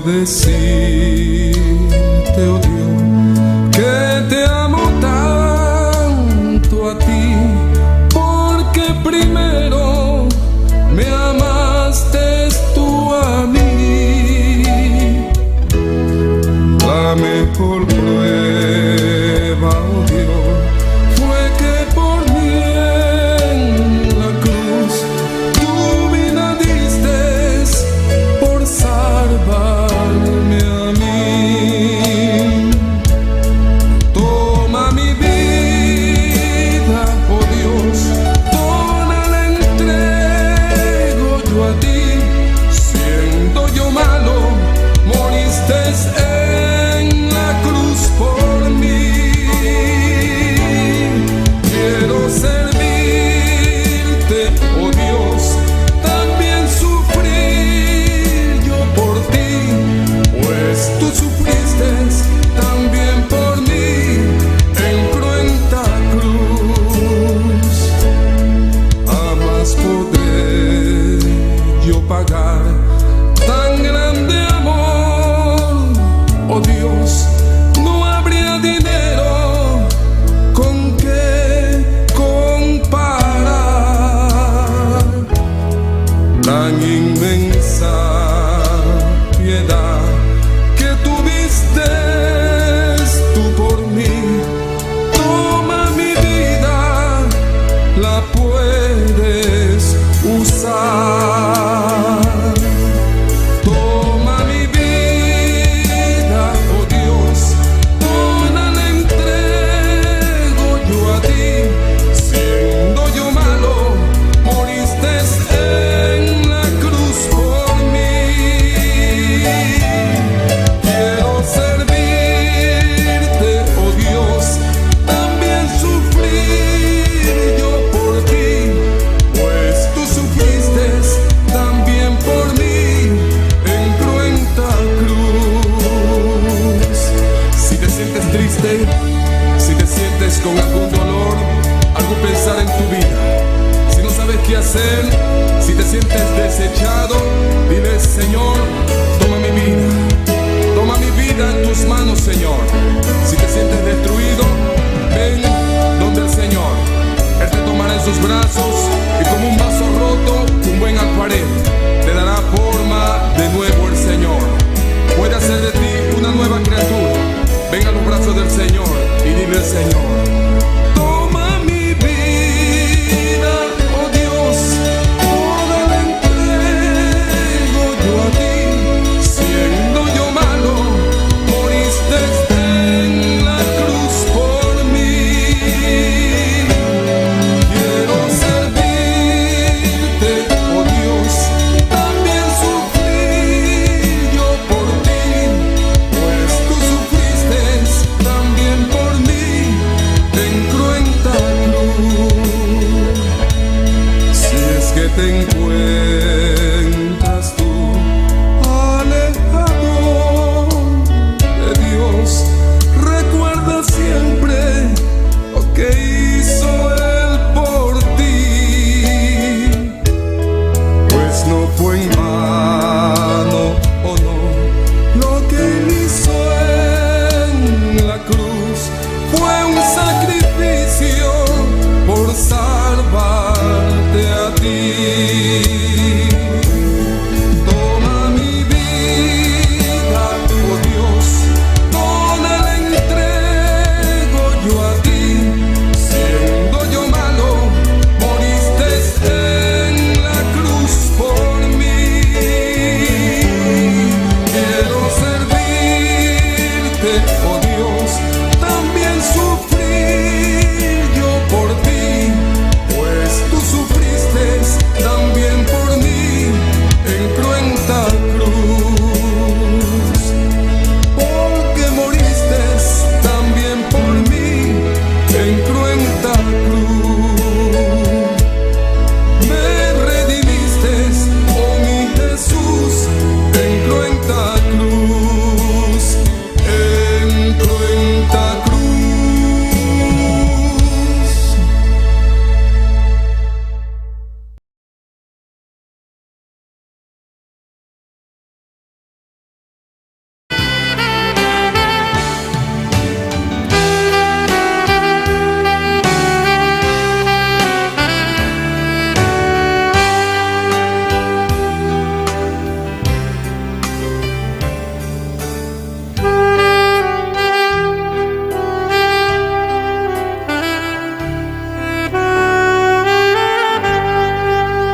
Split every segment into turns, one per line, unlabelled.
decirte, oh Dios, que te amo tanto a ti, porque primero me amaste tú a mí. La mejor prueba, oh Dios, fue que por mí en la cruz tu vida diste por salvarme a mí. Toma mi vida, oh Dios, toda la entrego yo a ti. Siendo yo malo, moriste en la cruz por mí. Quiero servirte, oh Dios, también sufrir yo por ti, pues tú sufriste también por mí en cruenta cruz. Jamás podré yo pagar tan grande amor, oh Dios, no habría dinero con que comparar tan inmensa piedad que tuviste tú por mí. Toma mi vida, la puedes usar. Toma mi vida, oh Dios, toda la entrego yo a ti. Siendo yo malo, moriste en la cruz por mí. Quiero servirte, oh Dios, también sufrir yo por ti, pues tú sufriste también por mí en cruenta cruz. Si te sientes triste, si te sientes con algún dolor, algo pensar en tu vida, si no sabes qué hacer, si te sientes desechado, dile: Señor, toma mi vida en tus manos, Señor. Si te sientes destruido, ven donde el Señor. Él te tomará en sus brazos y como un vaso roto, un buen alfarero, te dará forma de nuevo el Señor. Puede hacer de ti una nueva criatura. Ven a los brazos del Señor y dile al Señor: toma mi vida, oh Dios, toda la entrego yo a ti. Siendo yo malo, moriste en la cruz por mí. Quiero servirte, oh Dios, también sufrir yo por ti, pues tú sufriste también por mí en cruenta cruz. Si es que te encuentras tú alejado de Dios, recuerda siempre lo que hizo Él por ti, pues no fue en vano, oh no, lo que Él hizo en la cruz fue un sacrificio por salvarte a ti.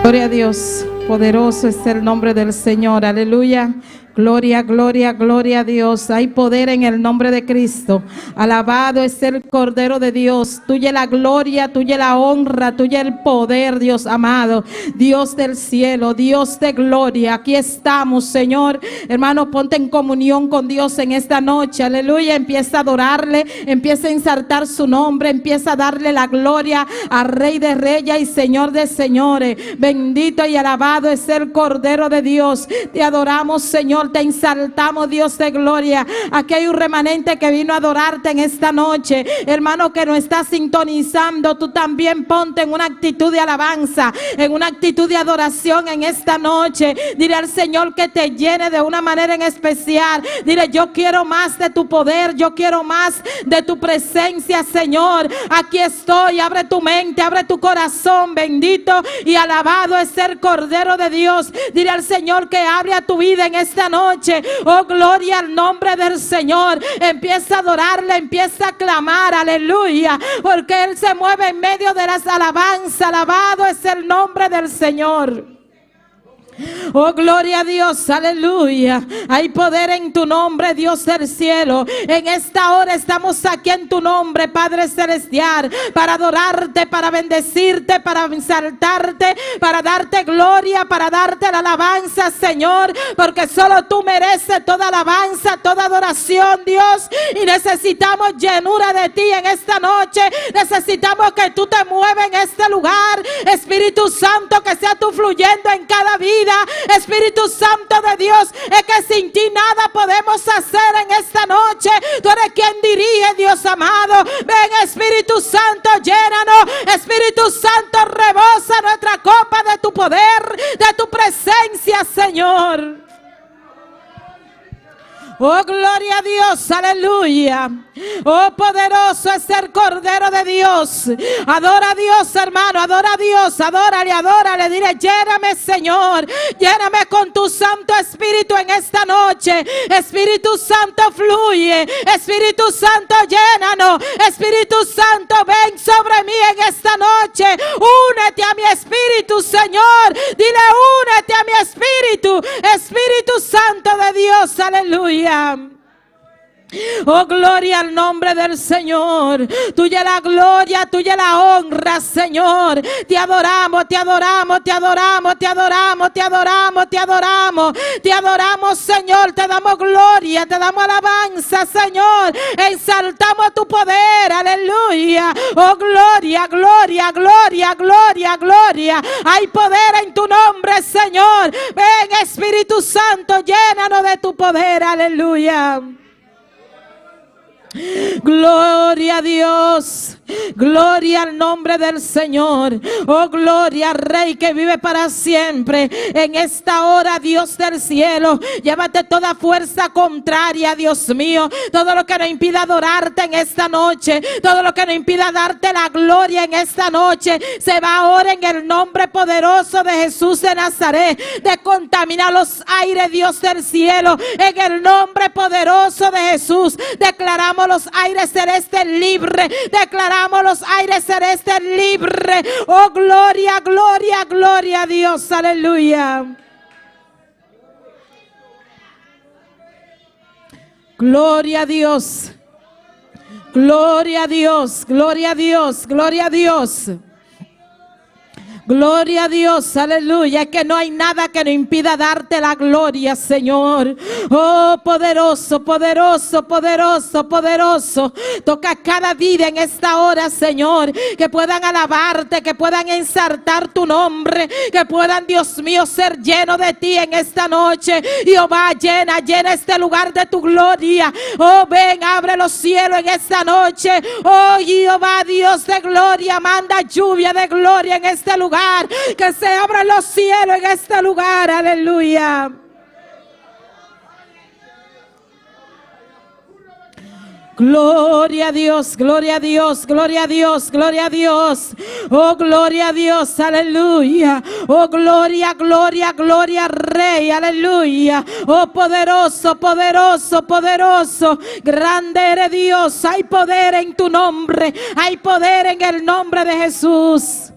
Gloria a Dios, poderoso es el nombre del Señor, aleluya. Gloria, gloria, gloria a Dios. Hay poder en el nombre de Cristo. Alabado es el Cordero de Dios. Tuya la gloria, tuya la honra, tuya el poder, Dios amado. Dios del cielo, Dios de gloria. Aquí estamos, Señor. Hermano, ponte en comunión con Dios en esta noche. Aleluya. Empieza a adorarle, empieza a ensartar su nombre, empieza a darle la gloria al Rey de Reyes y Señor de Señores. Bendito y alabado es el Cordero de Dios. Te adoramos, Señor. Te exaltamos, Dios de gloria. Aquí hay un remanente que vino a adorarte en esta noche. Hermano que nos está sintonizando, tú también ponte en una actitud de alabanza, en una actitud de adoración en esta noche. Dile al Señor que te llene de una manera en especial. Dile: yo quiero más de tu poder, yo quiero más de tu presencia, Señor. Aquí estoy. Abre tu mente, abre tu corazón. Bendito y alabado es el Cordero de Dios. Dile al Señor que hable a tu vida en esta noche. Oh, gloria al nombre del Señor. Empieza a adorarle, empieza a clamar, aleluya, porque Él se mueve en medio de las alabanzas. Alabado es el nombre del Señor. Oh, gloria a Dios, aleluya. Hay poder en tu nombre, Dios del cielo. En esta hora estamos aquí en tu nombre, Padre celestial, para adorarte, para bendecirte, para exaltarte, para darte gloria, para darte la alabanza, Señor, porque solo tú mereces toda alabanza, toda adoración, Dios. Y necesitamos llenura de ti en esta noche. Necesitamos que tú te muevas en este lugar, Espíritu Santo, que sea tú fluyendo en cada vida. Espíritu Santo de Dios, es que sin ti nada podemos hacer en esta noche. Tú eres quien dirige, Dios amado. Ven, Espíritu Santo, llénanos. Espíritu Santo, rebosa nuestra copa de tu poder, de tu presencia, Señor. Oh, gloria a Dios, aleluya. Oh, poderoso es el Cordero de Dios. Adora a Dios, hermano, adora a Dios. Adórale, adórale. Dile: lléname, Señor. Lléname con tu Santo Espíritu en esta noche. Espíritu Santo, fluye. Espíritu Santo, llénanos. Espíritu Santo, ven sobre mí en esta noche. Únete a mi espíritu, Señor. Dile: únete a mi espíritu. Espíritu Santo de Dios, aleluya. Oh, gloria al nombre del Señor. Tuya la gloria, tuya la honra, Señor. Te adoramos, te adoramos, te adoramos, te adoramos, te adoramos, te adoramos. Te adoramos, Señor. Te damos gloria, te damos alabanza, Señor. Exaltamos tu poder, aleluya. Oh, gloria, gloria, gloria, gloria, gloria. Hay poder en tu nombre, Señor. Ven, Espíritu Santo, llénanos de tu poder, aleluya. Gloria a Dios, gloria al nombre del Señor. Oh, gloria al Rey que vive para siempre. En esta hora, Dios del cielo, llévate toda fuerza contraria, Dios mío. Todo lo que nos impida adorarte en esta noche, todo lo que nos impida darte la gloria en esta noche, se va ahora en el nombre poderoso de Jesús de Nazaret. De contaminar los aires, Dios del cielo, en el nombre poderoso de Jesús. Declaramos los aires celestes libres. Declaramos los aires celestes libres. Oh, gloria, gloria, gloria a Dios. Aleluya. Gloria a Dios. Gloria a Dios. Gloria a Dios. Gloria a Dios. Gloria a Dios, aleluya, que no hay nada que nos impida darte la gloria, Señor. Oh, poderoso, poderoso, poderoso, poderoso. Toca cada vida en esta hora, Señor, que puedan alabarte, que puedan ensartar tu nombre, que puedan, Dios mío, ser llenos de ti en esta noche. Jehová, llena, llena este lugar de tu gloria. Oh, ven, abre los cielos en esta noche. Oh, Jehová, Dios de gloria, manda lluvia de gloria en este lugar. Que se abran los cielos en este lugar, aleluya. Gloria a Dios, gloria a Dios, gloria a Dios, gloria a Dios. Oh, gloria a Dios, aleluya. Oh, gloria, gloria, gloria al Rey, aleluya. Oh, poderoso, poderoso, poderoso. Grande eres Dios. Hay poder en tu nombre. Hay poder en el nombre de Jesús.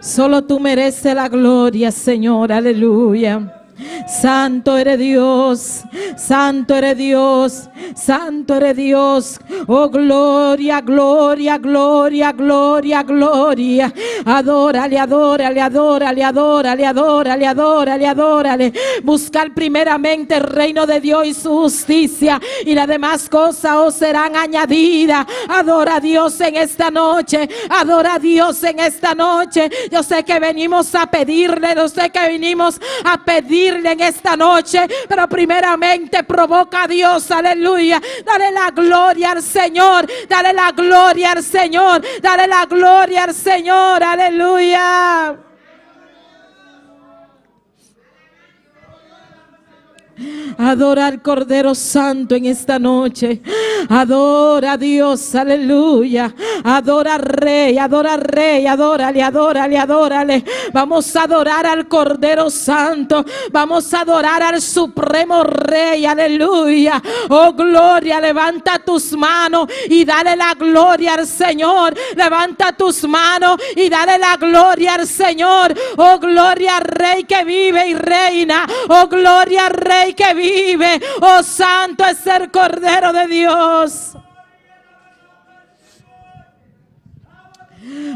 Solo tú mereces la gloria, Señor. Aleluya. Santo eres Dios, santo eres Dios, santo eres Dios. Oh, gloria, gloria, gloria, gloria, gloria. Adórale, adórale, adórale, adórale, adórale, adórale, adórale. Buscar primeramente el reino de Dios y su justicia, y las demás cosas os serán añadidas. Adora a Dios en esta noche, adora a Dios en esta noche. Yo sé que venimos a pedirle, yo sé que venimos a pedirle en esta noche, pero primeramente provoca a Dios. Aleluya. Dale la gloria al Señor, dale la gloria al Señor, dale la gloria al Señor. Aleluya. Adora al Cordero Santo en esta noche. Adora a Dios, aleluya. Adora al Rey, adora al Rey, adórale, adórale, adórale. Vamos a adorar al Cordero Santo. Vamos a adorar al Supremo Rey, aleluya. Oh, gloria, levanta tus manos y dale la gloria al Señor. Levanta tus manos y dale la gloria al Señor. Oh, gloria al Rey que vive y reina. Oh, gloria al Rey que vive. Oh, santo es el Cordero de Dios.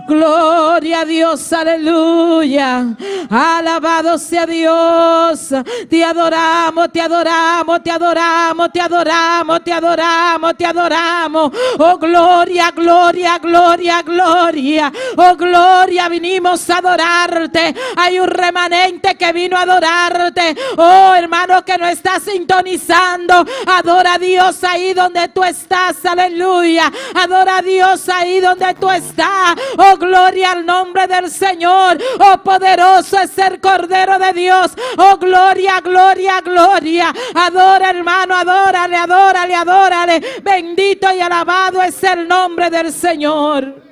Gloria a Dios, aleluya. Alabado sea Dios. Te adoramos, te adoramos, te adoramos, te adoramos, te adoramos, te adoramos. Oh, gloria, gloria, gloria, gloria. Oh, gloria, vinimos a adorarte. Hay un remanente que vino a adorarte. Oh, hermano que no está sintonizando, adora a Dios ahí donde tú estás, aleluya. Adora a Dios ahí donde tú estás. Oh, gloria al nombre del Señor. Oh, poderoso es el Cordero de Dios. Oh, gloria, gloria, gloria. Adora, hermano, adórale, adórale, adórale. Bendito y alabado es el nombre del Señor.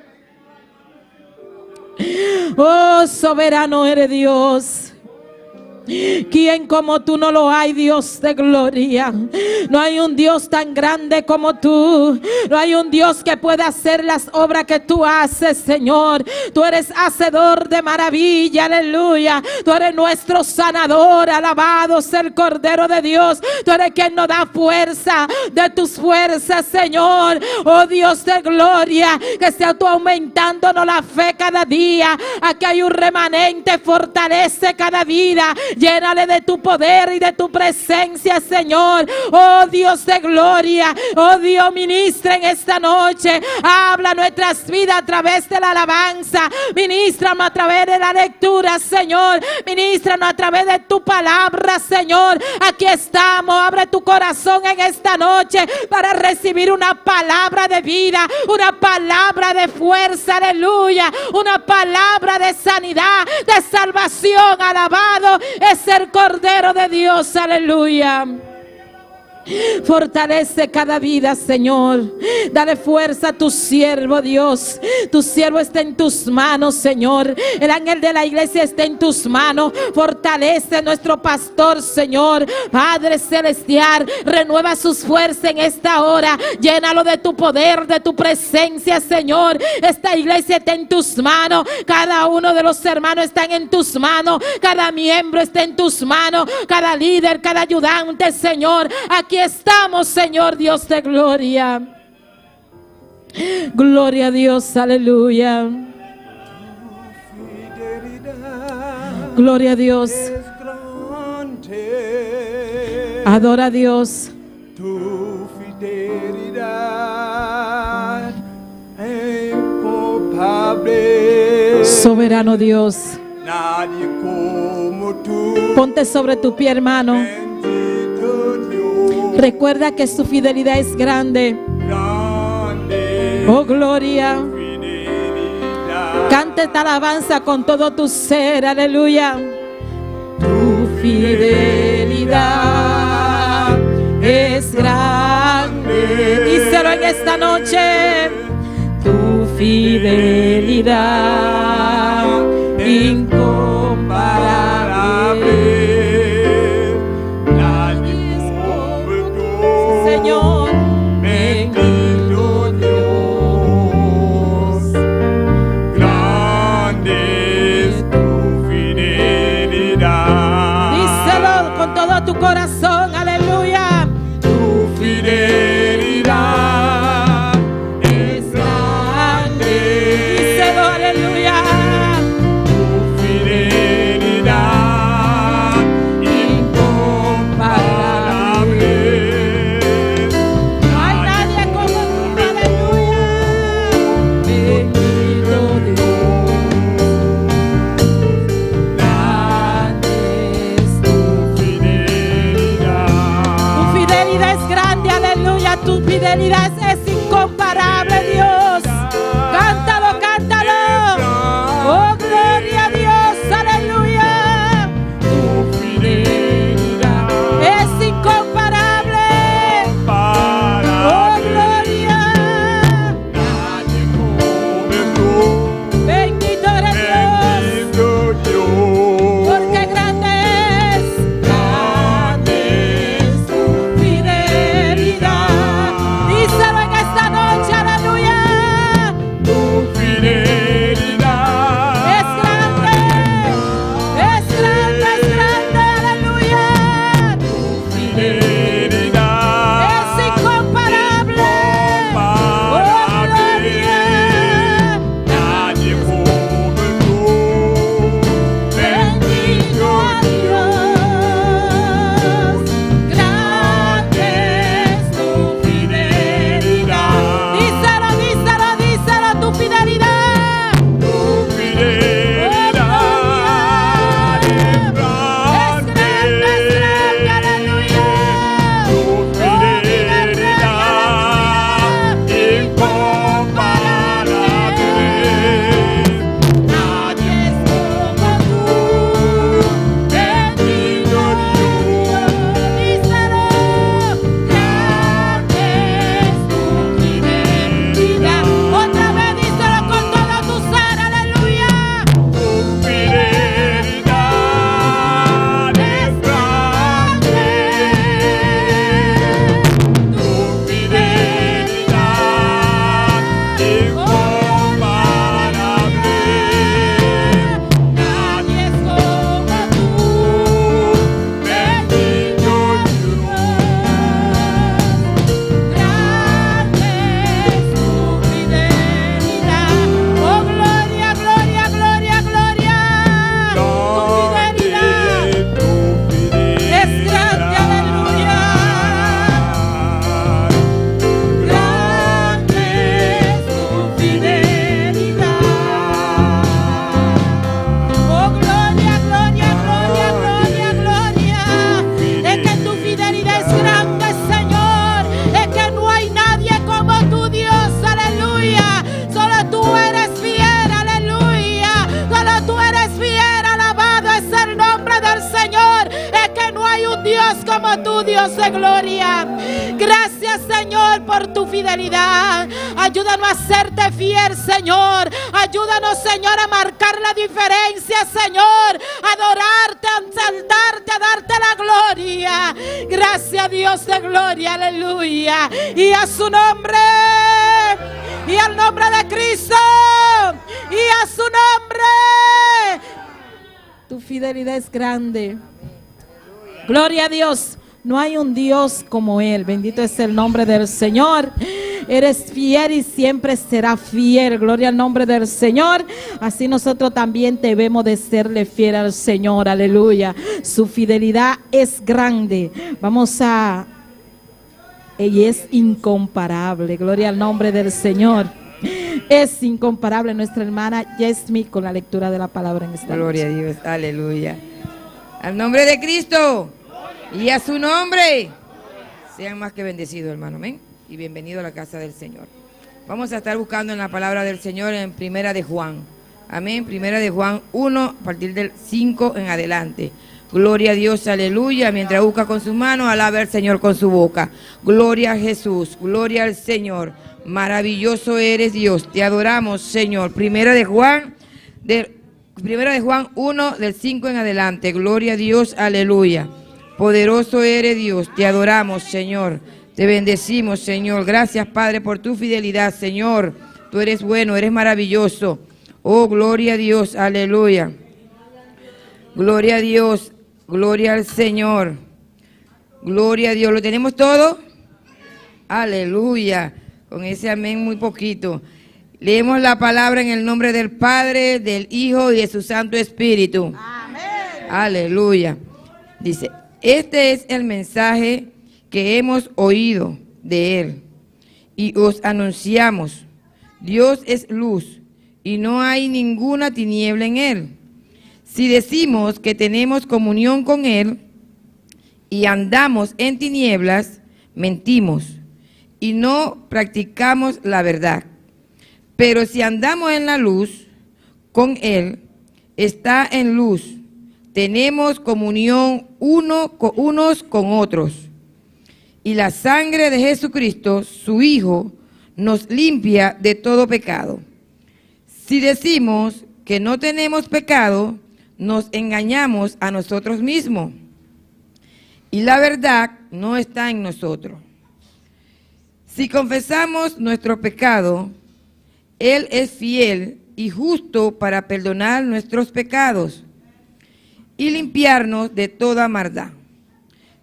Oh, soberano eres Dios. ¿Quién como tú no lo hay, Dios de gloria? No hay un Dios tan grande como tú. No hay un Dios que pueda hacer las obras que tú haces, Señor. Tú eres hacedor de maravilla, aleluya. Tú eres nuestro sanador, alabado sea el Cordero de Dios. Tú eres quien nos da fuerza de tus fuerzas, Señor. Oh, Dios de gloria, que sea tú aumentándonos la fe cada día. Aquí hay un remanente, fortalece cada vida. Llénale de tu poder y de tu presencia, Señor. Oh, Dios de gloria. Oh, Dios, ministra en esta noche. Habla nuestras vidas a través de la alabanza. Ministranos a través de la lectura, Señor. Ministranos a través de tu palabra, Señor. Aquí estamos. Abre tu corazón en esta noche para recibir una palabra de vida, una palabra de fuerza, aleluya. Una palabra de sanidad, de salvación. Alabado es el Cordero de Dios, aleluya. Fortalece cada vida, Señor. Dale fuerza a tu siervo, Dios. Tu siervo está en tus manos, Señor. El ángel de la iglesia está en tus manos. Fortalece a nuestro pastor, Señor. Padre celestial, renueva sus fuerzas en esta hora. Llénalo de tu poder, de tu presencia, Señor. Esta iglesia está en tus manos. Cada uno de los hermanos están en tus manos. Cada miembro está en tus manos. Cada líder, cada ayudante, Señor. Aquí estamos, Señor Dios de gloria. Gloria a Dios, aleluya. Gloria a Dios. Adora a Dios.
Tu fidelidad es palpable.
Soberano Dios.
Nadie como tú.
Ponte sobre tu pie, hermano. Recuerda que su fidelidad es grande. Oh, gloria. Canta esta alabanza con todo tu ser, aleluya. Tu fidelidad es grande. Díselo en esta noche. Tu fidelidad incomparable. Señor,
bendito Dios, grande es
tu corazón, aleluya.
Tu fidelidad es grande.
Díselo, aleluya.
Tu fidelidad incomparable.
No hay nadie como tú, aleluya. Bendito Dios. Grande es tu fidelidad es grande, aleluya. Tu fidelidad es incomparable, Dios. Cántalo, cántalo. Oh, gloria a Dios, aleluya.
Tu fidelidad
Es incomparable. Oh, gloria.
nadie como tú.
Bendito eres Dios.
Bendito Dios.
Porque grande es tu fidelidad. Díselo en esta noche, aleluya.
Tu fidelidad
Es grande, aleluya.
fidelidad
Es incomparable. Oh, gloria.
nadie como tú.
Bendito a Dios. Grande es tu fidelidad. Díselo, díselo, díselo, tu fidelidad.
Tu fidelidad es grande.
Aleluya.
Tu fidelidad incomparable.
Nadie es como tú. Bendito Dios. Díselo. Grande es tu fidelidad. Otra vez díselo con todo tu ser. Aleluya.
Tu fidelidad es grande. Tu fidelidad incomparable.
Nadie es como tú. Bendito Oh, gloria, gloria, gloria, gloria, gloria. Es que tu fidelidad es grande, Señor. Es que no hay nadie como tu Dios, aleluya. Solo tú eres fiel, aleluya. Solo tú eres fiel, alabado es el nombre del Señor. Es que no hay un Dios como tu Dios de gloria. Gracias, Señor, por tu fidelidad. Ayúdanos a serte fiel, Señor. Ayúdanos, Señor, a marcar la diferencia, Señor. A adorarte, a exaltarte, a darte la gloria. Gracias, Dios de gloria, aleluya. Y a su nombre, y al nombre de Cristo, y a su nombre. Tu fidelidad es grande. Gloria a Dios. No hay un Dios como Él. Bendito es el nombre del Señor. Eres fiel y siempre será fiel. Gloria al nombre del Señor. Así nosotros también debemos de serle fiel al Señor. Aleluya. Su fidelidad es grande. Vamos a... Ella es incomparable. Gloria al nombre del Señor. Es incomparable nuestra hermana Yesmi con la lectura de la palabra en esta
Gloria a
noche.
Dios, aleluya. Al nombre de Cristo y a su nombre, sean más que bendecidos, hermano, amén. Y bienvenido a la casa del Señor. Vamos a estar buscando en la palabra del Señor en Primera de Juan, amén. Primera de Juan 1, a partir del 5 en adelante. Gloria a Dios, aleluya. Mientras busca con sus manos, alaba al Señor con su boca. Gloria a Jesús, gloria al Señor. Maravilloso eres Dios, te adoramos, Señor. Primera de Juan 1, del 5 en adelante. Gloria a Dios, aleluya. Poderoso eres Dios, te adoramos, Señor. Te bendecimos, Señor. Gracias, Padre, por tu fidelidad, Señor. Tú eres bueno, eres maravilloso. Oh, gloria a Dios, aleluya. Gloria a Dios, gloria al Señor. Gloria a Dios. ¿Lo tenemos todo? Aleluya. Con ese amén muy poquito. Leemos la palabra en el nombre del Padre, del Hijo y de su Santo Espíritu. Amén. Aleluya. Dice, este es el mensaje que hemos oído de Él y os anunciamos. Dios es luz y no hay ninguna tiniebla en Él. Si decimos que tenemos comunión con Él y andamos en tinieblas, mentimos y no practicamos la verdad. Pero si andamos en la luz, con Él, está en luz, tenemos comunión unos con otros. Y la sangre de Jesucristo, su Hijo, nos limpia de todo pecado. Si decimos que no tenemos pecado, nos engañamos a nosotros mismos. Y la verdad no está en nosotros. Si confesamos nuestro pecado, Él es fiel y justo para perdonar nuestros pecados y limpiarnos de toda maldad.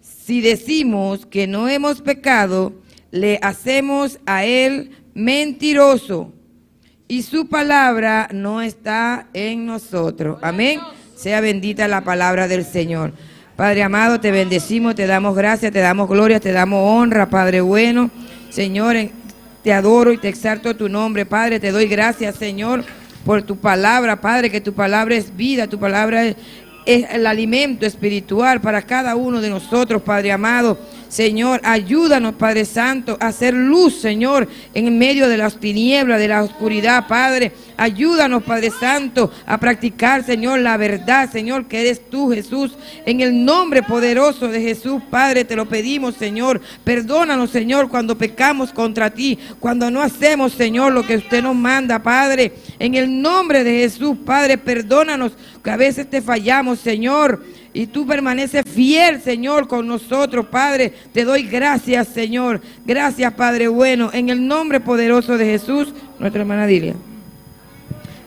Si decimos que no hemos pecado, le hacemos a Él mentiroso y su palabra no está en nosotros. Amén. Sea bendita la palabra del Señor. Padre amado, te bendecimos, te damos gracias, te damos gloria, te damos honra, Padre bueno. Señor, te adoro y te exalto tu nombre, Padre. Te doy gracias, Señor, por tu palabra, Padre, que tu palabra es vida, tu palabra es el alimento espiritual para cada uno de nosotros, Padre amado. Señor, ayúdanos, Padre Santo, a hacer luz, Señor, en medio de las tinieblas, de la oscuridad, Padre. Ayúdanos, Padre Santo, a practicar, Señor, la verdad, Señor, que eres tú, Jesús. En el nombre poderoso de Jesús, Padre, te lo pedimos, Señor. Perdónanos, Señor, cuando pecamos contra ti, cuando no hacemos, Señor, lo que usted nos manda, Padre. En el nombre de Jesús, Padre, perdónanos, que a veces te fallamos, Señor. Y tú permaneces fiel, Señor, con nosotros, Padre. Te doy gracias, Señor. Gracias, Padre bueno. En el nombre poderoso de Jesús, nuestra hermana Dilia.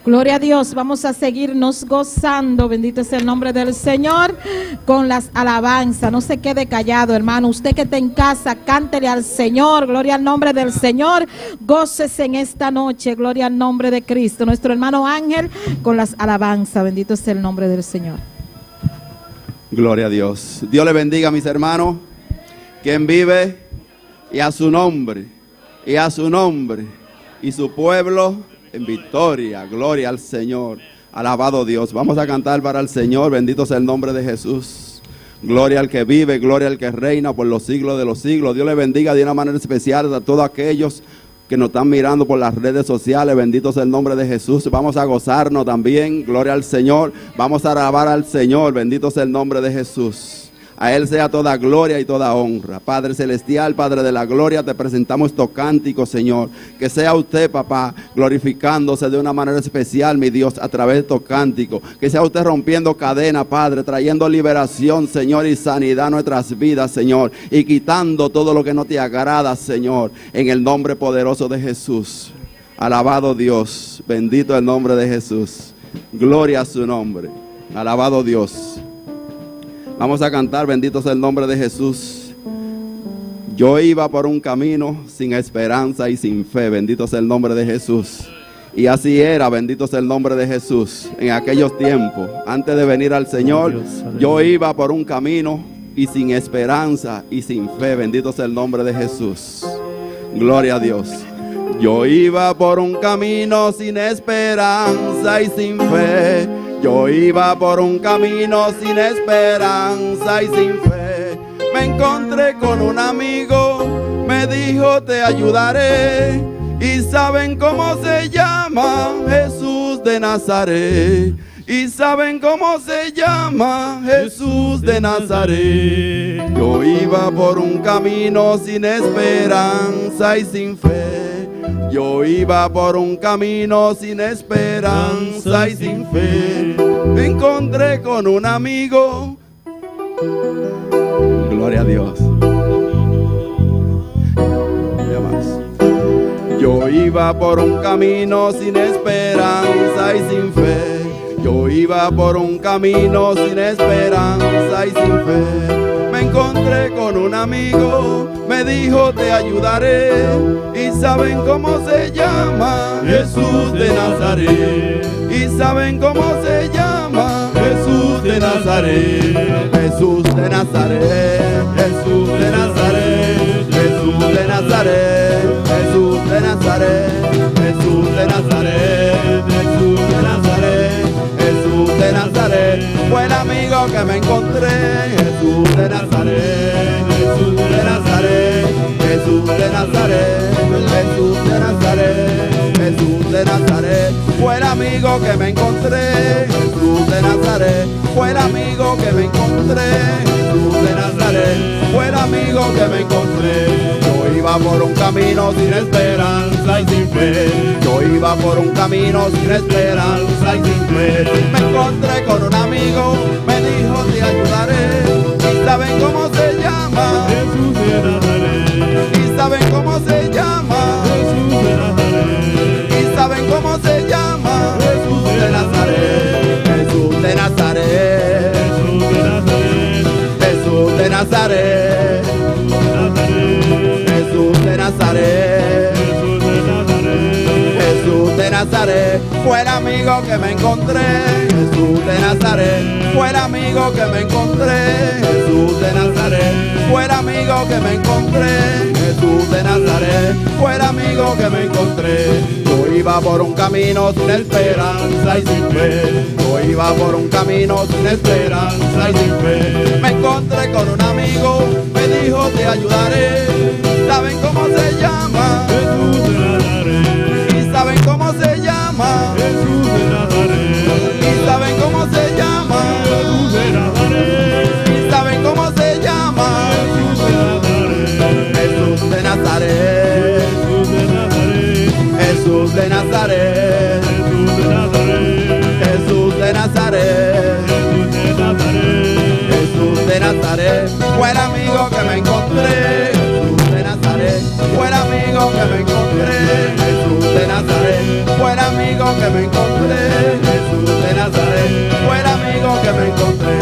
Gloria a Dios, vamos a seguirnos gozando, bendito es el nombre del Señor, con las alabanzas. No se quede callado, hermano. Usted que está en casa, cántele al Señor, gloria al nombre del Señor. Gócese en esta noche, gloria al nombre de Cristo. Nuestro hermano Ángel con las alabanzas, bendito es el nombre del Señor.
Gloria a Dios. Dios le bendiga, mis hermanos. Quien vive y a su nombre, y a su nombre, y su pueblo en victoria. Gloria al Señor. Alabado Dios. Vamos a cantar para el Señor. Bendito sea el nombre de Jesús. Gloria al que vive, gloria al que reina por los siglos de los siglos. Dios le bendiga de una manera especial a todos aquellos que nos están mirando por las redes sociales. Bendito sea el nombre de Jesús. Vamos a gozarnos también, gloria al Señor. Vamos a alabar al Señor, bendito sea el nombre de Jesús. A Él sea toda gloria y toda honra. Padre celestial, Padre de la gloria, te presentamos estos cánticos, Señor. Que sea usted, papá, glorificándose de una manera especial, mi Dios, a través de estos cánticos. Que sea usted rompiendo cadenas, Padre, trayendo liberación, Señor, y sanidad a nuestras vidas, Señor. Y quitando todo lo que no te agrada, Señor, en el nombre poderoso de Jesús. Alabado Dios, bendito el nombre de Jesús. Gloria a su nombre. Alabado Dios. Vamos a cantar, bendito sea el nombre de Jesús. Yo iba por un camino sin esperanza y sin fe, bendito sea el nombre de Jesús. Y así era, bendito sea el nombre de Jesús. En aquellos tiempos, antes de venir al Señor, yo iba por un camino y sin esperanza y sin fe, bendito sea el nombre de Jesús. Gloria a Dios. Yo iba por un camino sin esperanza y sin fe. Yo iba por un camino sin esperanza y sin fe. Me encontré con un amigo, me dijo te ayudaré. Y saben cómo se llama, Jesús de Nazaret. Y saben cómo se llama, Jesús de Nazaret. Yo iba por un camino sin esperanza y sin fe. Yo iba por un camino sin esperanza y sin fe. Me encontré con un amigo. Gloria a Dios. Yo iba por un camino sin esperanza y sin fe. Yo iba por un camino sin esperanza y sin fe. Me encontré con un amigo, me dijo te ayudaré. ¿Y saben cómo se llama? Jesús de Nazaret. ¿Y saben cómo se llama? Jesús de Nazaret. Jesús de Nazaret. Jesús de Nazaret. Jesús de Nazaret. Jesús de Nazaret. Jesús de Nazaret. Jesús de Nazaret. Jesús de Nazaret. Fue el amigo que me encontré. Jesús de Nazaret. Jesús de Nazaret. Jesús de Nazaret. Jesús de Nazaret. Jesús de Nazaret. Fue el amigo que me encontré. Jesús de Nazaret. Fue el amigo que me encontré. Jesús de Nazaret. Fue el amigo que me encontré. Yo iba por un camino sin esperanza y sin fe. Yo iba por un camino sin esperanza y sin fe. Me encontré con un amigo, me dijo te ayudaré. ¿Y saben cómo se llama?
Jesús de Nazaret.
¿Y saben cómo se llama?
Jesús de Nazaret.
¿Y saben cómo se llama? Jesús de Nazaret. Jesús de Nazaret.
Jesús de Nazaret.
Jesús de Nazaret. Jesús de Nazaret.
Jesús de Nazaret.
Jesús de Nazaret. Fue el amigo que me encontré. Jesús de Nazaret. Fue el amigo que me encontré. Jesús de Nazaret. Fue el amigo que me encontré. Jesús de Nazaret. Fue el amigo que me encontré. Yo iba por un camino sin esperanza y sin fe. Yo iba por un camino sin esperanza y sin fe. Me encontré con un amigo, me dijo te ayudaré. ¿Saben cómo se llama?
Jesús de Nazaret.
¿Y saben cómo se llama?
Jesús de Nazaret.
¿Y saben cómo se llama?
Jesús de Nazaret.
¿Y saben cómo se llama?
Jesús de Nazaret.
Jesús de Nazaret.
Jesús de Nazaret.
Jesús de Nazaret.
Jesús de Nazaret.
Jesús de Nazaret.
Jesús de Nazaret.
Jesús de Nazaret. Fue el amigo que me encontré. Jesús de Nazaret. Fue el amigo que me encontré. Jesús de Nazaret. Fue el amigo que me encontré. Jesús de Nazaret. Fue el amigo que me encontré.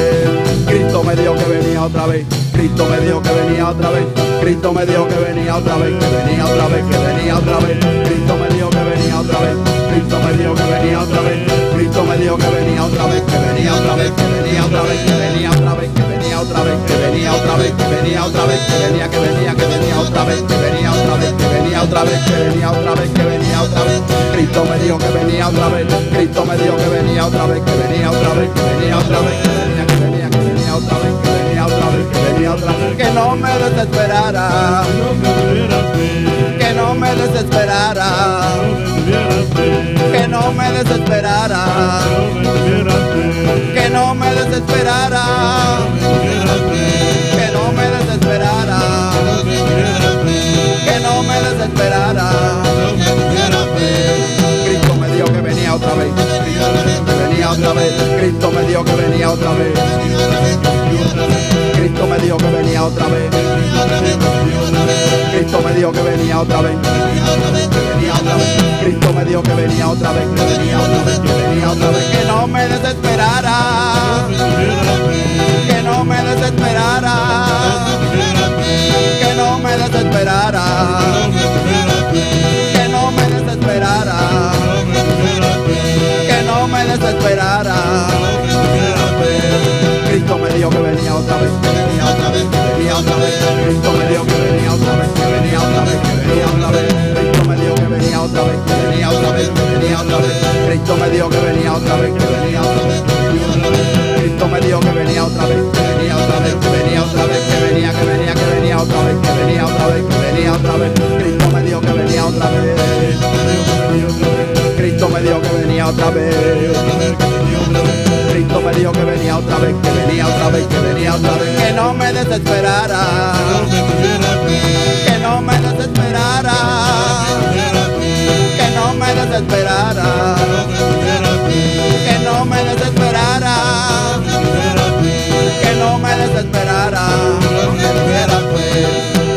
Cristo me dijo que venía otra vez. Cristo me dijo que venía otra vez. Cristo me dijo que venía otra vez. Que venía otra vez. Que venía otra vez. Cristo me dijo que venía otra vez. Cristo me dijo que venía otra vez. Cristo me dijo que venía otra vez. Que venía otra vez. Que venía otra vez. Que venía otra vez. Que venía otra vez. Que venía otra vez. Que venía otra vez. Que venía que venía que venía otra vez. Que venía otra vez. Que venía otra vez. Que venía otra vez. Que venía otra vez. Cristo me dijo que venía otra vez. Cristo me dijo que venía otra vez. Que venía otra vez. Que venía otra vez. Que venía que venía que venía otra vez. Que venía otra vez. Que venía otra vez. Que no me desesperara. Que no me desesperara. Que no me desesperara. Que no me desesperara. Que no me desesperara. Que no me desesperara. Cristo me dijo que venía otra vez. Que venía otra vez. Cristo me dijo que venía otra vez. Cristo me dijo que venía otra vez. Cristo me dijo que venía otra vez. Que venía otra vez. Cristo me dijo que venía otra vez. Que venía otra vez. Que venía otra vez. Que no me desesperara. Que no me desesperara. Que no me desesperara. Que no me desesperara. Que no me desesperara. Cristo me dijo que venía otra vez, que venía otra vez, que venía otra vez. Cristo me dijo que venía otra vez, que venía otra vez, que venía otra vez. Cristo me dijo que venía otra vez, que venía otra vez, que venía otra vez. Cristo me dijo que venía otra vez, que venía otra vez, que venía otra vez. Cristo me dijo que venía otra vez, que venía otra vez, que venía otra vez, que venía otra vez, que venía otra vez, que venía otra vez. Cristo me dijo que venía otra vez. Cristo me dijo que venía otra vez. Cristo me dijo que venía otra vez, que venía otra vez, que venía otra vez. Que no me desesperara. Que no me desesperara. Que no me desesperara. Que no me desesperara. Que no me desesperara.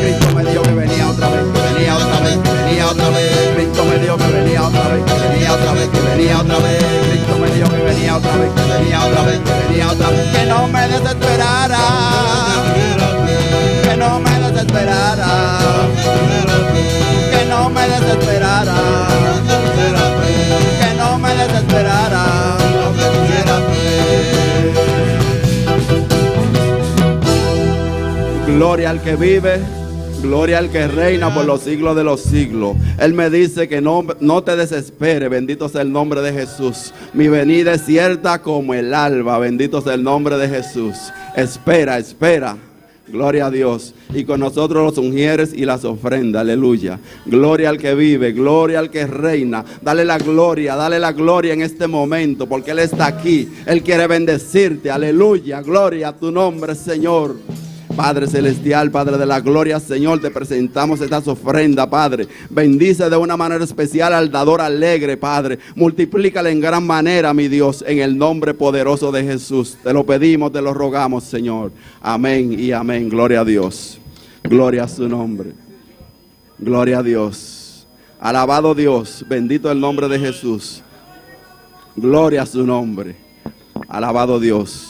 Cristo me dijo que venía otra vez, que venía otra vez, que venía otra vez. Cristo me dijo que venía otra vez, que venía otra vez, que venía otra vez. Cristo me dijo que venía otra vez, que venía otra vez, que venía otra vez. Que no me desesperara. Gloria al que vive, gloria al que reina por los siglos de los siglos. Él me dice que no te desespere, bendito sea el nombre de Jesús. Mi venida es cierta como el alba, bendito sea el nombre de Jesús. Espera, espera. Gloria a Dios. Y con nosotros los ungieres y las ofrendas. Aleluya. Gloria al que vive, gloria al que reina. Dale la gloria en este momento, porque Él está aquí. Él quiere bendecirte. Aleluya. Gloria a tu nombre, Señor. Padre celestial, Padre de la gloria, Señor, te presentamos estas ofrendas, Padre. Bendice de una manera especial al dador alegre, Padre. Multiplícale en gran manera, mi Dios, en el nombre poderoso de Jesús. Te lo pedimos, te lo rogamos, Señor. Amén y amén. Gloria a Dios. Gloria a su nombre. Gloria a Dios. Alabado Dios. Bendito el nombre de Jesús. Gloria a su nombre. Alabado Dios.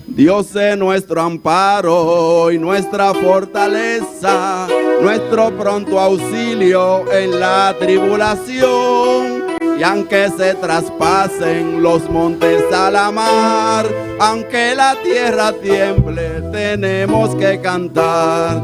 Dios es nuestro amparo y nuestra fortaleza, nuestro pronto auxilio en la tribulación. Y aunque se traspasen los montes a la mar, aunque la tierra tiemble, tenemos que cantar.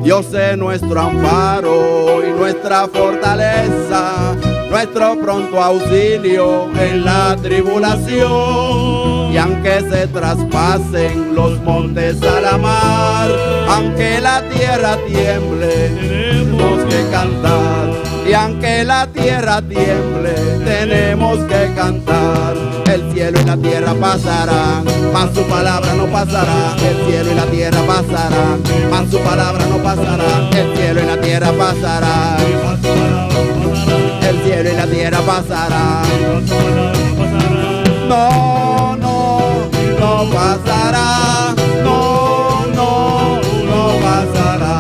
Dios es nuestro amparo y nuestra fortaleza, nuestro pronto auxilio en la tribulación. Y aunque se traspasen los montes a la mar, aunque la tierra tiemble, tenemos que cantar. Y aunque la tierra tiemble, tenemos que cantar. El cielo y la tierra pasarán, mas su palabra no pasará. El cielo y la tierra pasarán, mas su palabra no pasará. El cielo y la tierra pasarán. El cielo y la tierra pasarán. No, no, no pasará. No, no, no pasará.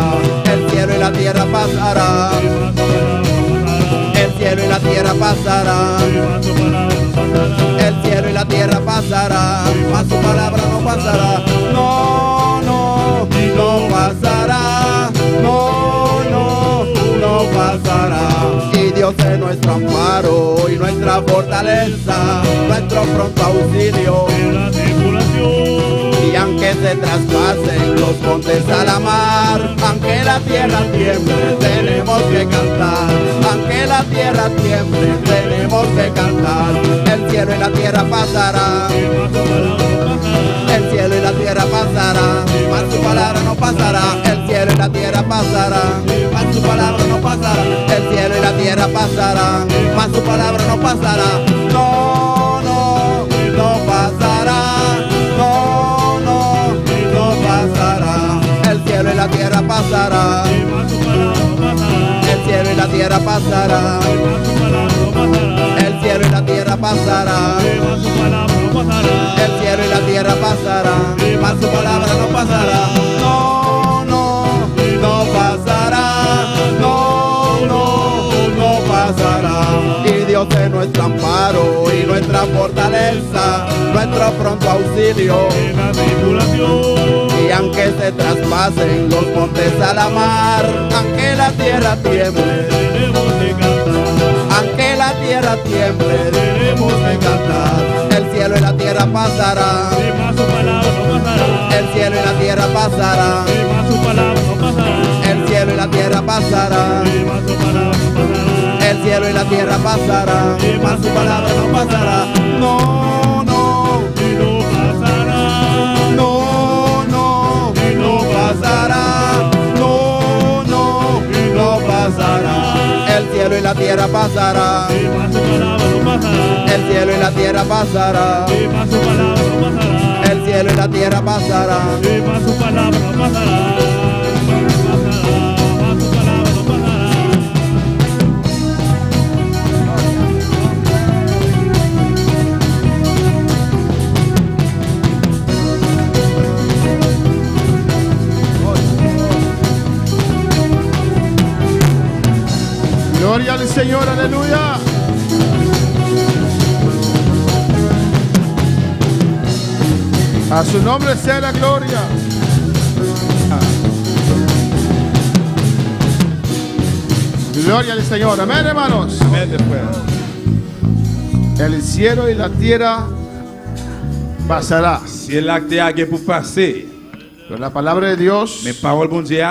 El cielo y la tierra pasará. El cielo y la tierra pasará. El cielo y la tierra pasará, mas su palabra no pasará. No, no, no pasará. No, no, no pasará. Y Dios es nuestro amparo y nuestra fortaleza, nuestro pronto auxilio en la tribulación. Y aunque se traspasen los montes a la mar, aunque la tierra tiemble, tenemos que cantar. Aunque la tierra tiemble, tenemos que cantar. El cielo y la tierra pasará. El cielo y la tierra pasará, mas su palabra no pasará. El cielo y la tierra pasará, mas su palabra no pasará. El cielo y la tierra pasará, mas su palabra no pasará. No, no, no pasará. No, no, no pasará. El cielo y la tierra pasará. El cielo y la tierra pasará. El cielo y la tierra pasará. El cielo y la tierra pasará, mas su palabra no pasará. No, no, no pasará. No, no, no pasará. Y Dios es nuestro amparo y nuestra fortaleza, nuestro pronto auxilio en la tribulación. Y aunque se traspasen los montes a la mar, aunque la tierra tiemble, tenemos que cantar. Aunque la tierra tiemble, tenemos que cantar. El cielo y la tierra pasará, mas su palabra no pasará. El cielo y la tierra pasará, mas su palabra no pasará. El cielo y la tierra pasará, mas su palabra no pasará. El cielo y la tierra pasará, mas su palabra no pasará. No, no, no pasará. No, no, no pasará. No, no, no pasará. El cielo y la tierra pasará. El cielo y la tierra pasará. El cielo y la tierra pasará. Su palabra no pasará.
Gloria al Señor, aleluya. A su nombre sea la gloria. Gloria al Señor. Amén, hermanos.
Amén después.
El cielo y la tierra pasará.
Ciel la terre pour passer.
Pero la palabra de Dios
Mais parole bon Dieu,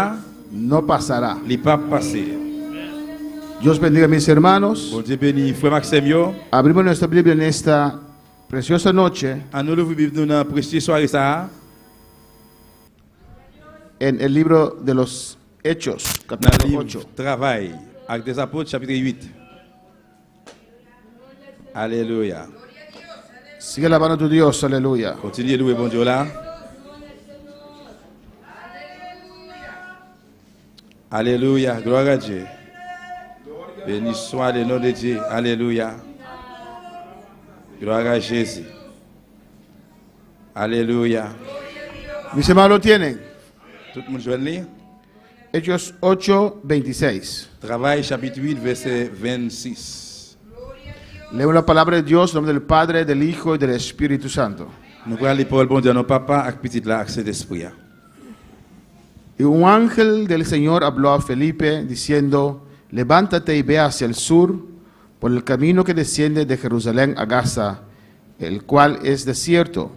no pasará.
li pas passé.
Dios bendiga a mis hermanos.
Bon Dieu béni frère Maxime yo.
Abrimos nuestra Biblia en esta preciosa noche
An nou l'ouvre Bible nou nan précieux soirée ça.
en el libro de los Hechos,
Dans le
capítulo
livre
8.
Travail avec des apôtres chapitre 8. Alléluia.
Sigue alabando a tu Dios, aleluya.
Continuez louer bon Dieu là. Alléluia, gloire à Dieu. Béni soit le nom de Dieu. Alléluia. Gloire à Jésus. Alléluia.
Mis hermanos lo tienen.
Tout le monde joue lire.
Hechos 8, 26.
Travail chapitre 8 verset 26.
Leemos la palabra de Dios en nombre del Padre, del Hijo y del Espíritu Santo.
Nous prenons les paroles bon Dieu nos papa avec petit là avec Saint-Esprit.
Y un ángel del Señor habló a Felipe diciendo, levántate y ve hacia el sur por el camino que desciende de Jerusalén a Gaza, el cual es desierto.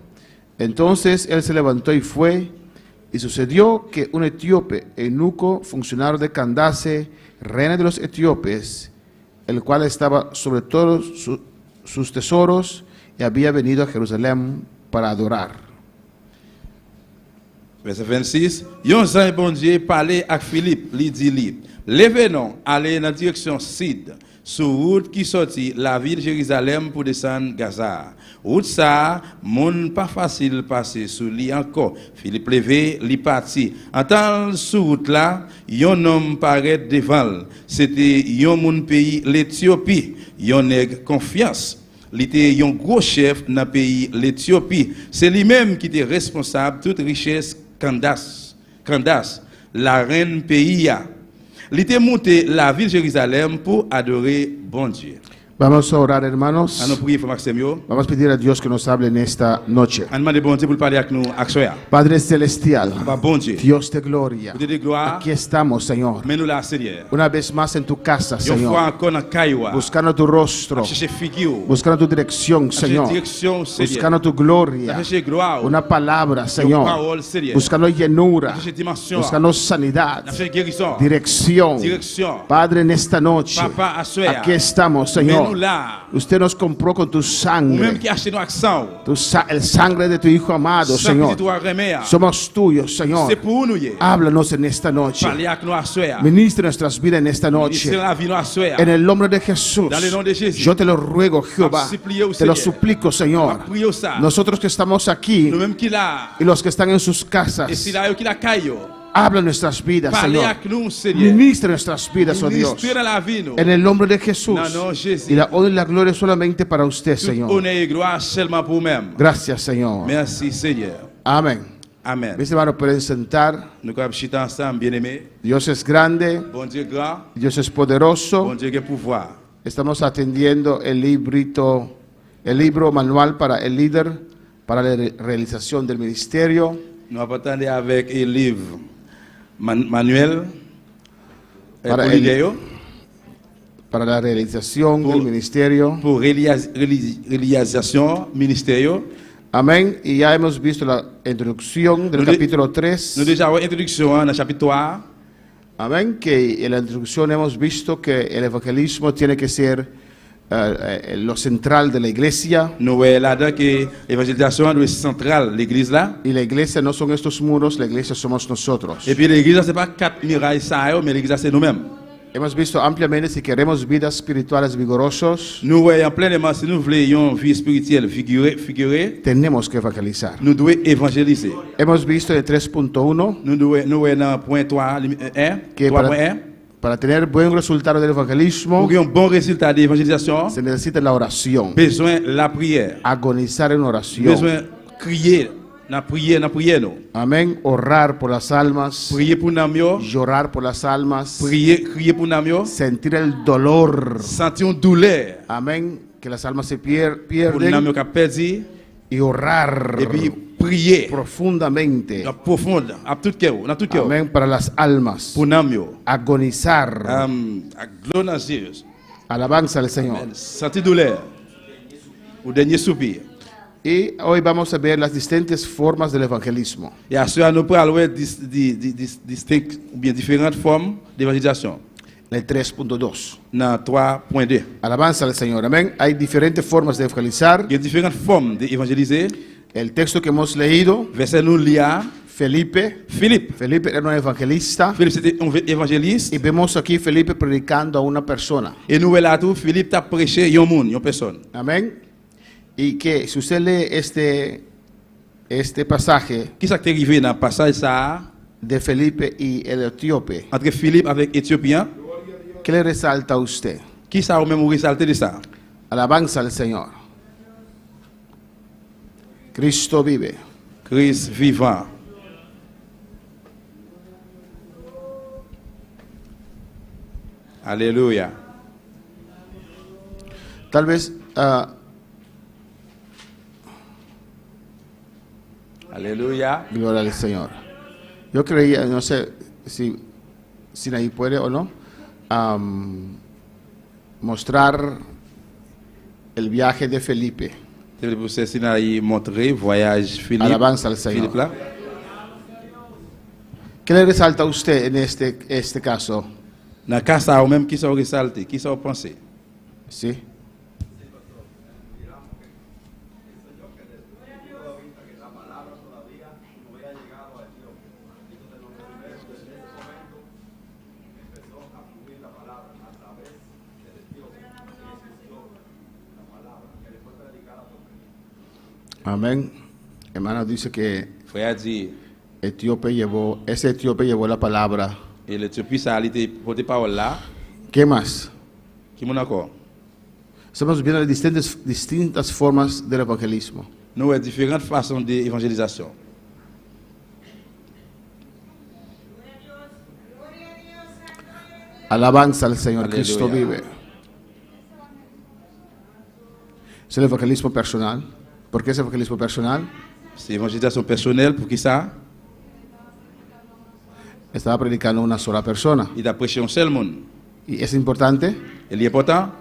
Entonces él se levantó y fue, y sucedió que un etíope, eunuco, funcionario de Candace, reina de los etíopes, el cual estaba sobre todos sus tesoros y había venido a Jerusalén para adorar.
Verset 26. Yon zan bon Dieu parlait avec Philippe, li dit li, levez non, allez dans la direction sud, sur route qui sortit la ville Jérusalem pour descendre Gaza. Route ça, moun pas facile passer sous li encore. Philippe levé, li parti. En temps sur route là, yon homme paraît devant. C'était yon moun pays l'Éthiopie. Yon nèg confiance. Il était un gros chef dans le pays l'Éthiopie. C'est lui-même qui était responsable de toute richesse Candace, la reine pays. Il était monté la ville de Jérusalem pour adorer bon Dieu.
Vamos a orar, hermanos.
On a prié pour Maxime yo.
Vamos a pedir a Dios que nos hable en esta noche.
On demande bon Dieu pour parler avec nous actuellement.
Padre celestial,
Papa bon Dieu.
Dios de gloria,
Dieu de gloire.
aquí estamos, Señor,
Mais nous là Seigneur.
una vez más en tu casa,
Une fois
Señor,
encore dans Kaiwa.
buscando tu rostro,
Chercher figure.
buscando tu dirección,
Chercher
Señor,
direction Seigneur.
buscando tu gloria,
Chercher gloire.
una palabra,
Une
Señor,
parole Seigneur.
buscando llenura,
Chercher dimension.
buscando sanidad,
Chercher guérison.
dirección.
Direction.
Padre, en esta noche,
Papa assoya.
aquí estamos,
Mais nous
Señor.
là.
Usted nos compró con tu
Ou même
sangre,
qui acheté nos accents.
el sangre de tu Hijo amado, Señor. Somos tuyos, Señor.
C'est pour nous.
Háblanos en esta noche.
Parler avec nous à soir.
Ministra nuestras vidas en esta
Ministre
noche.
la vie nous à soir.
En el nombre de Jesús.
Dans le nom de Jésus.
Yo te lo ruego, Jehová.
Suppliez au
Te lo
Seigneur.
suplico, Señor.
Priez ça.
Nosotros que estamos aquí
Nous même qui là.
y los que están en sus
Et
casas,
si là qui la caillou.
habla nuestras vidas,
Parler
Señor.
avec nous, Seigneur.
Ministra nuestras vidas, oh Dios.
Ministre dans la vie nous.
En el nombre de Jesús.
Dans le nom de Jésus.
Y la honra y la gloria solamente para usted,
Tout
Señor.
honneur et gloire seulement pour nous-mêmes.
Gracias, Señor.
Merci Seigneur.
Amén.
Amen.
Mis hermanos pueden sentar.
Nous allons chiter ensemble, bien-aimés.
Dios es grande,
Bon Dieu grand.
Dios es poderoso.
Bon Dieu qui a pouvoir.
Estamos atendiendo el libro manual para el líder, para la realización del ministerio.
Nous attendons avec un livre manuel
Para
pour
el-
l'idée.
Para la realización
Por-
del ministerio.
Pour réalisation ministérielle.
Amén. Y ya hemos visto la introducción del
Nous dé-
capítulo
Nous
3.
déjà avons introduction dans le chapitre 3.
Amén. Que en la introducción hemos visto que el evangelismo tiene que ser lo central de la iglesia.
Nous voyons là-dedans que l'évangélisation doit être centrale, l'église là.
Y la iglesia no son estos muros, la iglesia somos nosotros.
Et puis l'église, ce n'est pas quatre murailles, ça, mais l'église, c'est nous-mêmes.
Hemos visto ampliamente si queremos vidas espirituales vigorosos,
Nous voyons pleinement, si nous voulons une vie spirituelle figurée,
tenemos que evangelizar.
nous devons évangéliser.
Hemos visto en el 3.1
Nous voyons dans le point 3.1,
que
3.1,
para tener buen resultado del evangelismo
pour qu'il y ait un bon résultat d'évangélisation,
se necesita la oración,
besoin de la prière,
agonizar en oración.
besoin de crier, dans la prière, nous.
Amén. Orar por las almas,
Prier pour nous,
llorar por las almas,
crier pour nous,
sentir el dolor.
sentir une douleur
Amén. Que las almas se
pour
pierden
nous qui a perdu,
y orar
et puis prier
profundamente.
dans profonde, à tout cœur, dans tout cœur,
Amén. Para las almas,
pour nous.
agonizar.
À gloire à Dieu.
Alabanza al Señor.
Sentir douleur, au dernier soupir.
Y hoy vamos a ver las distintas formas del evangelismo.
Et à cela, nous pourrons voir distinctes ou bien différentes formes d'évangélisation.
En el 3.2.
Dans 3.2.
Alabanza al Señor. Amén. Hay diferentes formas de evangelizar.
Il y a différentes formes d'évangéliser.
El texto que hemos leído,
Verset nous lia.
Felipe era un evangelista.
Philippe c'était un évangéliste.
Y vemos aquí Felipe predicando a una persona.
Et nous voyons là tout, Philippe t'a prêché un monde, une personne.
Amén. Y que si usted lee este pasaje
Qui s'est arrivé dans le passage ça,
de Felipe y el etíope,
entre Philippe avec Éthiopien?
¿qué le resalta a usted?
Qui ça ou même ressalté de ça?
Alabanza al Señor. Cristo vive.
Christ vivant. Alléluia.
Tal vez
Alléluia.
gloria al Señor. Yo creía, no sé si ahí puede o no, mostrar el viaje de Felipe.
C'est pour ça qu'il montrer voyage Philippe.
Alabanza al Señor.
Philippe là.
¿Qué le resalta a usted en este caso?
Dans le cas ça ou même qui sont ressalté, qui sont pensé.
¿Sí? Amén. Hermano dice que
Frère dit
ese etíope llevó la palabra.
et l'Éthiopie ça a été porté parole là.
¿Qué más?
Qui mon encore?
Estamos viendo las distintas formas del evangelismo.
Nous avons différentes façons d'évangélisation.
Alabanza al Señor.
Aleluya.
Cristo vive. Es el evangelismo personal. ¿Por qué es evangelismo personal?
C'est évangélisation personnelle pour qui ça?
Estaba predicando a una sola persona.
Il a prêché un seul monde.
Y es importante.
Il est important.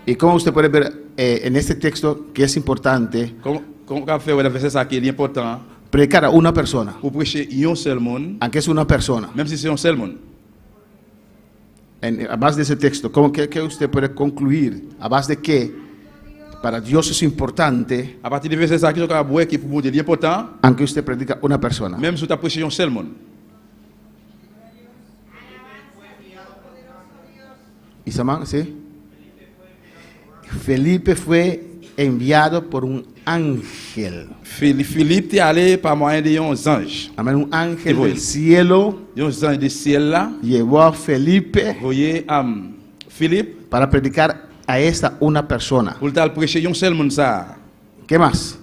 Y como usted puede ver en este texto que es importante
Comment on fait le verset ça qui est important
predicar a una persona,
pour prêcher un seul monde,
aunque es una persona.
même si c'est un seul monde.
A base de ese texto, ¿qué usted puede concluir? A base de que para Dios es importante,
À partir du verset ça qui est pour vous dire important,
aunque usted predica una persona.
même si tu as prêché un seul monde.
¿Y Samán? ¿Sí? Felipe fue enviado por un ángel.
Philippe est allé par moyen de un ange.
Amén. Un ángel
Sí, voy.
del cielo
Un ange du ciel là,
llevó a Felipe
vous voyez Philippe
para predicar a esta una persona.
pour le prêcher un seul monde ça.
¿Qué más?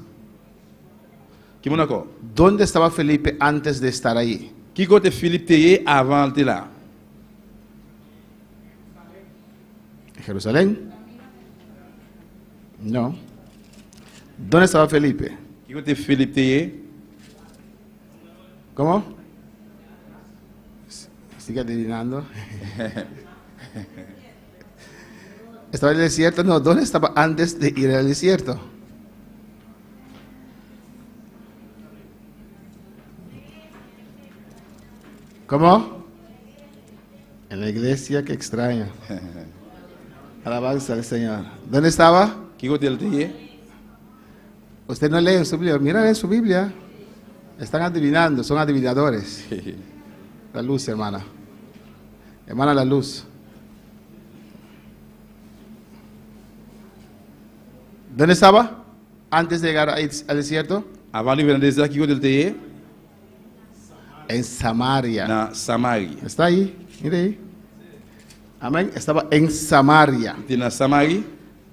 Qui mon encore?
¿Dónde estaba Felipe antes de estar ahí?
Qui côté Philippe était avant de là?
¿En Jerusalén? No. ¿Dónde estaba Felipe?
Qui côté Philippe était?
¿Cómo? Sigue adivinando. ¿Estaba en el desierto? No, ¿dónde estaba antes de ir al desierto? ¿Cómo? En la iglesia, que extraña. Alabanza al Señor. ¿Dónde estaba?
Qui côté il était?
Usted no lee en su Biblia. Mira en su Biblia. Están adivinando, son adivinadores. La luz, hermana. Hermana, la luz. ¿Dónde estaba? Antes de llegar al desierto.
Avant de venir dans le désert, qui côté il était?
En Samaria.
Dans Samarie.
Está ahí, mire ahí. Amén. Estaba en Samaria.
Il était dans Samarie.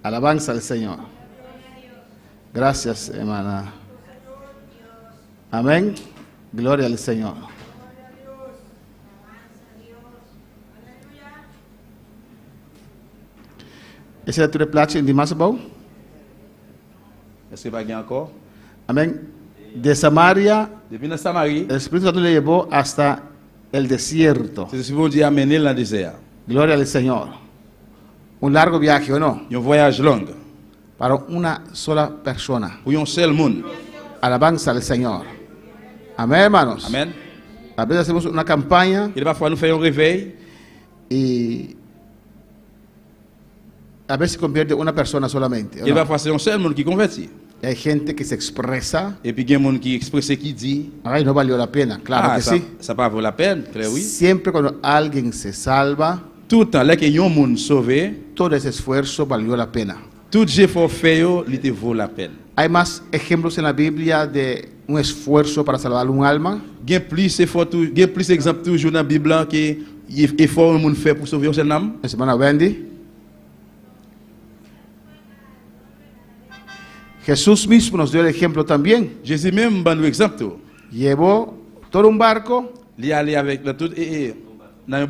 Alabanza al Señor. Gracias, hermana. Amén. Gloria al Señor. Est-ce que tu te places en Dimasabou?
Est-ce qu'il va y encore?
Amén. De Samaria,
Depuis dans Samarie,
el Espíritu Santo le llevó hasta el desierto.
c'est ce que Dieu a mené dans le désert.
Gloria al Señor. Un largo viaje, ¿o no?
Un voyage long.
para una sola persona.
pour un seul monde.
Alabanza al Señor. Amén, hermanos.
Amen.
A veces hacemos una campaña
Et parfois nous faisons un réveil
y a veces se convierte una persona solamente. ¿o
et
no?
parfois c'est un seul monde qui convertit.
Y hay gente que se expresa.
Et puis il y a un monde qui expresse qui dit
Ay, no valió la pena. Claro que
ça
sí.
ça pas vaut la peine, clair oui.
Siempre cuando alguien se salva,
Tout le temps là qu'il y a un monde sauvé,
todo ese esfuerzo valió la pena.
tout effort fait yo, il te vaut la peine.
Hay más ejemplos en la Biblia de un esfuerzo para salvar un alma.
Il y a plus effort, il y a plus exemple toujours dans la Bible là, que effort le monde fait pour sauver une âme.
La semana Wendy. Jesús mismo nos dio el ejemplo también.
Jésus même donne un exemple.
Llevó todo un barco,
Il est allé avec dans un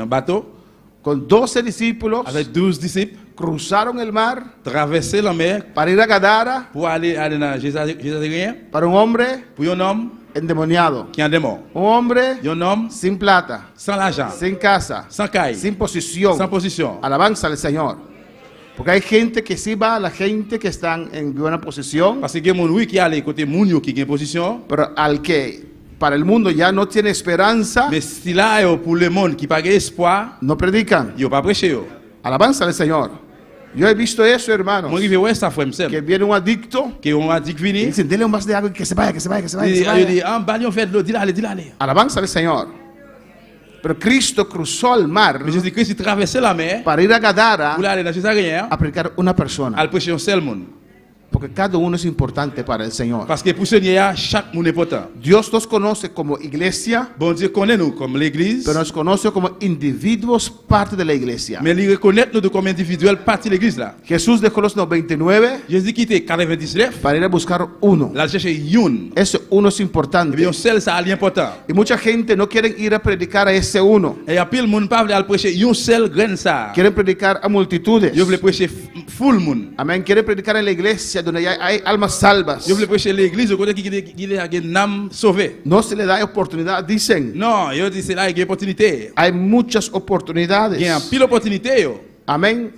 bateau,
con 12 discípulos,
avec 12 disciples,
cruzaron el mar
traverser la mer
para ir a Gadara
pour aller dans Jérusalem,
para un hombre
pour un homme
endemoniado,
qui a un démon.
un hombre
Un homme
sin plata,
sans l'argent,
sin casa,
sans caille,
sin posición.
sans position.
Alabanza al Señor. Porque hay gente que sí va, la gente que están en buena posición,
Parce que il y a des gens qui allent côté moun yo qui a une position,
pero al que para el mundo ya no tiene esperanza,
mais si là yo, pour le monde qui n'a pas espoir,
no predican.
yo pas prêcher yo.
Alabanza al Señor. Yo he visto eso, hermanos,
Moi, je vais voir ça, frère, m'sem.
que viene un adicto
Que on a dit que
y
vini,
dicen, dele un vaso de agua y que se vaya, que se vaya, que se vaya, que se
il
vaya.
dit, ah, balion fait de l'eau, dis-le, dis-le.
Alabanza al Señor. Pero Cristo cruzó el mar
Mais Jésus-Christ, il traversait la mer
para ir a Gadara
pour aller dans Jérusalem,
a predicar una persona.
à prêcher un seul monde.
Porque cada uno es importante para el Señor.
Parce que pour ce Seigneur, chaque monde est important.
Dios nos conoce como iglesia,
Bon Dieu connaît nous comme l'église,
pero nos conoce como individuos parte de la iglesia.
mais il reconnaît nous comme individuel partie de l'église là.
Jesús dejó los 99
Jésus quitté 99,
para ir a buscar uno.
là chercher une.
Ese uno es
Et
importante.
bien, un seul, ça a l'important.
Y mucha gente no quiere ir a predicar a ese uno.
Et après, le monde pas aller prêcher un seul grain ça.
Quieren predicar a multitudes.
Yo voulais prêcher full monde.
Amén. Quieren predicar en la iglesia donde hay almas salvas.
Yo voulais prêcher l'église au côté qui a une âme sauvée.
No se le da oportunidad, dicen.
Non, yo dis c'est là il y a une opportunité.
Hay muchas
Il y a
oportunidades.
une pile opportunité yo.
Amén.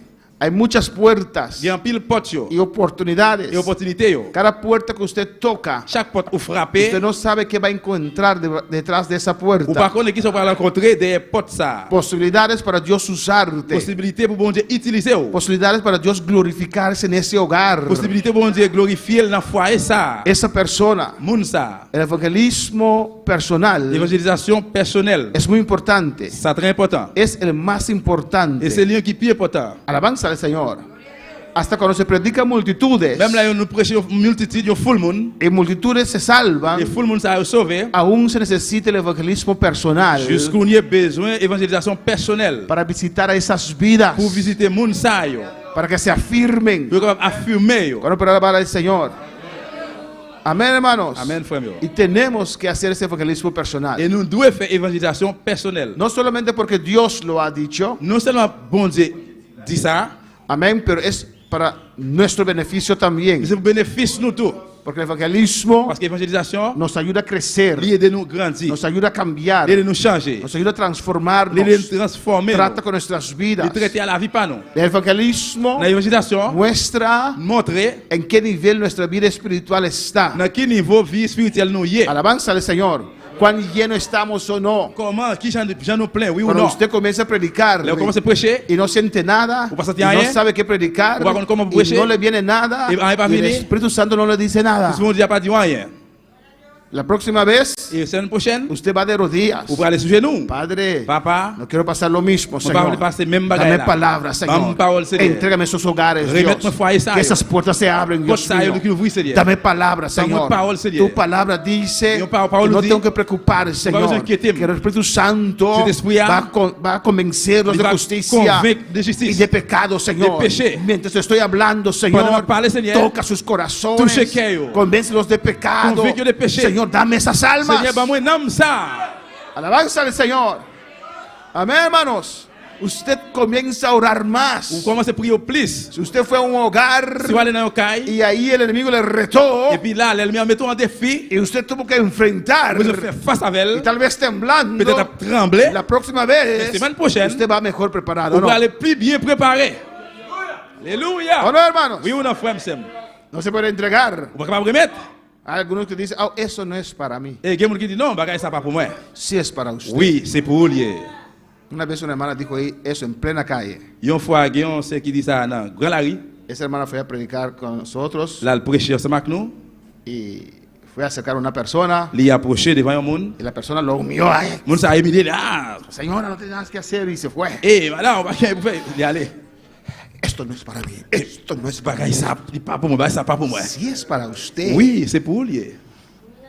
Hay muchas puertas
Il y a une pile porte yo.
y oportunidades.
Et opportunité yo.
Cada puerta que usted toca,
Chaque porte ou frapper,
usted no sabe qué va a encontrar detrás de esa
ou par
puerta.
contre qui sont pas rencontrer des portes ça.
Posibilidades para Dios usarte.
Possibilité pour bon Dieu utiliser yo.
Posibilidades para Dios glorificarse en ese hogar.
Possibilité pour bon Dieu glorifier dans foyer ça.
Esa persona.
Moun ça.
El evangelismo personal
L'évangélisation personnelle.
es muy importante.
C'est très important.
Es el más importante.
Et c'est lieu qui est plus important.
Alabanza al Señor. Hasta cuando se predica a multitudes
Même là, nous prêchons une multitude, une full monde.
y multitudes se salvan,
Et full monde ça a sauvé.
aún se necesita el evangelismo personal
Jusqu'où il y a besoin d'évangélisation personnelle.
para visitar a esas vidas,
Pour visiter moun ça yo.
para que se afirmen
Pour affirmer yo.
cuando para el Señor. Amén, hermanos.
Amen, frère yo.
Y tenemos que hacer ese evangelismo personal.
Et nous devons faire évangélisation personnelle.
No solamente porque Dios lo ha dicho,
Non seulement bon Dieu dit ça,
amén, pero es para nuestro beneficio también.
mais c'est pour bénéfice nous tous.
Porque el evangelismo
Parce que l'évangélisation,
nos ayuda a crecer,
il aide nous grandir,
nos ayuda a cambiar,
il aide nous changer,
nos ayuda a transformarnos,
il aide nous transformer,
trata con nuestras vidas.
il traite à la vie pas nous.
El evangelismo
Dans l'évangélisation,
muestra
montrer
en qué nivel nuestra vida espiritual está.
dans quel niveau vie spirituelle nous y est.
Alabanza al Señor. Cuán lleno estamos o no.
Comment, qui j'en nous plaint, oui ou
Cuando
non.
usted comienza a predicar
Là, on commence à prêcher,
y no siente nada,
¿O pasa
y no
rien?
sabe qué predicar,
¿O cómo
y
prêcher?
no le viene nada,
Y va a
y el
venir.
Espíritu Santo no le dice nada.
tout le monde n'a pas dit rien.
La próxima vez,
Et la semaine prochaine,
usted va de rodillas.
vous allez sur genoux.
Padre,
Papa,
no quiero pasar lo mismo,
on va
Señor.
passer même bagaille
Dame
là.
palabra, Señor.
Dame parole, Seigneur.
Entrégame esos hogares,
Remets
Dios.
mon foyer, Seigneur.
Que esas puertas se abren, Dios
Porte ça,
mío.
il nous ouvre, Seigneur.
Dame palabra, Señor.
parole, Seigneur.
Tu palabra dice
Yo parole
que no
dit,
tengo que preocupar, Señor.
besoin d'inquiéter.
Que el Espíritu Santo
Cet esprit
va a convencerlos
il
de
va
justicia
convaincre de
y
justice,
de pecado, Señor.
de péché.
Mientras estoy hablando,
Cuando
Señor,
me parle, Seigneur,
toca sus corazones.
touche cœur.
Convéncelos de pecado.
Convainc-le de péché.
Señor, dame esas almas.
Seigneur, bah moi, nomme ça.
Alabanza al Señor. Amén, hermanos. Usted comienza a orar
Ou
más.
commence à prier au plus.
Si usted fue a un hogar
Si vous allez dans un caille,
y ahí el enemigo le retó
et puis là, l'ennemi met en défi,
y usted tuvo que enfrentar
vous allez faire face avec
y
elle,
tal vez temblando,
peut-être à trembler,
la próxima
la
vez
semaine prochaine,
usted va mejor preparado.
vous
¿no?
allez plus bien préparé. Alléluia.
¿O no, hermanos?
Oui ou non, frère m'sem?
No se puede entregar.
Ou pas capable remettre?
Hay algunos que dicen, oh, eso no es para mí.
Et il y a des gens qui disent non, bagay ça pas pour moi.
Sí es para usted.
Oui, c'est pour lui.
Una vez una hermana dijo ahí eso en plena calle.
Une fois, il y a un qui dit ça dans Grand Larry.
Esa hermana fue a predicar con nosotros
Là, le prêcheur ensemble avec nous.
y fue a acercar a una persona
Il a approché devant un monde.
y la persona lo humilló. Ay,
Le monde s'est humilié. Ah,
señora, no tiene nada que hacer y se fue.
madame, on va faire. Il est allé.
Esto no es para mí. Esto no es para
Bagay
mí.
ça, il pas pour moi, bagay ça pas pour moi.
Sí es para usted.
Oui, c'est pour lui.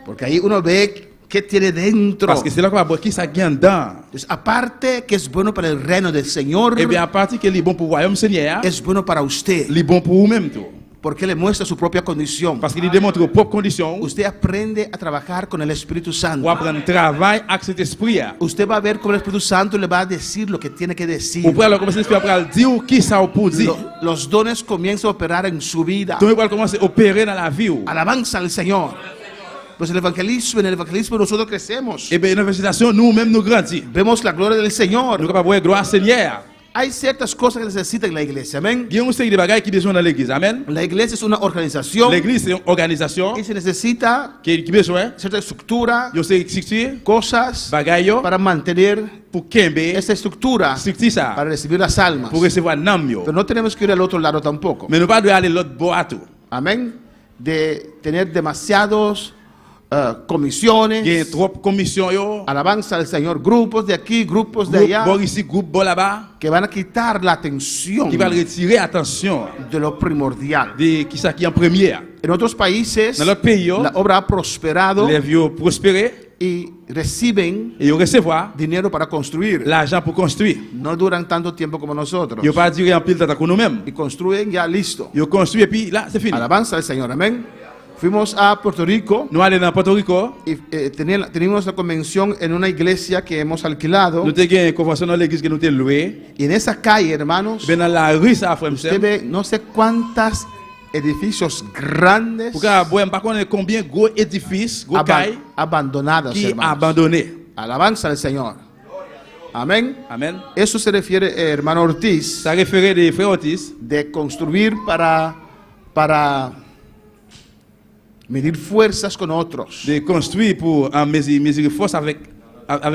Porque ahí uno ve qué tiene dentro.
Parce que c'est là qu'on va voir qui ça gagne dedans.
Entonces, aparte que es bueno para el reino del Señor,
Et bien, à partir que est bon pour le royaume Seigneur,
es bueno para usted.
il est bon pour vous-même tout.
Porque le muestra su propia condición.
Parce qu'il démontre vos propres conditions.
Usted aprende a trabajar con el Espíritu Santo.
Ou apprendre travail avec cet esprit.
Usted va a ver cómo el Espíritu Santo le va a decir lo que tiene que decir.
Ou pourrez commencer à dire qui ça pour dire.
Los dones comienzan a operar en su vida.
Donc, vous commencer à opérer dans la vie.
Alabanza al Señor. Pues en el evangelismo nosotros crecemos.
Et bien, dans l'évangélisation, nous-mêmes nous grandissons.
Vemos la gloria del
Nous
Señor.
sommes capables de voir gloire au Seigneur.
Hay ciertas cosas que necesita en la iglesia. Amén.
Il y a un série de bagages qui besoin dans l'église. Amen.
La iglesia es una organización
L'église, c'est une organisation
y se necesita
qui besoin.
cierta estructura,
Il y a une structure,
cosas
bagages
para mantener
pour Kembe,
esa estructura
structure ça,
para recibir las almas.
pour recevoir l'âme.
Pero no tenemos que ir al otro lado tampoco.
Mais nous ne pouvons pas aller l'autre bord à tout.
Amén. De tener demasiados comisiones.
Il y a trop de commissions.
Alabanza al Señor. Grupos de aquí, grupos de allá.
Groupe ici, groupe bon là-bas,
Que van a quitar la atención
qui va retirer attention
de lo primordial.
de qui ça qui est en première.
En otros países,
Dans l'autre pays,
la obra ha prosperado
les vieux prospérer
y reciben
et ils recevoir
dinero para construir.
l'argent pour construire.
No duran tanto tiempo como nosotros.
Ils ne pas durer en pile de temps que nous-mêmes.
Y construyen ya listo.
Ils construisent et puis là, c'est fini.
Alabanza al Señor. Amén. Fuimos a Puerto Rico
Nous allons dans Puerto Rico,
y teníamos la convención en una iglesia que hemos alquilado.
nous avons une convention dans l'église que nous avons louée.
Y en esa calle, hermanos,
Ben dans la rue, ça, frère,
usted ve no sé cuántos edificios grandes
pour que vous ne connaissez combien de gros édifices, gros cailles,
abandonados,
qui
hermanos.
abandonnés.
Alabanza al Señor. Amén.
Amen.
Eso se refiere, hermano Ortiz,
Ça référait des frères Otis,
de construir para medir fuerzas con otros.
de construire pour mesurer force avec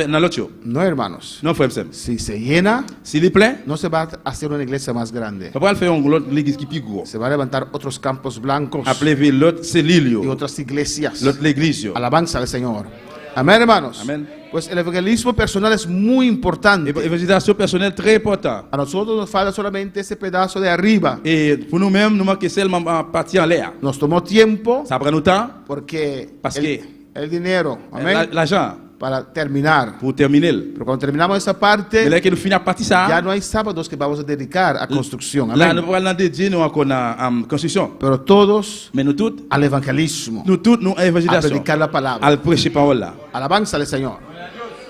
dans l'autre.
No, hermanos.
Non, frère, c'est.
Si se llena,
S'il est plein,
no se va a hacer una iglesia más grande.
on va faire une église qui est plus gros.
Se va a levantar otros campos blancos
Appelez l'autre, c'est
y
l'île.
otras iglesias.
L'autre, l'église.
Alabanza al Señor. Amén, hermanos.
Amén.
Pues el evangelismo personal es muy importante.
Évangélisation personnelle très importante.
A nosotros nos falta solamente ese pedazo de arriba.
Et pour nous-mêmes, nous manquons seulement partie en l'air.
Nos tomó tiempo
Ça prend du temps,
porque
Parce
el dinero, amén,
l'argent,
para terminar.
pour terminer.
Pero cuando terminamos esa
Mais
parte,
là que nous finissons partie ça,
ya no hay sábados que vamos a dedicar a construcción.
là nous
Amén.
pouvons dédier nous encore en construction.
Pero todos
Mais nous tous,
al evangelismo,
nous
a
évangélisation,
predicar la palabra.
à prêcher parole là.
Alabanza al Señor.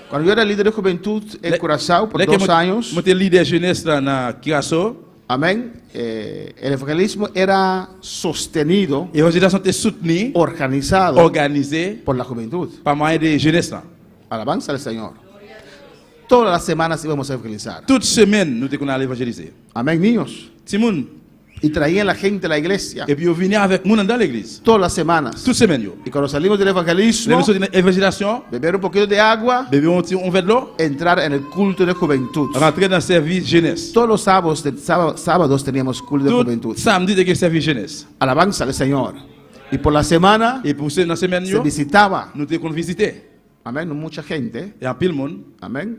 Cuando yo era líder de juventud en Curazao por
Là que
2 años,
moi, j'étais leader jeunesse là dans Curaçao,
amén, el evangelismo era sostenido,
l'évangélisation était soutenue,
organizado
organisée
por la juventud.
par moyen de jeunesse là.
Alabanza al Señor. Todas las semanas íbamos a evangelizar.
Toute semaine, nous étions allés évangéliser.
Amén, niños.
Simon,
Y traían la gente a la iglesia
et puis on venait avec nous dans l'église.
todas las semanas.
Toute semaine, yo.
Y cuando salimos del
Là,
evangelismo,
nous sommes dans l'évangélisation,
beber un poquito de agua,
bébé, on fait de l'eau,
entrar en el culto de juventud.
rentrer dans le service jeunesse.
Todos los sábados teníamos culto de
Tout
juventud.
samedi, de service jeunesse.
Alabanza al Señor. Y por la semana
Et pour dans la semaine,
se
yo,
visitaba.
nous étions visiter.
Amén, no mucha gente.
Et en pile monde,
Amén.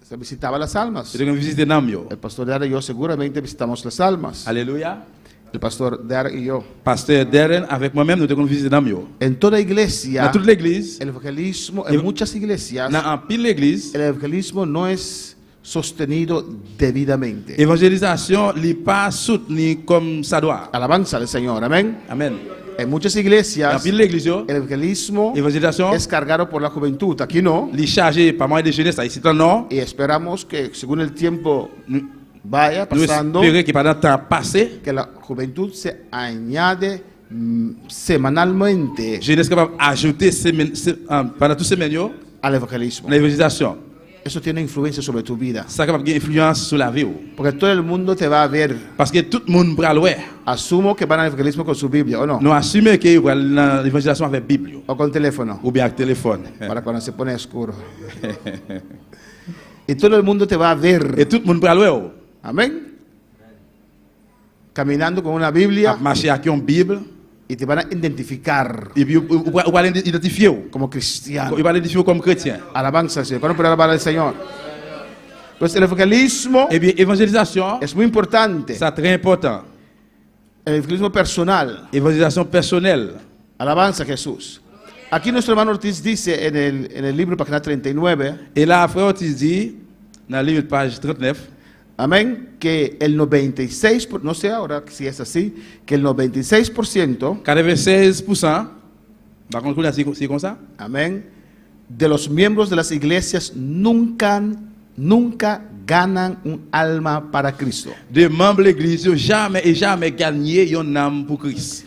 Se visitaba las almas.
nous étions visiter Nam, yo.
El pastor Dar y yo seguramente visitamos las almas.
Alléluia.
El pastor Dar y yo.
Pasteur Darren, avec moi-même, nous étions visiter Nam, yo.
En toda
Dans
iglesia,
toute l'église,
el evangelismo, en muchas iglesias,
dans en pile l'église,
el evangelismo no es sostenido debidamente.
évangélisation n'est pas soutenue comme ça doit.
Alabanza al Señor. Amén.
Amen.
En muchas
En
iglesias,
pile l'église, yo,
el evangelismo
évangélisation,
es cargado por la juventud. Aquí no.
les chargé par moyen de jeunesse, ici dans le nord.
Y esperamos que según el tiempo vaya
Nous
pasando,
espérons que pendant le temps passé,
que la juventud se añade semanalmente
jeunesse capable d'ajouter pendant toute semaine, yo,
al evangelismo.
l'évangélisation.
eso tiene influencia sobre tu vida.
ça capable de influence sur la vie.
Porque todo el mundo te va a ver.
Parce que tout le monde pral ouais.
Asumo que van al evangelismo con su Biblia, ¿o no?
Nous assumons que l'évangélisation avec Bible
O con teléfono,
ou bien avec téléphone.
para cuando se pone oscuro. Y todo el mundo te va a ver.
Et tout le monde pral ouais.
Amén. Caminando con una Biblia
Marcher avec une Bible
y te van a identificar
et puis ou va l'identifier.
como cristiano.
Il va l'identifier comme chrétien.
Alabanza al Señor. ¿Cuándo puede alabar al Señor? Pues el evangelismo
Eh bien, évangélisation,
es muy importante.
c'est très important.
El evangelismo personal.
Évangélisation personnelle.
Alabanza a Jesús. Aquí nuestro hermano Ortiz dice en el libro, página 39,
Et là, frère Ortiz dit, dans le livre de page 39,
amén, que el 96%, no sé ahora si es así, que el 96%,
96%, par contre, c'est comme ça,
amén, de los miembros de las iglesias nunca ganan un alma para Cristo.
des membres de l'église n'ont jamais gagné une âme pour Christ.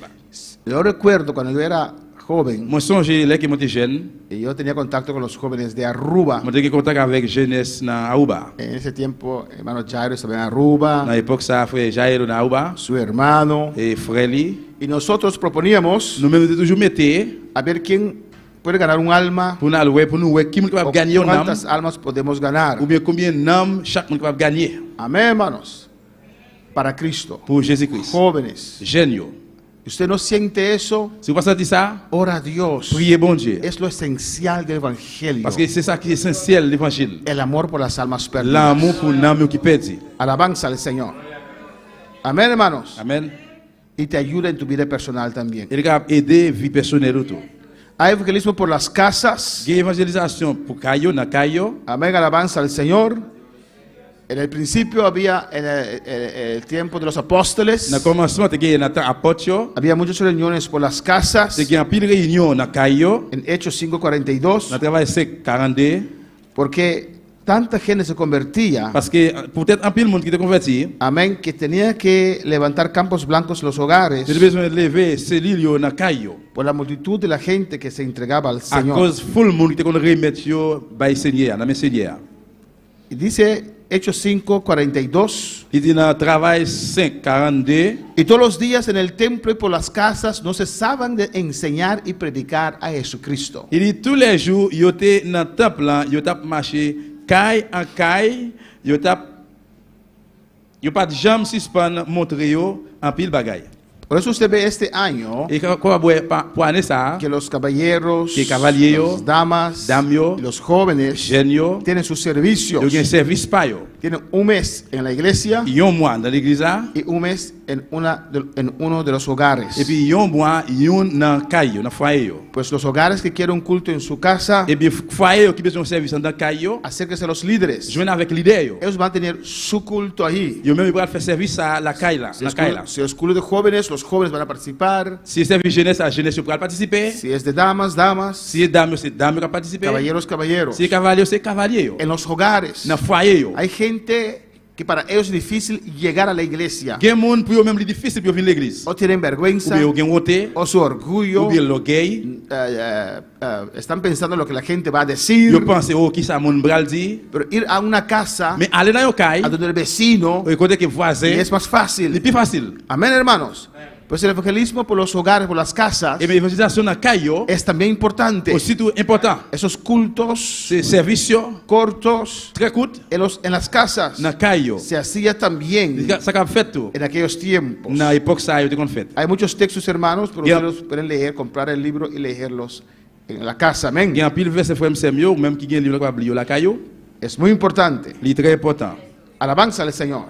Yo recuerdo cuando yo era joven
Moi, songe, là que j'étais jeune,
y yo tenía contacto con los jóvenes de Aruba.
j'étais en contact avec jeunesse dans Aruba.
En ese tiempo, hermano Jairo estaba en Aruba,
Dans l'époque, ça, frère Jairo dans Aruba,
su hermano,
et frère Li.
y nosotros proponíamos
Nous-mêmes, nous toujours mettez
a ver quién puede ganar un alma
pour nous voir qui peut
o
gagner une âme,
cuántas almas podemos ganar.
ou bien combien d'âmes chaque monde peut gagner
Amén, hermanos. Para Cristo.
pour Jésus-Christ.
Jóvenes,
Géniaux.
¿usted no siente eso?
Si vous pensez ça,
Ora a Dios.
priez bon Dieu.
Es lo esencial del Evangelio.
Parce que c'est ça qui est essentiel, l'évangile.
El amor por las almas perdidas.
L'amour pour l'âme qui perdue.
Alabanza al Señor. Amén, hermanos.
Amen.
Y te ayuda en tu vida personal también.
Il est capable d'aider la vie personnelle autour.
Hay evangelismo por las casas.
Il y a évangélisation pour Caillou, dans Caillou.
Amén, alabanza al Señor. En el principio había, en el tiempo de los apóstoles,
Dans le commencement, il y a un apôtre.
había muchas reuniones por las casas.
Il y a une pile réunion dans Caillou.
En Hechos 5:42,
Dans le travail 542.
porque tanta gente se convertía,
Parce que peut-être un pile monde qui est converti.
amén, que tenía que levantar campos blancos en los hogares
J'ai besoin de lever ces lits dans Caillou.
por la multitud de la gente que se entregaba al
À
Señor.
cause full monde qui est remettre by Seigneur, dans mes Seigneur.
Y dice Hechos 5:42,
Il dit dans le travail 542.
y todos los días en el templo y por las casas no cesaban de enseñar y predicar a Jesucristo.
Il dit tous les jours, il était dans le temple, il était marché caille en caille, il était pas de jamais suspendre montrer yo en pile bagaille.
Por eso usted ve este año
Et quoi pour année ça,
que los caballeros,
que caballeros,
las damas
dames yo,
y los jóvenes
jeunes yo,
tienen sus servicios.
yo gen service pa yo.
Tienen un mes en la iglesia
Yon mois dans l'église là,
y un mes en uno de los hogares.
et puis yon mois yon dans caille yo, dans foyer yo.
Pues los hogares que quieren un culto en su casa,
Et puis foyer yo qui besoin de service dans caille yo,
acérquese a los líderes.
joindre avec leader yo.
Ellos van a tener su culto ahí.
Yo même il faire service à la caille là,
Si
la
es,
caille là.
si es culto de jóvenes, los jóvenes van a participar.
Si c'est service jeunesse, la jeunesse yo pourra participer.
Si es de damas, damas.
Si c'est dame qui va participer.
Caballeros, caballeros.
Si c'est cavalier yo.
En los hogares
Dans foyer yo.
hay gente que para ellos es difícil llegar a la iglesia.
Gen moun pour yo même li difficile pour venir l'église.
O tienen
Ou
vergüenza,
bien yo gen honte,
o su orgullo.
ou bien l'orgueil.
Están pensando en lo que la gente va a decir.
Yo pense oh qui ça moun bral di.
Pero ir a una casa
Mais aller dans yo caille,
a donde el vecino
ou côté que
y
voisin,
es más
c'est
fácil.
plus facile.
Amén, hermanos. Pues el evangelismo por los hogares, por las casas,
Et bien évangélisation dans caille yo,
es también importante.
aussi tout important.
Esos cultos
C'est service yo,
cortos
très court
en las casas
dans caille yo.
se hacía también
Ça qu'a fait tout.
en aquellos tiempos.
Dans l'époque ça yo te kon fait.
Hay muchos textos, hermanos, pero
Yeah.
ustedes pueden leer, comprar el libro y leerlos en la casa. Amén.
Gen pile verset frère m'sem yo, ou même qui gen livre capable yo la caille yo,
Es muy importante.
li très important.
Alabanza al Señor.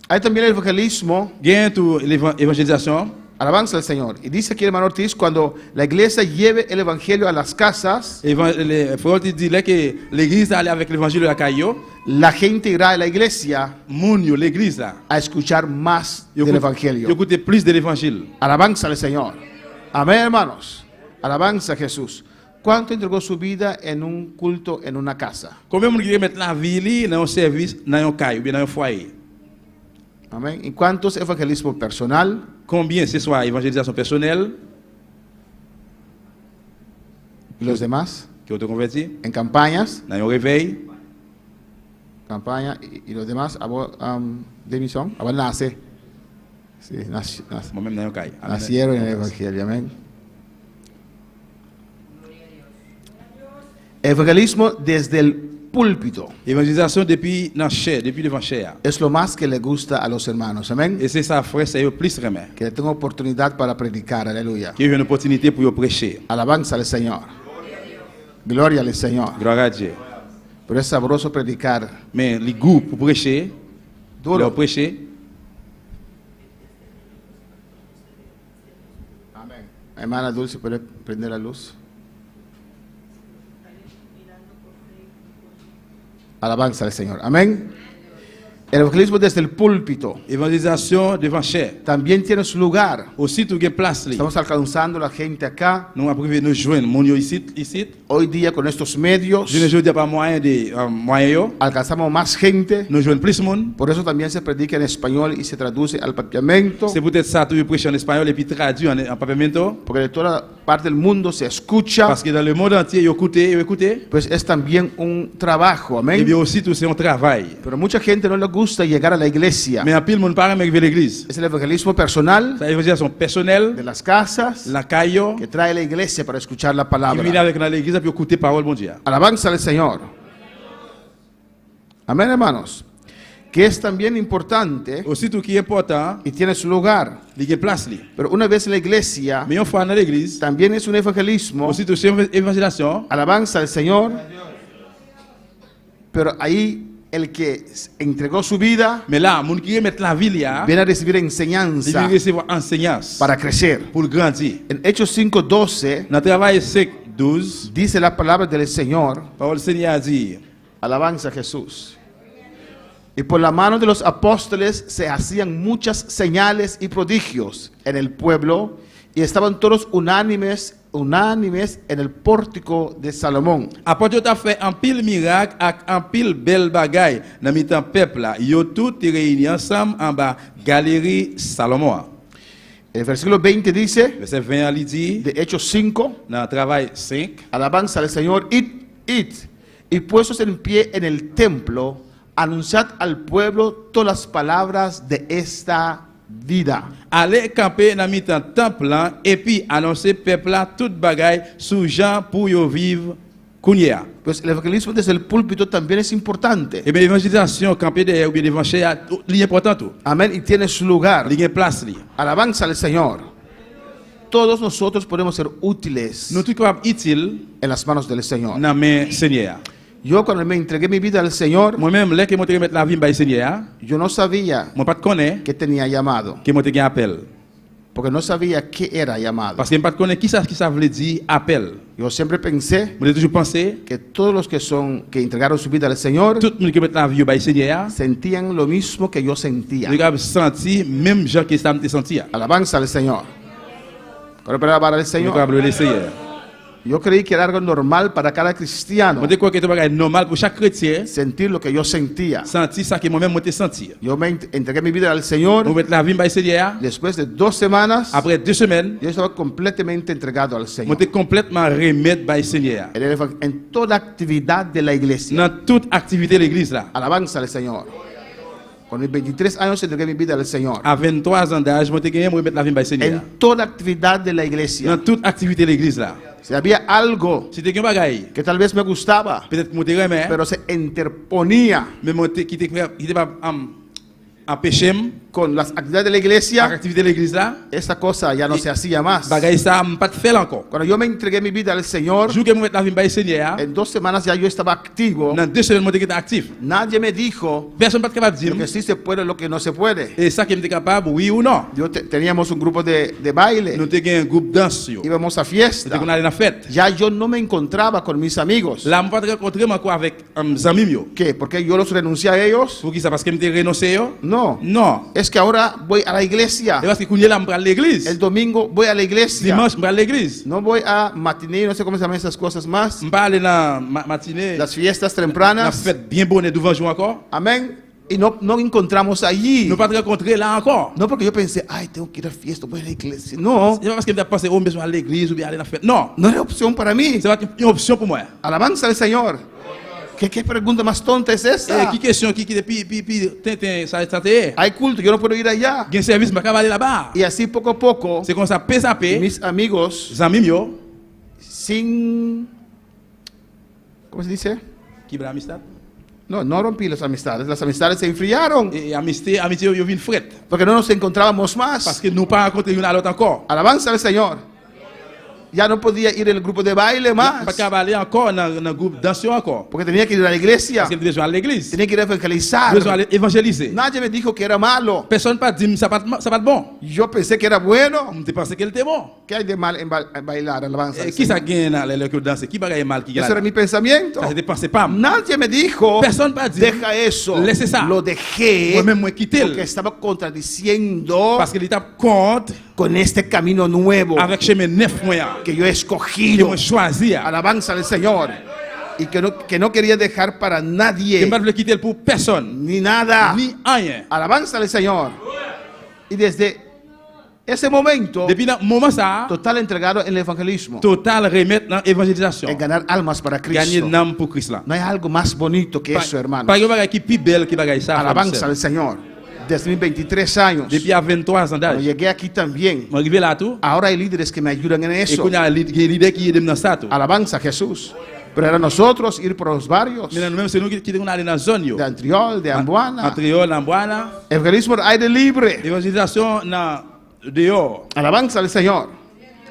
Hay también el evangelismo.
Gen tout l'évangélisation.
Alabanza al Señor. Y dice aquí el hermano Ortiz, cuando la iglesia lleve el evangelio a las casas,
Frère Ortiz dit là que l'église allait avec l'évangile de la caille yo,
la gente irá a la iglesia
moun yo l'église là.
a escuchar más
Yo
del
Yo
evangelio.
écoute plus de l'évangile.
Alabanza al Señor. Amén, hermanos. Alabanza a Jesús. ¿Cuánto entregó su vida en un culto en una casa?
Combien moun qui mettre la vie li dans un service, dans un caille ou bien dans un foyer?
Amén. ¿Y cuántos evangelismo personal?
Combien ce soit évangélisation personnelle?
¿Y los demás?
qui ont été convertis,
en campañas,
dans un réveil,
campaña y los demás, de misión, nace. Sí,
moi-même dans un caille.
nacieron en el Evangelio, amén. Evangelismo desde el púlpito
Évangélisation depuis dans chair, depuis devant chair.
es lo más que le gusta a los hermanos, amén.
Et c'est ça, frère, c'est le plus remet.
Que tengo oportunidad para predicar, aleluya.
Qui a eu une opportunité pour prêcher.
Alabanza al Señor. Gloria al Señor.
Gloire à Dieu.
Pero es sabroso predicar.
Mais les goûts pour prêcher,
Duro.
leur prêcher,
Amén. Hermana Dulce, ¿puede prender la luz? Alabanza al Señor. Amén. El evangelismo desde el púlpito
évangélisation devant chair.
también tiene su lugar.
Aussi, tout gain place li.
Estamos alcanzando a la gente acá
Nous avons nous joindre mon yo ici.
hoy día con estos medios.
Je ne dis pas moyen de moyen yo.
Alcanzamos más gente.
Nous joindre plus monde.
Por eso también se predica en español y se traduce al papiamento.
C'est peut-être ça tu prêcher en espagnol et puis traduit en papiamento.
Porque de toda parte del mundo se escucha.
Parce que dans le monde entier, yo écoutez.
Pues es también un trabajo.
Et
Amén.
bien aussi tout c'est un travail.
Pero mucha gente no le gusta llegar a la iglesia.
Mais en pile monde parle avec l'église.
Es el evangelismo personal
Ça évangélisation personnelle,
de las casas
la caillou,
que trae la iglesia para escuchar la
qui vient
palabra.
avec dans l'église pour écouter parole bon Dieu.
Alabanza al Señor. Amén, hermanos. Que es también importante
Aussi tout qui est important,
y tiene su lugar.
il y a place li.
Pero una vez en la iglesia,
Mais une fois dans l'église,
también es un evangelismo.
aussi tout c'est évangélisation.
Alabanza al Señor. Pero ahí el que entregó su vida
Mais là, moun qui remet la vie là,
viene a recibir
il
enseñanza
vient recevoir enseignance
para crecer.
pour grandir.
En Hechos 5:12
Dans travail 5:12,
dice la palabra del Señor.
parole du Seigneur dit,
Alabanza a Jesús. Y por la mano de los apóstoles se hacían muchas señales y prodigios en el pueblo y estaban todos unánimes en el pórtico de Salomón.
apôtre yo t'a fait un pile miracle ak un pile belle bagaille dans mi-temps peuple là, yo tout réunis ensemble en bas galerie Salomon.
El versículo 20 dice,
Verset 20 il dit
de Hechos 5,
dans travail 5,
alabanza al Señor, id, y puestos en pie en el templo, anunciad al pueblo todas las palabras de esta vida.
aller camper dans mi-temps temple là et puis annoncer peuple là toute bagaille sous Jean pour yo vivre kounya.
Pues el evangelismo desde el púlpito también es importante.
Et bien l'évangélisation camper derrière ou bien devant chez li important tout.
Amén, y tiene su lugar.
Li gen place li.
Alabanza al Señor. Todos nosotros podemos ser útiles
Nous tout capable utile
en las manos del Señor.
dans main Seigneur.
Yo cuando me entregué mi vida al Señor,
Moi-même, là que moi te remettre la vie by Seigneur,
yo no sabía
moi pas te connais
que tenía llamado,
que moi te gen appel.
porque no sabía qué era llamado.
Parce que moi pas te connais qui ça veut dire appel.
Yo siempre pensé
Moi j'ai toujours pensé
que todos los que entregaron su vida al Señor
tout le monde qui met la vie by Seigneur,
sentían lo mismo que yo sentía.
il capable sentir même gens que ça me sentir.
Alabanza al Señor. Corre para alabar al
Il
Señor.
capable le Seigneur.
Yo creí que era algo normal para cada cristiano
Moi te crois que c'est bagage normal pour chaque chrétien
sentir lo que yo sentía.
sentir ça que moi-même moi te sentir.
Yo me entregué mi vida al Señor.
Moi mettre la vie by Seigneur,
Después de 2 semanas,
après 2 semaines,
yo estaba completamente entregado al
moi
Señor.
te complètement remettre by Seigneur.
En toda actividad de la iglesia.
Dans toute activité de l'église là.
Alabanza al Señor. Con mis 23 años entregué mi vida al Señor.
À 23 ans d'âge, moi te gagné moi mettre la vie by Seigneur.
En toda actividad de la iglesia.
Dans toute activité de l'église là.
Si había algo
Si te gen bagay,
que tal vez me gustaba,
peut-être moi te remet,
pero se interponía
mais moi te qui te pas empêcher
con las actividades de la
à
iglesia,
activité de l'église là,
esta cosa ya no se hacía más.
bagay ça pas te faire encore.
Cuando yo me entregué mi vida al Señor,
Jour que moi mettre la vie by Seigneur,
en 2 semanas ya yo estaba activo.
dans 2 semaines moi te été actif.
Nadie me dijo
Personne pas capable de
lo que
dire
sí se puede, lo que no se puede.
et ça qui me capable oui ou non.
Teníamos un grupo de baile,
Nous te gen un groupe danse yo.
íbamos a
Nous te
fiesta.
qu'on aller dans fête.
Ya yo no me encontraba con mis amigos.
Là moi pas rencontrer moi quoi avec amis yo.
¿Qué? ¿Porque yo los renuncié a ellos?
Pour qui ça parce que me te renoncer yo?
No.
Non.
Es que ahora voy a la
Et
iglesia.
parce que kounya là me à l'église.
El domingo voy a la iglesia.
Dimanche me à l'église.
No voy a matiné, no sé cómo se llaman esas cosas más.
Me aller dans matinée.
Las fiestas
La
tempranas.
fête bien bonne devant jour encore.
Amén. y no encontramos allí.
Nous pas rencontrer là encore.
No porque yo pensé, ay, tengo que ir a fiesta, voy a la iglesia. No,
C'est pas parce que je pense qu'on besoin aller à l'église ou bien aller à la fête. Non.
no era opción para mí.
C'est pas une option pour moi.
Alabanza al Señor. ¿Qué pregunta más tonta es esa?
Qui question qui depuis tintin ça te.
Hay culto, yo no puedo ir allá.
Gen service pas aller là-bas.
Y así poco a poco,
C'est comme ça paix à paix.
mis amigos,
Amis yo
sin... ¿Cómo se dice?
qui bra amistad.
No rompí las amistades se enfriaron
Et amitié yo vinn fret
porque no nos encontrábamos
parce
más.
que nous pas rencontrer une à l'autre encore.
Alabanza al Señor. Ya no podía ir en el grupo de baile más
Pas capable aller encore dans groupe danseur encore.
porque tenía que ir a la iglesia,
Parce que besoin aller à l'église.
tenía que ir a evangelizar.
Besoin aller évangéliser.
Nadie me dijo que era malo.
Personne pas dit ça pas bon.
Yo pensé que era bueno.
On te pensé qu'elle était bon.
¿Qué hay de mal en bailar alabanza al
Qui ça
Señor?
gagne dans le que danser? Qui bagaille mal qui
Ese era
gagne?
mi pensamiento.
Ça c'était pensé pas.
Nadie me dijo,
Personne pas dit.
deja eso.
Laissez ça.
Lo dejé
Moi-même moi quitter
porque estaba contradiciendo
parce que l'état compte
con este camino nuevo
avec chemin neuf moyen
que yo he
que
escogido.
moi choisi.
Alabanza al Señor. Y que no quería dejar para
Que
nadie
pas le quitter pour personne
ni nada.
ni rien.
Alabanza al Señor. Y desde ese momento,
Depuis le moment ça,
total entregado en el evangelismo,
total remettre dans l'évangélisation.
en ganar almas para
Gagner
Cristo.
une âme pour Christ là.
No hay algo más bonito que eso, hermano.
Pas une qui plus belle qui bagaille ça.
Alabanza al Señor. Desde mis 23 años,
Depuis à 23 ans
cuando
d'âge.
llegué aquí también,
Moi arrivé là tout
ahora hay líderes que me ayudan en
et
eso.
qu'on a l'idée qui est dans ça tout.
Alabanza a Jesús. Pero era nosotros ir por los barrios
Mais nous-mêmes c'est nous qui devons aller dans zone yo.
de Antriol, de Ambuana.
Entre yo Lamboana,
Evangelismo al aire libre.
évangélisation dans dehors.
Alabanza al Señor.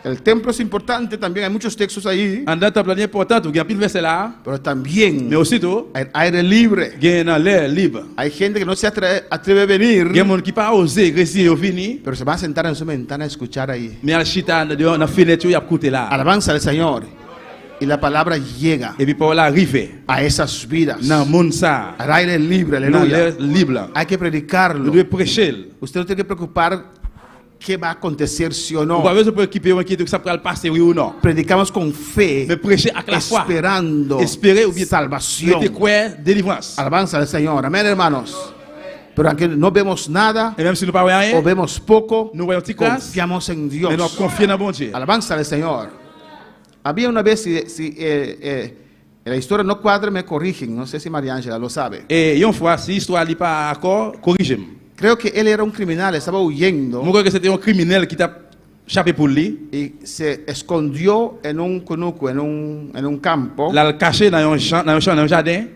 El templo es importante también, hay muchos textos ahí,
En date plan important, il y a pile verset là,
pero también
mais aussi tout
el aire libre.
gagne dans l'air libre.
Hay gente que no se atreve a venir,
Il y a monde qui pas osé réussir au fini,
pero se va a sentar en su ventana a escuchar ahí.
mais al chita dehors dans fenêtre il y a écouter là.
Alabanza al Señor. Y la palabra llega
Et puis pour arriver
a esas vidas.
dans monde ça,
Al aire libre,
dans
aleluya.
l'air libre.
Hay que
Nous
predicarlo.
devons prêcher.
Usted no tiene que preocupar qué va a acontecer, sí o
On
no.
va besoin préoccuper ou inquiéter que ça pourra le passer oui ou non.
Predicamos con fe,
Mais prêcher avec la foi,
esperando
espérer ou bien
salvación.
mettez quoi délivrance.
Alabanza al Señor. Amén, hermanos. Pero aunque no vemos nada
Et même si nous pas rien,
o vemos poco,
nous voyons petit classe,
confiamos en Dios.
mais nous confions dans bon Dieu.
Alabanza al Señor. Había una vez, si la historia no cuadra, me corrigen. No sé si María Ángela lo sabe.
Et une fois si l'histoire n'est pas accord, corrigez-moi.
Creo que él era un criminal, estaba huyendo
Moi, que c'était un criminel qui t'a échappé pour lui.
y se escondió en un conuco, en un campo,
Là, le caché dans un champ, dans un jardin.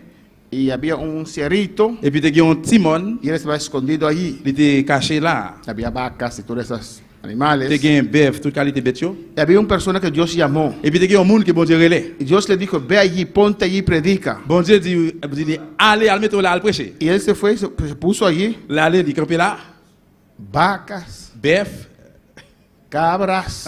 y había un cerrito
Et puis, il y a un timon,
y él estaba escondido allí.
il était caché là.
Había vacas y todos esos
Il
animales.
y a un bœuf, toute qualité bête.
Y había una persona que Dios llamó.
Et puis, il y a un monde qui bon Dieu relais.
Y Dios le dijo, ve allí, ponte allí y predica.
Bon Dieu dit, allez, al mettre là, al prêcher.
Y él se fue, se puso allí,
Là, allez, il campé là.
vacas,
Bœuf,
cabras,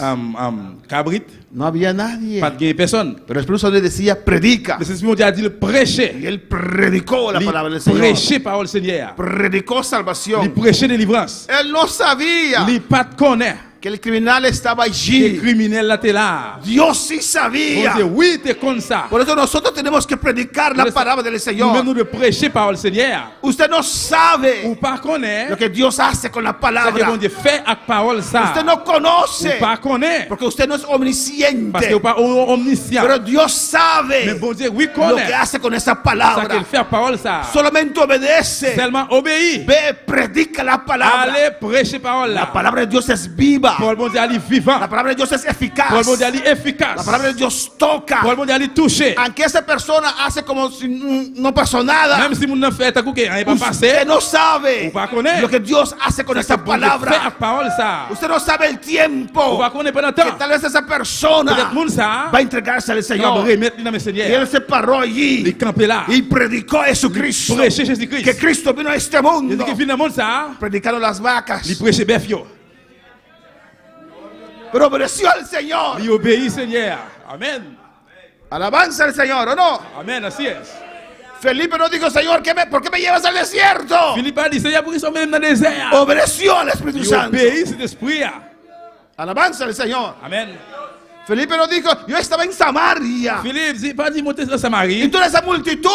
cabrit,
no había nadie.
pas de personne.
Pero el Espíritu Santo le decía, predica.
Mais c'est ce que Dieu a dit, le prêcher.
Y él predicó la palabra del Señor.
Prêcher parole Seigneur.
Predicó
Il
salvación.
prêcher délivrance.
Él no sabía
Il pas de connaître.
que el criminal estaba
Les
allí.
criminels là, t'es là.
Dios sí
On
sabía.
dit, oui, t'es comme ça.
Por eso nosotros tenemos que predicar la palabra del
Nous-mêmes,
Señor.
nous de prêcher parole Seigneur.
Usted no
Ou
sabe
pas connaître.
lo que Dios hace con la
Ce que bon
palabra.
Dieu fait avec parole ça.
Usted no
Ou
conoce
pas connaître.
porque usted no es
Parce que
omnisciente.
ou pas omniscient.
Pero Dios
Mais
sabe
bon Dieu, oui,
lo que
connaît.
hace con esa
Ça qu'il
palabra.
fait parole ça.
Solamente obedece.
Seulement obéit.
Ve, predica la palabra.
Allez prêcher parole
La
là.
palabra de Dios es viva.
Pour le bon Dieu, aller vivant.
La palabra de Dios es eficaz.
Pour le bon Dieu, aller
La
efficace.
palabra de Dios toca.
Pour le bon Dieu, aller toucher.
Aunque esa persona hace como si no pasó nada,
Même si mon n'a fait, t'as coupé, rien pas passé.
usted no sabe
Ou pas connaître.
lo que Dios hace con
Ça
esa
que bon Dieu fait
palabra.
avec parole ça.
Usted no sabe el
Ou
tiempo
pas connaître pendant
que
temps.
tal vez esa persona
Peut-être monde ça.
va a entregarse al
Il va
Señor.
remettre dans mes
Y
seigneurs.
él se paró
Il
allí
campé là.
y predicó a Jesucristo.
Prêcher Jésus-Christ.
Que Cristo vino a este
Il
mundo.
dit qu'il vient dans le monde ça.
Predicaron las vacas,
Il prêche bœuf yo.
pero obedeció al Señor.
Il obéit Seigneur. Amen.
Alabanza al Señor, ¿o no?
Amen, así es.
Felipe no dijo, Señor, ¿por qué me llevas al desierto?
Philippe a dit Seigneur, pour qu'ils sont même dans le désert.
Obedeció al Espíritu
Il
Santo.
obéit cet esprit.
Alabanza al Señor.
Amen.
Felipe nos dijo, yo estaba en Samaria.
Philippe dit, pas dit monter dans Samarie.
Y toda esa
Et tout
multitud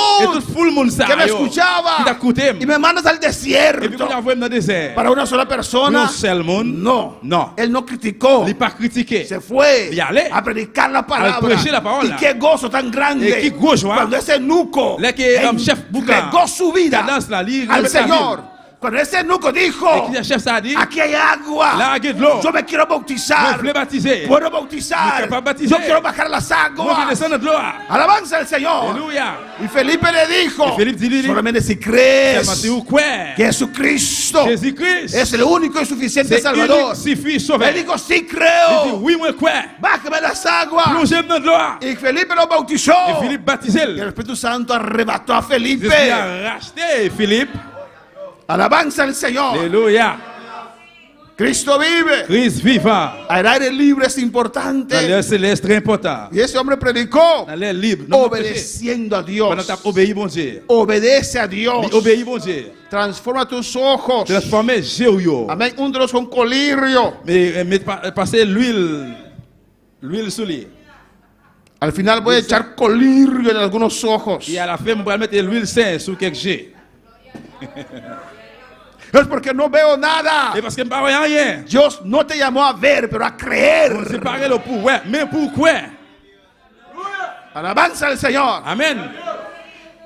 le monde ça.
que me
Qui
escuchaba.
t'écoutait.
Y me mandas al
Et puis
desierto.
on envoie dans le désert.
Para una sola persona.
Un seul monde.
No.
Non.
Él no criticó.
Il n'est pas critiqué.
Se fue
Y allé.
a predicar la palabra.
prêcher la parole.
Y qué gozo tan grande.
Y qué gozo, ¿ah?
Cuando ese nuco
Le que, chef Bouka,
entregó su vida
tendance la ligue,
al
remettre la
Señor. Cuando ese nuco
Et
dijo,
qui le chef ça a dit,
aquí hay agua.
là, il y a de l'eau.
Yo me quiero
Je
bautizar.
voulais baptiser.
Puedo
Je
bautizar.
suis capaz de baptiser.
Yo quiero bajar las
Moi, je
aguas.
descends de l'eau.
Alabanza al Señor.
Alléluia.
Y Felipe le dijo,
Y Felipe dit,
solamente si
Seulement
crees
si vous croyez.
que Jesucristo
Jésus-Christ.
es el único y suficiente
C'est
Salvador.
unique, suffit,
Él
sauvé.
dijo, sí
Il dit,
creo.
oui, moi, crois.
Bájame las aguas.
Plongez dans de l'eau.
Y Felipe lo bautizó.
Et Philippe baptisé.
Y el Espíritu Santo arrebató a Felipe.
Jésus a racheté Philippe.
Alabanza al Señor.
Alléluia.
Cristo vive.
Christ vivant.
El aire libre es
Dans
importante.
l'air céleste, très important.
Y ese hombre predicó
Dans l'air libre. Non péché.
obedeciendo a
Pendant
Dios.
que tu as obéi, bon Dieu.
Obedece a Dios.
Il obéit, bon Dieu.
Transforma tus ojos.
Transformer Jéhu.
Amén. Úntelos con colirio.
Mais passer l'huile sous lui.
Al final voy a echar colirio en algunos ojos.
Et à la fin, on va mettre l'huile sainte sur quelques jets.
Es porque no veo nada.
Et parce que je ne parle rien.
Dios no te llamó a ver, pero a
On
creer.
sépare le pour, ouais. Mais pourquoi?
Alabanza al Señor.
Amen.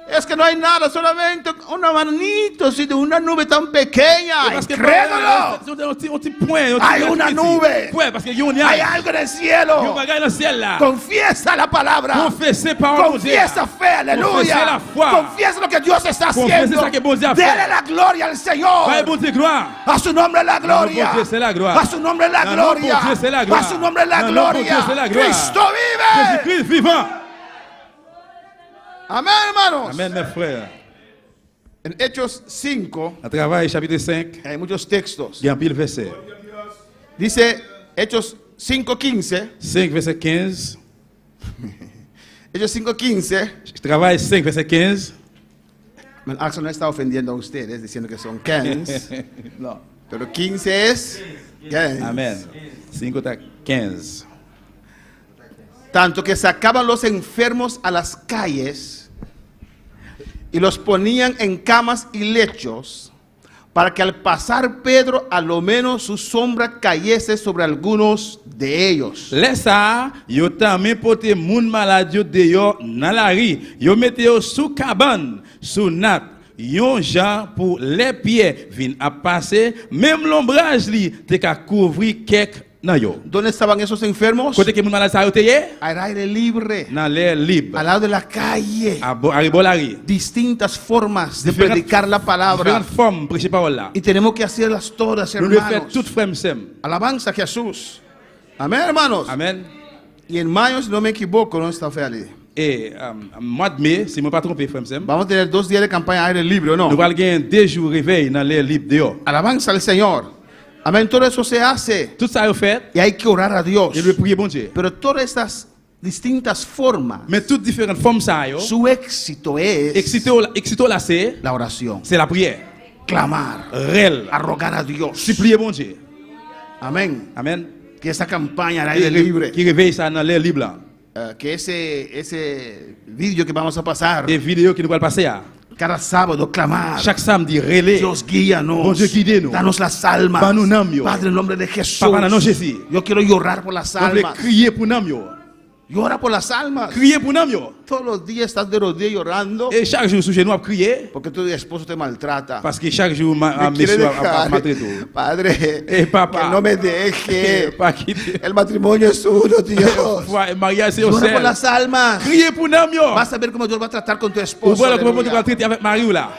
Es que no hay nada, solamente una manito así de una nube tan pequeña.
Parce que
Créedelo.
un petit point.
Hay una nube.
Ouais, parce que y a un
Hay
nuage.
algo en el
Il y a un
cielo.
bagage dans le ciel là.
Confiesa la palabra.
Confessez parole de Dieu.
Confiesa fe,
Confessez
aleluya.
la foi.
Confiesa lo que Dios está
Confessez
haciendo.
ça que bon Dieu a
Dele
fait.
la gloria al
Ouais,
Señor.
bon Dieu, gloire.
A su nombre la gloria.
bon Dieu, c'est la gloire.
A su nombre la
Non, non,
gloria.
bon Dieu, c'est la gloire.
A su nombre la
Non, non, bon Dieu,
gloria.
c'est la gloire.
Cristo vive.
Jésus-Christ vivant.
Amén, hermanos.
Amen, mes frères.
En Hechos 5
À travers chapitre 5,
hay muchos textos.
il y a un pile verset.
Dice Hechos 5:15.
5, verset 15.
Hechos 5:15.
Je travaille 5, verset 15.
Axel no está ofendiendo a ustedes diciendo que son 15.
Non.
Pero 15 es 15.
Amen. 5 à 15.
Tanto que sacaban los enfermos a las calles y los ponían en camas y lechos, para que al pasar Pedro, a lo menos su sombra cayese sobre algunos de ellos.
Laisse yo tame pote moun malade yo dehors dans la rue. Yo mette yo sous cabane, sous nat. Yon jan pour les pieds vin à passer, même l'ombrage li te ka couvrir quelques nan yo.
¿Dónde estaban esos enfermos?
Côté que moun malade sa yo te ye?
Al aire libre,
Dans l'air libre.
al lado de la calle.
À la rue.
Distintas formas de
Différentes-
predicar la palabra.
Différentes formes prêcher parole là.
Y tenemos que hacerlas todas,
Nous devons faire
hermanos.
toutes frères sem.
Alabanza a Jesús. Amén, hermanos.
Amen.
Y en mayo, si no me equivoco, no está feliz.
Et mois de mai, si je ne me pas trompé, frère sem,
Vamos a tener 2 días de campaña aire libre, ¿o no?
nous allons gagner 2 jours réveil dans l'air libre dehors.
Alabanza al Señor. Amén. Todo eso se hace
Tout ça est fait,
y hay que orar a Dios.
et le prier bon Dieu.
Pero todas estas distintas formas,
Mais toutes différentes formes ça yo,
su éxito es
excito là c'est
la oración,
la prière.
clamar,
Réel.
a rogar a Dios.
Supplier bon Dieu.
Amén.
Amen.
Que esa campaña al aire libre,
Qui réveille ça dans l'air libre là.
que ese vídeo que vamos a pasar
Des vidéos qui nous vont passer à.
cada sábado, clamar.
Chaque samedi, relais.
Dios guíanos,
Bon Dieu, guide-nous.
danos las almas.
Ban-nous nam yo.
Padre, en el nombre de Jesús.
Papa, dans le nom de Jésus.
Yo quiero llorar por las
On veut
almas.
crier pour nous yo.
Llora por las almas.
Crier pour nous yo.
Todos los días estás de rodillas llorando
Et chaque jour, sous chez nous, à crier.
porque tu esposo te maltrata.
Parce que chaque jour,
Me quiere
monsieur
dejar.
a maltraité.
Padre,
Papa.
que no me deje.
Pas quitter.
El matrimonio es uno, Dios.
Mariage, c'est au
Llora por
ciel.
las almas.
Crier pour nous yo.
Vas a ver cómo Dios va a tratar con tu
Ou
esposo.
voilà comment tu vas
Aleluya.
traiter avec Marie là.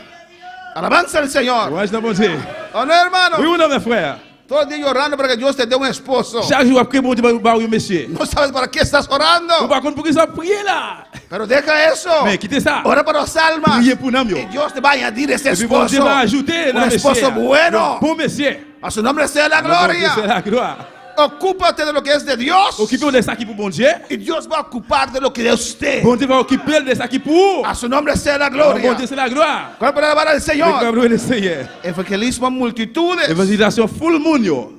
Alabanza al Señor.
Ouais, je bon Dieu.
¿O no, hermano?
Oui ou non, mes frères?
Todo el día llorando para que Dios te dé un esposo.
Chaque jour, après, bon Dieu, oui, monsieur.
No sabes para qué estás
Ou
orando.
par contre, pour qu'ils soient priés là.
Pero deja eso.
Mais quittez ça.
Ora por las almas.
Priez pour nous yo.
Y Dios te va a añadir ese
Et puis, bon Dieu
esposo.
va ajouter
Un
dans
esposo bueno.
Bon monsieur.
A su nombre sea la
Bon Dieu, c'est
gloria.
la gloire.
Ocúpate de lo que es de Dios.
Occupez-vous de ça qui pour bon Dieu.
Y Dios va a ocupar de lo que es de usted.
Bon Dieu va occuper de ça qui pour.
A su nombre sea la
Bon
gloria.
Dieu, c'est la gloire.
¿Cuál para alabar al
Mais
Señor?
comme le Seigneur.
Evangelismo a multitudes.
Évangélisation full monde yo.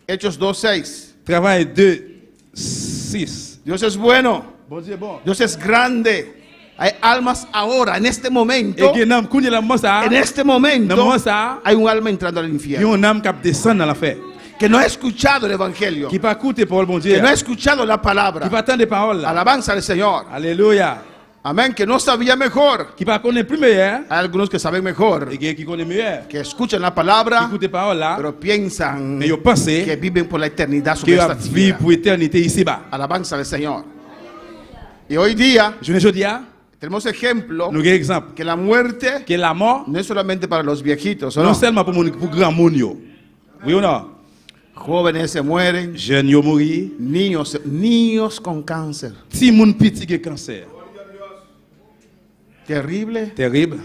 Hechos 2:6.
Travail 2, 6.
Dios es bueno.
Bon Dieu bon.
Dios es grande. Hay almas ahora, en este
Et
momento.
gen nam kounye la mouman sa,
En este momento
Dans ça,
hay un alma entrando al
gen
infierno
yon nam kap desan nan la fe.
que no ha escuchado el evangelio,
Ki pa koute parole bon
que
Dieu.
no ha escuchado la
Ki
palabra.
pa tande parole la.
Alabanza al Señor.
Alléluia.
Amén. Que no sabía mejor.
Ki pa konnen plus meilleur,
Hay algunos que saben mejor,
et gen ki konnen meilleur.
que escuchan la
Ki
palabra,
koute parole la,
pero piensan
mais yo pense
que viven por la eternidad
ki
sobre
yo
esta
ap viv
tierra.
pour éternité ici bas.
Alabanza al Señor. Y hoy día
Je ne jodi a,
tenemos ejemplo
nou gen exemple,
que la muerte
que la mort,
no es solamente para los viejitos, ¿o
non
no?
seulement pour grand moun yo. Oui ou non?
Jóvenes se mueren,
Jeune yo mouri,
niños con cáncer.
ti moun piti gen cancer.
Terrible.
Terrible.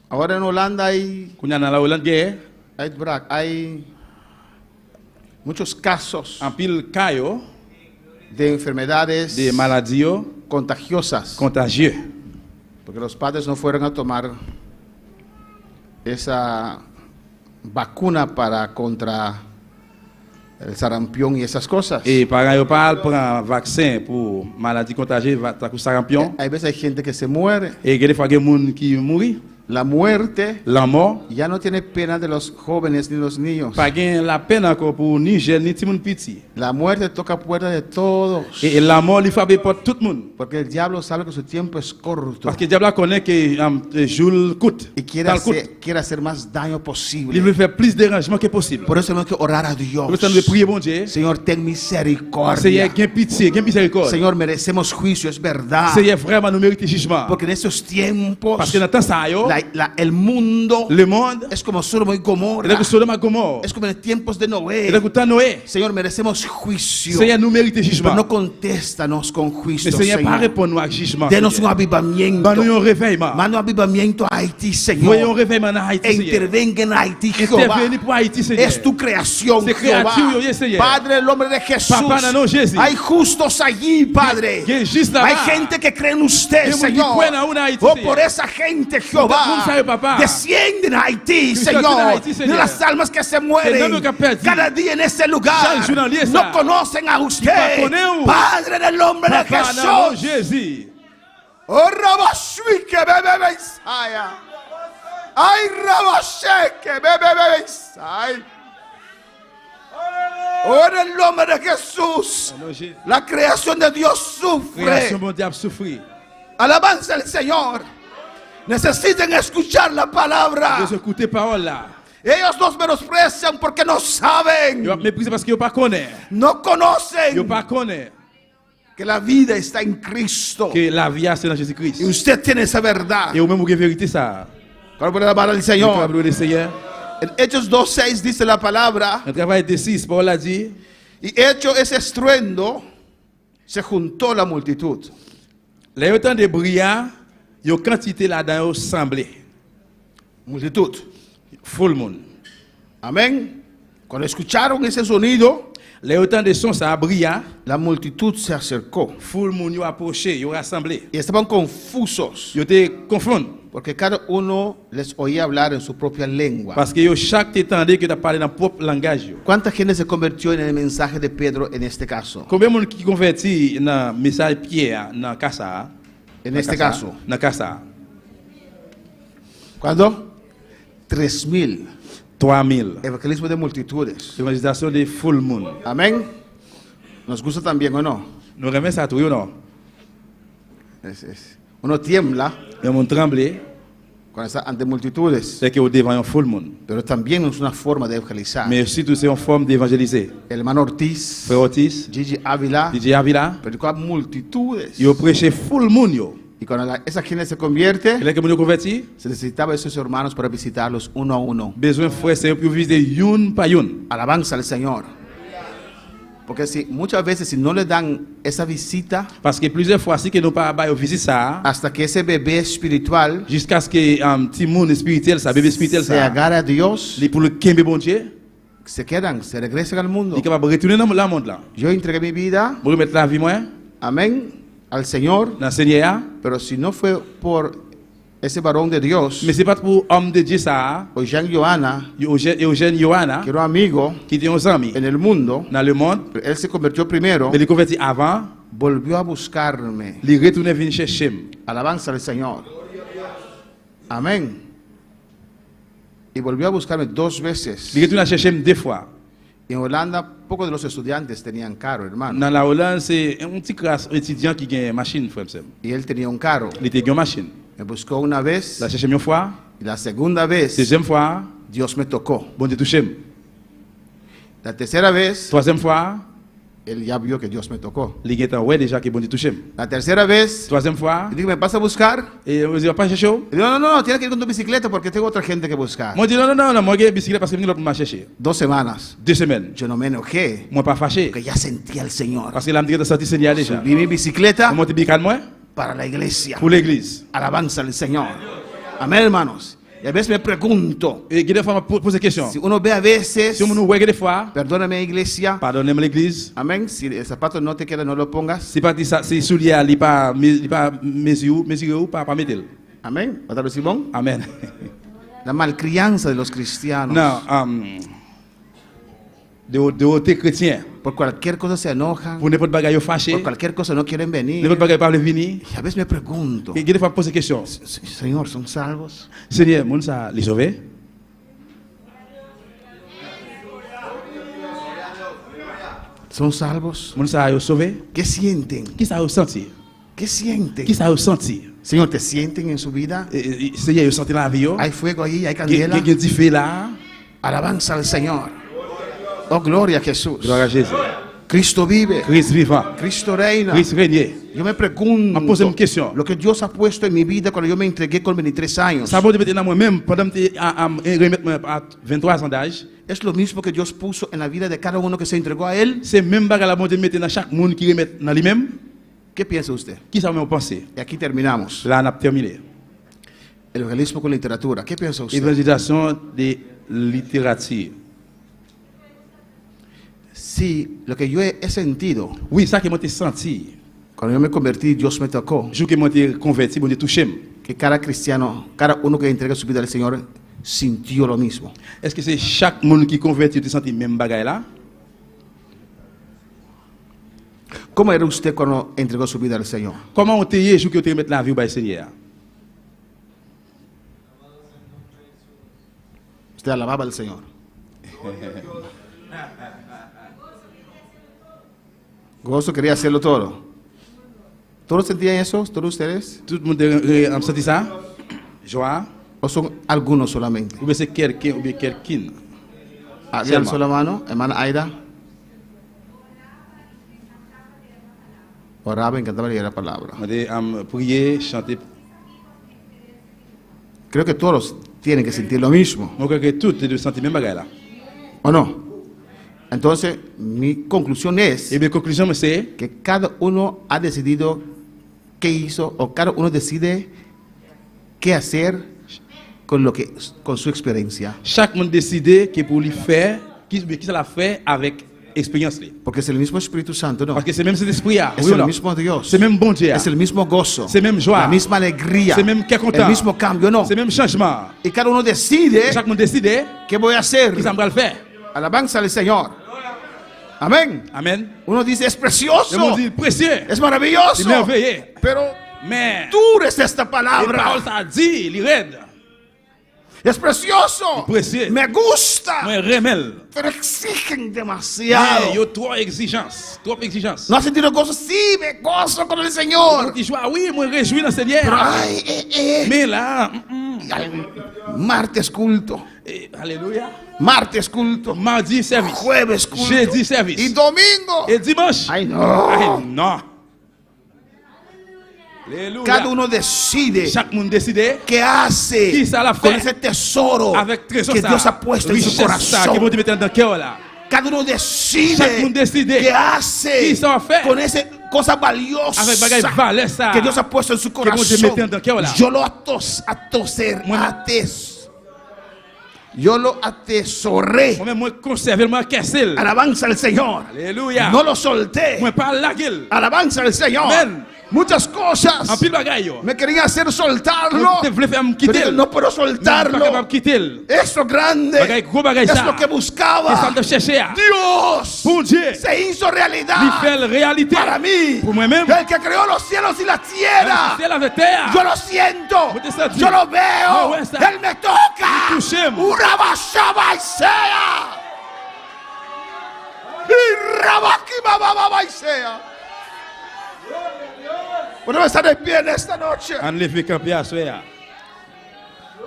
Ahora en Holanda hay
Kounya nan la Hollande gen,
hay muchos casos
an pil kayo,
de enfermedades
de maladi yo,
contagiosas,
contagieux.
porque los padres no fueron a tomar esa vacuna contra el sarampión y esas cosas.
Et parents yo pa pran vaccin pour maladie contagieuse, takou sarampion.
Hay veces hay gente que se muere.
Et gen fois gen moun ki mouri.
La muerte
La mort,
ya no tiene pena de los jóvenes ni los niños.
pa gen la peine encore pour ni jeune ni ti moun piti.
La muerte toca puertas de todos,
Et la mort li frappe pour tout le monde.
porque el diablo sabe que su tiempo es corto
Parce que diable connaît que jour coûte.
y quiere hacer más daño
Il
posible.
veut faire plus de dérangement que possible.
Por eso tenemos que orar a Dios.
Pour ça nous devons prier bon Dieu.
Señor, ten
Seigneur,
misericordia.
gen pitié, gen miséricorde.
Señor, merecemos juicio, es verdad.
Seigneur, vraiment nous méritons jugement.
Porque en estos tiempos
Parce que dans temps ça yo,
el mundo
le monde,
es como Sodoma y
il
Gomorra.
a que Sodome et Gomorrhe,
Es como en tiempos de
il a
Noé.
que temps Noé.
Señor, merecemos juicio.
Seigneur, nous méritons
Pero
jugement.
no contéstanos con
Mais
juicio,
Seigneur, pas
Señor.
répondre avec jugement.
Denos un
Seigneur.
avivamiento.
Bah, nous un réveillement.
Mano avivamiento a Haití,
Voyons un
Señor.
réveillement en Haïti, Seigneur.
Intervenga en Haití, Jehová.
Intervenir pour Haïti, Seigneur.
Es tu creación,
C'est
Jehová.
créature, oui, Seigneur.
Padre, el nombre de Jesús.
Papá, en el nombre de Jesús.
Hay justos allí, Padre.
Que juste là-bas.
Hay gente que cree en usted,
Que mundo
Señor.
que cree en una Haití,
Oh,
Señor.
por esa gente,
Mundo
Jehová.
sabe, papá.
Desciende en Haití,
Que
Señor.
en Haití, Señor.
De las almas que se
Que
mueren
no me perdi.
cada día en ese lugar.
Chaque jour dans lieu
No
ça.
conocen a
Qui pas
usted.
connaît ou?
Padre, en el nombre de
Papa, dans le nom de
Jesús.
Jésus.
Oh, Rabashwike, bebe, Isaya. Ay, Rabasheke, bebe, Isaya. Oh, en el nombre de Jesús.
Dans le nom de Jésus.
La creación de Dios
Création
sufre.
mondiale souffrir.
Alabanza al Señor. Necesitan escuchar la palabra.
Vous écoutez parole là.
Ellos nos menosprecian porque no saben,
Yo méprisé parce que yo pas connaît.
no
Yo
conocen
pas connaît
que la vida está en Cristo.
que la vie c'est dans
Y
Jésus-Christ.
usted tiene esa verdad.
Et au même où vérité ça.
¿Cuál puede alabar al
Yo
Señor?
parle le Seigneur.
En Hechos 2:6 dice la palabra,
Un travail de 6, parole a dit,
y hecho ese estruendo, se juntó la multitud.
les autant de brillant, yo quantité là-dedans yo semblé.
Multitud.
Full monde.
Amén. Cuando escucharon ese sonido,
Les autant de son ça brillant,
la multitud se acercó
full monde yo approché, yo rassemblé.
y estaban confusos
Yo te confondre
porque cada uno les oía hablar en su propia lengua.
parce que yo chaque t'entendait que tu parlé dans propre langage yo.
¿Cuánta gente se convirtió en el mensaje de Pedro en este caso?
Combien de monde qui converti dans message Pierre dans casa?
En este caso.
Dans casa.
¿Cuándo? 3,000.
3000.
Evangelismo de multitudes.
Évangélisation de full monde.
Amén. ¿Nos gusta también o no?
Nous remet ça tout ou non?
Uno tiembla
Et on tremblé,
cuando está ante multitudes,
c'est que au devant un full monde.
pero también es una forma de evangelizar.
Mais surtout c'est une forme d'évangéliser.
El hermano Ortiz,
Frère Otis,
Gigi Ávila,
DJ Avila,
predicó a multitudes.
yo prêché full monde yo.
Y cuando esa gente se convierte,
Et là que moun yo converti,
se necesitaba esos hermanos para visitarlos uno a uno.
besoin frère c'est pour visiter youn par youn.
Alabanza al Señor. Porque si muchas veces si no le dan esa visita
Parce que plusieurs fois si que nous pas ba visite ça,
hasta que ese bebé espiritual
jusqu'à ce que petit monde spirituel ça, bébé spirituel
se
ça,
agarre a Dios,
li pour le kembe bon Dieu,
se quedan, se regresan al mundo.
li capable retourner dans le monde là.
Yo entregué mi vida,
Pour remettre la vie moi
amén, al Señor,
dans Seigneur,
pero si no fue por ese varón de Dios,
Mais c'est pas pour homme de Dieu ça.
Eugene Johanna,
Eugène Johanna,
que era un amigo
qui était un ami
en el mundo,
dans le monde,
pero él se convirtió primero,
mais il est converti avant,
volvió a buscarme.
il est retourné venir chercher.
Alabanza al Señor. Amén. Y volvió a buscarme 2 veces.
Il est retourné chercher 2 fois.
En Holanda, pocos de los estudiantes tenían carro, hermano.
Dans la Hollande, c'est un petit classe étudiant qui a une machine, frère.
Y él tenía un carro.
Il était une machine.
Me buscó una vez.
Il a cherché une fois,
Y la segunda vez,
deuxième fois,
Dios me tocó.
bon Dieu touché.
La tercera vez,
Troisième fois,
él ya vio que Dios me tocó.
il est ouais déjà que bon Dieu touché.
La tercera vez,
Troisième fois,
le dije, ¿me vas a buscar?
et vous n'avez pas cherché?
Le digo, no, tienes que ir con tu bicicleta porque tengo otra gente que buscar.
Moi, je dis non, moi, j'ai une bicyclette parce que je vais chercher.
2 semanas.
2 semaines.
Yo no me enojé,
Moi, pas fâché.
porque ya sentía al Señor.
Parce que là, je me senti Seigneur déjà.
Subí mi bicicleta
Je monte bicane moi
para la iglesia.
pour l'église.
Alabanza al Señor. Amén, hermanos. Y a veces me pregunto,
Et des fois, je pose des questions.
si uno ve a veces,
Si on nous voit des fois,
perdóname iglesia,
pardonnez-moi l'église.
amén, si el zapato no te queda, no lo pongas.
C'est pas ça, c'est soulier, il pas mesuré ou pas mettre.
Amén. ¿Otra vez, Simón?
Amen.
La malcrianza de los cristianos.
Non, de haute chrétien.
Por cualquier cosa se enojan,
Pour n'importe bagaille fâché,
por cualquier cosa no quieren venir.
n'importe bagaille pas venir.
Y a veces me pregunto,
Et des fois, pose des questions.
Señor, ¿son salvos?
Seigneur, mon ça les sauver?
¿Son salvos?
Mon ça a sauvé?
¿Qué sienten?
Qui ça a senti?
¿Qué sienten?
Qui ça a senti?
Señor, ¿te sienten en su vida?
Seigneur, a senti la vie.
Hay fuego ahí, hay candela.
Qui dit fait là?
Alabanza al Señor. Oh, gloria a Jesús.
Gloire à Jésus.
Cristo vive.
Christ vivant.
Cristo reina.
Christ régné.
Yo me
Me
pregunto,
pose une question.
lo que Dios ha puesto en mi vida cuando yo me entregué con 23 años,
Ça va mettre dans moi-même pendant que remettre à 23 ans d'âge.
es lo mismo que Dios puso en la vida de cada uno que se entregó a Él.
C'est même bagarre la montagne mettre dans chaque monde qui remet dans lui-même.
¿Qué piensa usted?
Qui ça me penser?
Y aquí terminamos.
Là, on a terminé.
El evangelismo con literatura. ¿Qué piensa usted?
Évangélisation de littérature.
Sí, lo que yo he sentido,
Oui, ça que moi t'ai senti.
cuando yo me convertí, Dios me tocó.
Jour que moi t'ai converti, bon Dieu touché.
Que cada cristiano, cada uno que entrega su vida al Señor, sintió lo mismo.
Est-ce que c'est chaque monde qui converti qui senti même bagaille là?
¿Cómo era usted cuando entregó su vida al Señor?
Comment on t'est jour que tu mettre la vie au Seigneur?
Usted alababa al Señor. Gozo quería hacerlo todo. ¿Todos sentían eso? ¿Todos ustedes?
Tout le monde a senti ça? Joie?
¿O son algunos solamente?
Ou bien c'est quelqu'un ou bien quelqu'une?
¿Alguien alzó la mano? Hermana Aida. Oraba, encantaba leer la palabra.
On a prié, chanté.
Creo que todos tienen que sentir lo mismo,
Moi, je crois que tout est de sentir même bagaille là.
¿o no? Entonces, mi conclusión es
Et bien, conclusion, c'est
que cada uno ha decidido qué hizo, o cada uno decide qué hacer con su experiencia.
chaque monde décide que pour lui faire, qui ça l'a fait avec expérience.
Porque es el mismo Espíritu Santo, ¿no?
Parce que c'est même cet esprit-là.
Es
Oui ou
el
non?
mismo Dios.
C'est même bon Dieu.
Es el mismo gozo.
C'est même joie.
La misma alegría.
C'est même qu'est content.
El mismo cambio, ¿no?
C'est même changement.
Y cada uno decide
Chaque monde décide
qué voy a hacer.
qui ça va le faire.
Alabanza al Señor. Amén.
Amen.
Uno dice, es
Le
precioso.
monde dit précieux.
Es maravilloso.
C'est merveilleux.
Pero
Mais
dura es esta
la parole
palabra.
ça dit, il raide.
Es precioso.
Précieux.
Me gusta.
Moi remel.
Pero exigen
Mais
demasiado.
yo trop exigence, trop exigence.
¿No has sentido gozo? Sí, me gozo con el Señor.
Tu joie, oui, moi réjouis dans Seigneur.
Pero ay,
Mais là,
martes culto.
alléluia.
Martes culto.
Mardi service.
Jueves culto.
Jeudi service.
Y domingo.
Et dimanche.
Ay, no.
Ay, non. Alléluia.
Cada uno decide
Chaque monde décide
qué hace
Qui ça l'a
con
fait?
ese tesoro
avec trésor
que
ça.
Dios ha puesto en su
Richesse ça, que
corazón.
bon Dieu mette dans le cœur là.
Cada uno
Chaque monde
decide
décide
qué hace
Qui ça fait?
con esa cosa
Avec bagaille
valiosa
valeur ça.
que Dios ha puesto en su
bon Dieu
corazón.
mette dans le cœur là.
Yo lo atesoré.
Moi-même, moi conserve moi cassel.
Alabanza al Señor.
Alléluia.
No lo solté.
Moi pas la gueule.
Alabanza al Señor.
Amen.
Muchas cosas
En pile bagay yo.
me querían hacer soltarlo,
Te vle faire me
pero
quitter.
no puedo
Pas
soltarlo.
capable quitter.
Eso grande
Bagay gros bagay
es
ça.
lo que
Que ça
buscaba.
me chercher.
Dios
Pour Dieu.
se hizo
Li
realidad
fait réalité.
para mí.
Pour moi-même.
El que creó los cielos y la tierra.
C'est la terre.
Yo lo siento,
Yo te sentí.
yo lo veo,
No, esta.
Él me toca.
Touchez-moi.
Una basaba y sea. Y rabaki bababa y sea. Podemos estar de pie en esta noche.
En lever camper à soir.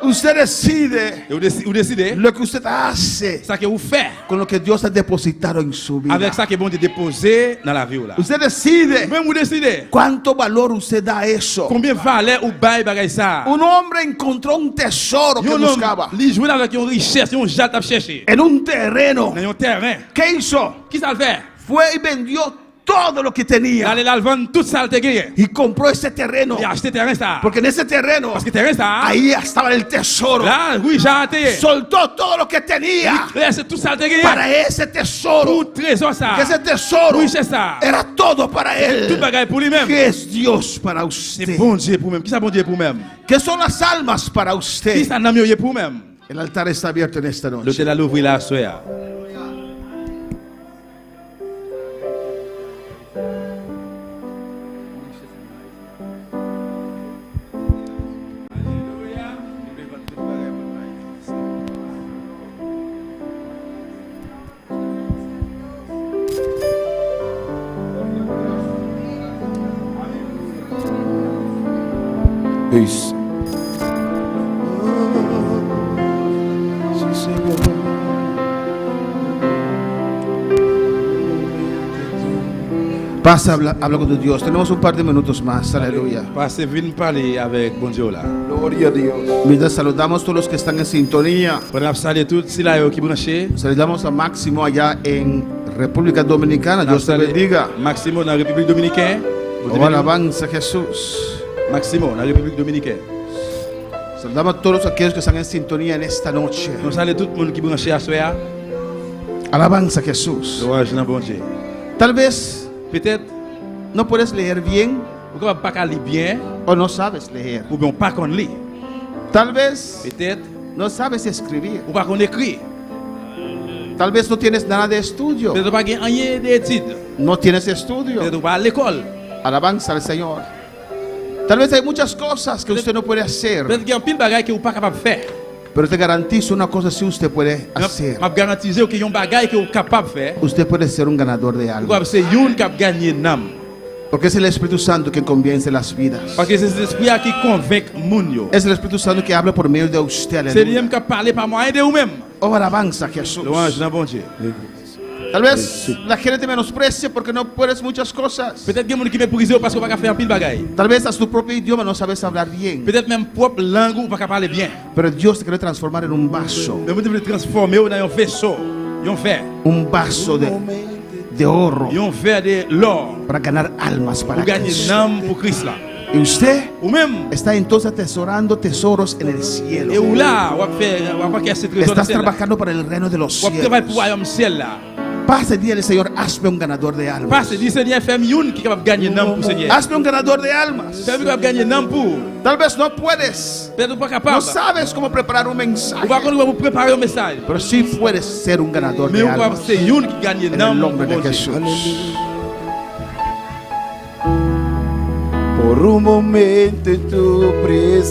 Usted decide
Et vous décidez
lo que usted hace
ça que vous faites
con lo que Dios ha depositado en su vida.
avec ça que bon Dieu déposé dans la vie là.
Usted decide
Même vous décidez
cuánto valor usted da a eso.
combien valeur ou bail bagay ça.
Un hombre encontró un tesoro que
Yon
buscaba
homme li joue avec une richesse, une jalt à chercher.
en un terreno.
Dans un terrain.
¿Qué hizo?
Qui ça le fait?
Fue y vendió todo lo que tenía
Aller là le vendre toute ça le gagné.
y compró ese terreno.
Il a acheté terrain ça.
Porque en ese terreno,
Parce que terrain ça.
ahí estaba el tesoro.
Là, oui, j'ai acheté.
Soltó todo lo que tenía
C'est tout ça le gagné.
para ese tesoro.
Tout trésor ça.
Que ese tesoro
Oui, c'est ça.
era todo para
Tout
él.
bagay pour lui-même.
Que es Dios para
C'est
usted.
bon Dieu pour même. Qui ça bon Dieu pour même?
Que son las almas para
Qui
usted.
ça n'a mieux pour même?
El altar está abierto en esta noche.
L'hôtel à l'ouvrir là soir.
Peace. Sí, Señor. Pasa, habla con tu Dios. Tenemos un par de minutos más. Aleluya.
Passez, venez parler avec bon Dieu là.
Gloria a Dios. Mientras saludamos a todos los que están en sintonía.
Pour saluer tout si là qui branché.
Saludamos a Máximo allá en República Dominicana. Dios te bendiga.
Maximo dans la République Dominicaine.
Oh, alabanza a Jesús.
Maximo dans la République Dominicaine.
Saludamos a todos aquellos que están en sintonía en esta noche.
Nous saluons tout le monde qui branché à soir.
Alabanza a Jesús.
Louange dans bon Dieu.
Tal vez
Peut-être
no puedes leer bien
vous capable pas lire bien
o no sabes leer.
ou bien pas qu'on lit.
Tal vez
Peut-être
no sabes escribir.
ou pas qu'on écrit.
Tal vez no tienes nada de estudio.
Peut-être pas gain rien d'études.
No tienes estudio.
Peut-être pas à l'école.
Alabanza al Señor. Tal vez hay muchas cosas que usted no puede hacer.
Peut-être qu'il y a un pile bagaille que vous pas capable de faire.
Pero te garantizo una cosa si usted puede hacer.
Je garantis que y a un bagaille que vous capable de faire.
Usted puede ser un ganador de algo.
C'est une qui a gagné l'âme.
Porque es el Espíritu Santo que convence las vidas.
Parce que c'est l'esprit qui convainc moun yo.
Es el Espíritu Santo que habla por medio de usted.
C'est
Aleluya.
lui qui parle par moyen de vous-même.
Oh, alabanza a Jesús.
Louange dans bon Dieu.
Tal vez la gente te menosprecia porque no puedes muchas cosas.
Peut-être qu'il y a des gens qui méprisent parce qu'on ne peut pas faire un pile bagaille.
Tal vez a tu propio idioma no sabes hablar bien.
Peut-être même propre langue ou pas parler bien.
Pero Dios te quiere transformar en un vaso.
Mais vous devez transformer dans un vaisseau. Un verre.
Un vaso de oro.
Un verre de l'or.
Para ganar almas para
Pour gagner
Cristo.
l'âme pour Christ là.
Y usted
Ou même,
está entonces atesorando tesoros en el
et
cielo.
où là, on va faire, on va pas casser trésor dans
Estás
ciel là.
trabajando para el reino de los
On va travailler pour
cielos.
royaume ciel là.
Pase, dile al Señor, hazme un ganador de almas.
Parce que Seigneur fait une qui est capable de gagner l'âme pour Seigneur.
Hazme un ganador de almas.
Fait capable de gagner l'âme pour.
Tal vez no puedes.
Peut-être pas
No
capable.
sabes cómo preparar un mensaje.
Ou pas qu'on va vous préparer un message.
Pero sí puedes ser un ganador
Mais
de
on va
almas.
c'est une qui gagne
En el
l'âme
nombre de
pour Dieu.
Jesús.
Por un momento en tu presencia,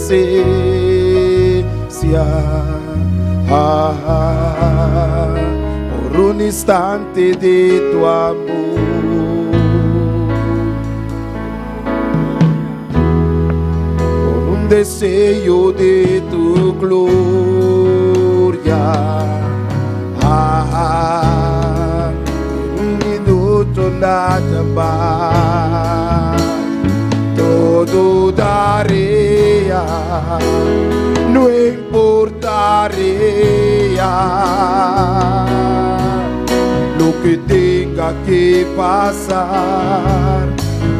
por un instante de tu amor, por un deseo de tu gloria, en un minuto nada más. Todo daría, no importaría lo que tenga que pasar,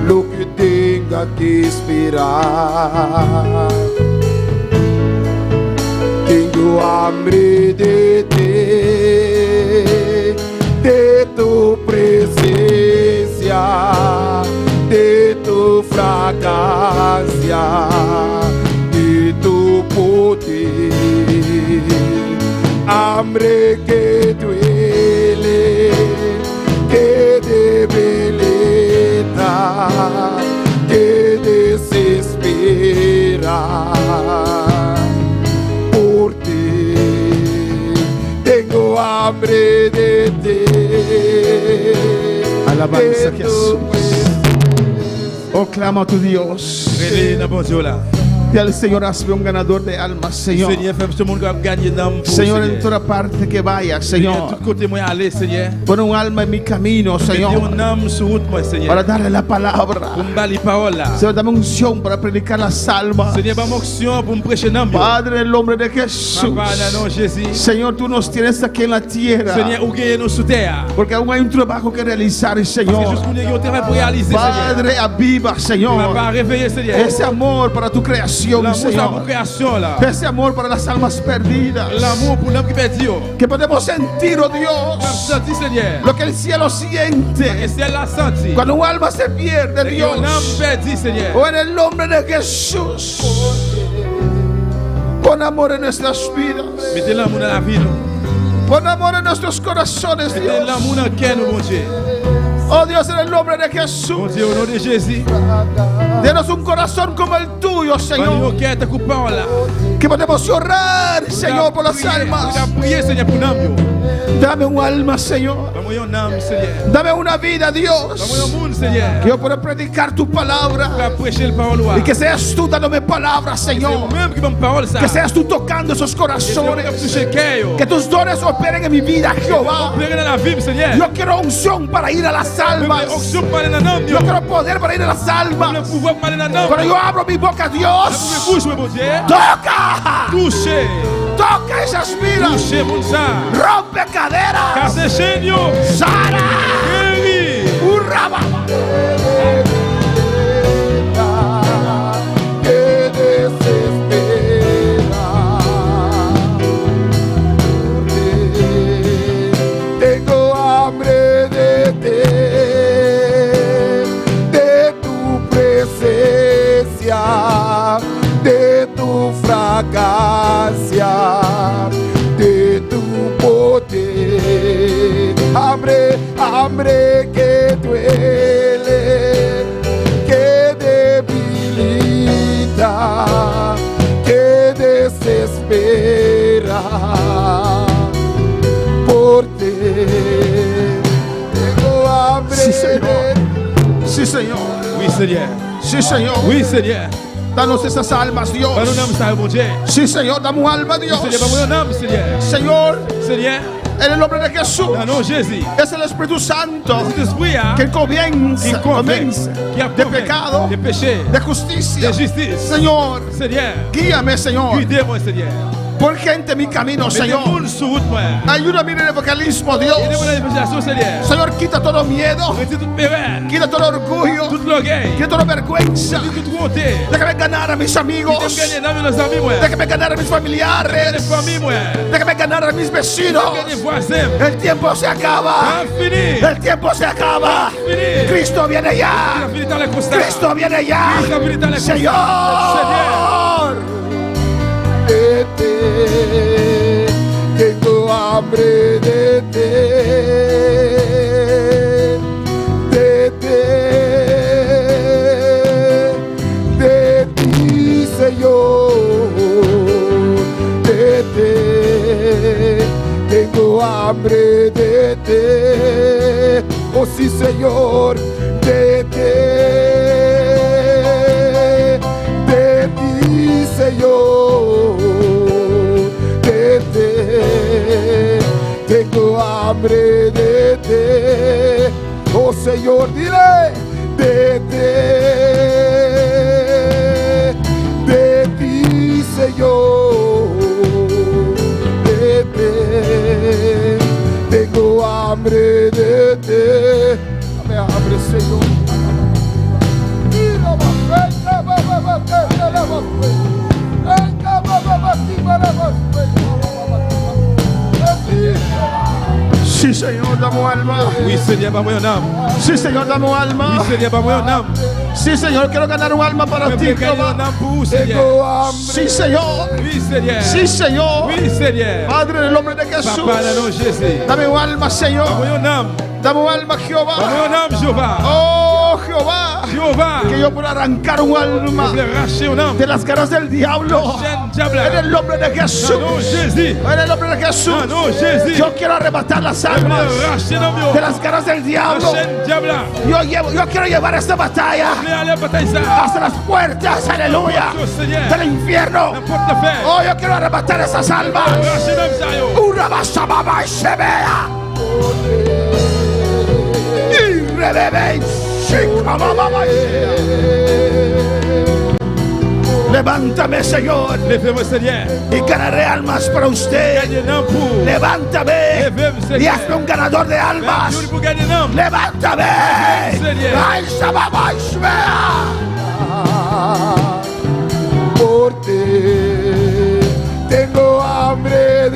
lo que tenga que esperar. Tengo hambre de ti, de tu presencia, de tu fragrância. de ti.
Alabanza a
De tu
Jesús.
presencia.
Oh, clama a tu Dios.
Relé dans bon Dieu là.
Y al Señor, hazme un ganador de almas, Señor.
Seigneur, fais que tout le monde va gagner dans pour
Señor, en
Seigneur.
toda parte que vaya,
Seigneur,
Señor.
tout côté moi aller, Seigneur.
Pon un alma en mi camino,
Mettez
Señor,
un âme sur route moi, Seigneur.
para darle la
Pour
palabra.
me balayer parole là.
Señor, dame unción para predicar las almas.
Seigneur, pas onction pour me prêcher dans yo.
Padre, en el nombre de Jesús.
Papa, dans le nom de Jésus.
Señor, tú nos tienes aquí en la tierra.
Seigneur, où gagne nous sous terre.
Porque aún hay un trabajo que realizar,
Parce que
Señor.
jusqu'où nous avons travail pour réaliser, Seigneur.
Padre, aviva,
Tu m'as
Señor,
pas réveillé, Seigneur.
ese amor para tu creación,
L'amour c'est pour
Señor.
création là.
Ese amor para las almas perdidas.
L'amour pour l'homme qui perdu.
Que podemos sentir, oh
Comme
Dios,
senti, Seigneur.
lo que el cielo
Et
siente
c'est la senti.
cuando un alma se pierde,
Et
Dios.
un âme perdu, Seigneur.
Oh, en el nombre de Jesús. Pon amor en nuestras vidas.
Mettez l'amour dans la vie, nous.
Pon amor en nuestros corazones,
Mettez
Dios.
l'amour dans le cœur, nous, mon Dieu.
Oh Dios, en el nombre de
Mon
Jesús.
Dieu, au nom de Jésus.
Denos un corazón como el tuyo,
Dans
Señor.
nos cœurs, ta coupe parole là.
Que podemos orar, Señor, por las almas.
Tu as prié, Seigneur, pour l'âme.
Dame un alma, Señor.
Donne-moi une âme, Seigneur.
Dame una vida,
Donne-moi
Dios.
un monde, Seigneur.
Que yo pueda predicar tu
Pour
palabra.
prêcher le parole.
Y que seas tú dándome palabras,
C'est
Señor.
vous-même qui me parole ça.
Que seas tú tocando esos
C'est vous qui
corazones.
touché le cœur.
Que tus dones operen en mi vida, Jehová.
Opérez dans la vie, Seigneur.
Yo quiero unción para ir a las almas.
Onction pour aller dans l'âme,
Yo
Dieu.
quiero poder para ir a las
Le
almas.
pouvoir pour aller dans l'âme.
Cuando yo abro mi boca,
Ouvre
Dios,
bouche, mon Dieu.
toca.
Touchez.
Toca esas vidas.
Touchez, mon sang.
Rompe caderas.
Cassez chaîne, yo.
Sana.
Guéris.
Urraba.
Que desespera. Tengo hambre de ti, de tu presencia, de tu fragancia, de tu poder. Hambre, hambre que duele, que debilita, que desespera. Por ti tengo hambre
Sí, Señor.
de
Sí, Señor.
Oui, Seigneur.
Sí, Señor.
Oui, Seigneur.
Danos esas almas, Dios.
Pas un âme, ça, mon Dieu.
Sí, Señor. Dame un alma, Dios.
Seigneur, pas un âme, Seigneur.
Señor,
Seigneur,
en el nombre de Jesús.
dans le nom de Jésus.
Es el Espíritu Santo
Cet esprit, hein,
que
qui
comienza,
convainc, qui a
de
convaincu
pecado,
de péché,
de justicia.
de justice.
Señor,
Seigneur,
guíame, Señor.
guidez-moi, Seigneur.
Pon gente en mi camino,
Mettez le
Señor.
monde sur route, moi.
Ayúdame en el evangelismo, Dios.
Aidez-moi dans l'évangélisation, Seigneur.
Señor, quita todo miedo,
Mettez toute pérenne,
quita todo orgullo,
toute l'orgueil,
quita toda vergüenza.
toute honte.
Déjame ganar a mis amigos.
Gagner dans mes amis, moi.
Déjame ganar a mis
Les
familiares.
familles, moi.
Déjame ganar a mis vecinos.
Gagner voisins.
El tiempo se acaba.
Infini.
El tiempo se acaba.
Fini.
Cristo viene ya.
Infini dans les constats.
Cristo viene ya.
Cristo viene dans les constats.
Señor.
de ti. Tengo hambre de ti. De ti. De ti, Señor. De ti. Tengo hambre de ti. Oh sí, Señor. De ti. De ti, Señor. De ti. Tengo hambre de ti. Oh Señor, dile. De ti. De ti, Señor. De ti. Tengo hambre de ti. Dame hambre, Señor.
Sí, Señor, dame un alma.
Oui, Seigneur, pas moi un âme.
Sí, Señor, dame un alma.
Oui, Seigneur, pas moi un âme.
Sí, Señor, quiero ganar un alma para
Je
ti,
veux gagner
Jehová.
un âme pour vous, Seigneur.
Tengo hambre.
Sí, Señor.
Oui, Seigneur.
Sí, Señor.
Oui, Seigneur.
Padre, en el nombre de Jesús.
Papa, dans le nom de Jésus.
Dame un alma,
Pas
Señor.
moi un âme.
Dame un alma,
Pas
Jehová.
moi un âme, Jéhovah.
Oh, Jehová.
Jehová,
que yo pueda arrancar un alma
voulait racheter un âme.
de las garras del diablo.
Chaîne diable.
En el nombre de Jesús.
Non, Jésus.
En el nombre de Jesús.
Non, Jésus.
Yo quiero arrebatar las almas
Voulait racheter l'homme.
de las garras del
La
diablo.
chaîne diable.
Yo quiero llevar esta batalla
Voulait aller à bataille ça.
hasta las puertas, aleluya,
Oh, Seigneur.
del infierno.
N'importe la faire.
Oh, yo quiero arrebatar esas almas.
Racheter l'homme ça yo.
Una basababa y se vea. Y rebebe y shikababa y sea. Levántame, Señor,
Lève-moi, Seigneur.
y ganaré almas para usted.
Gagne un âme pour.
Levántame
Lève-moi,
y
Seigneur.
hazme un ganador de almas.
Jour pour gagner un âme.
Levántame.
Señor.
Ay, sababa y se vea.
Por ti tengo hambre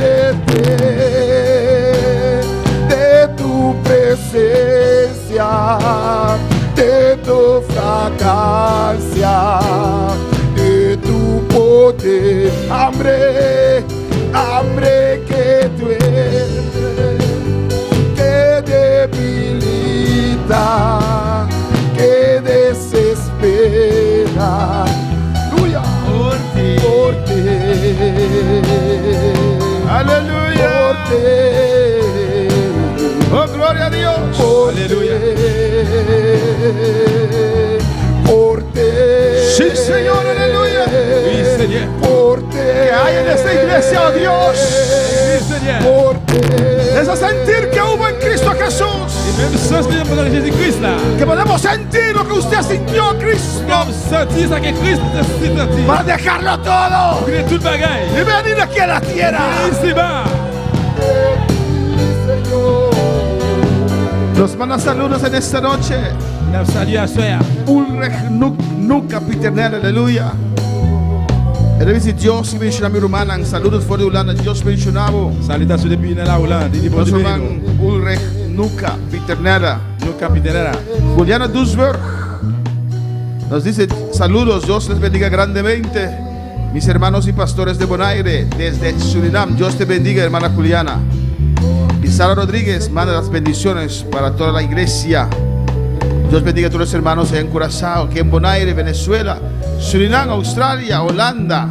de tu presencia, de tu fragancia, de tu poder, hambre, hambre que tú eres, que debilita, que desespera. Aleluya. Por ti.
Aleluya.
Por ti.
Oh, gloria a Dios.
Por
Aleluya.
ti. Por ti.
Sí, Señor, aleluya.
Oui, Seigneur.
Por ti.
Que hay en esta iglesia, oh Dios,
Oui, Seigneur.
Por ti.
es a sentir que hubo en Cristo Jesús.
Même sans se dans Jésus-Christ là.
Que podemos sentir lo que usted sintió, Cristo,
Comme sentir ça que Christ t'a senti.
para dejarlo todo
Pour tout bagaille.
y venir aquí a la tierra.
Ici bas.
Nos manda saludos en esta noche.
Nous saluons à soir.
Ulrich Nuka Piternel, aleluya. Revisi Dios mencionami Rumanan, saludos fuera de Holanda, Dios mencionavo.
Salutations depuis la Hollande. Il dit bon
Nos
Dieu.
hermanos Ulrich Nuka Piternel.
Nous capitaine.
Juliana Dusberg nos dice saludos, Dios les bendiga grandemente. Mis hermanos y pastores de Bonaire, desde Surinam, Dios te bendiga, hermana Juliana. Y Sara Rodríguez manda las bendiciones para toda la iglesia. Dios bendiga a todos los hermanos en Curazao, aquí en Bonaire, Venezuela, Surinam, Australia, Holanda.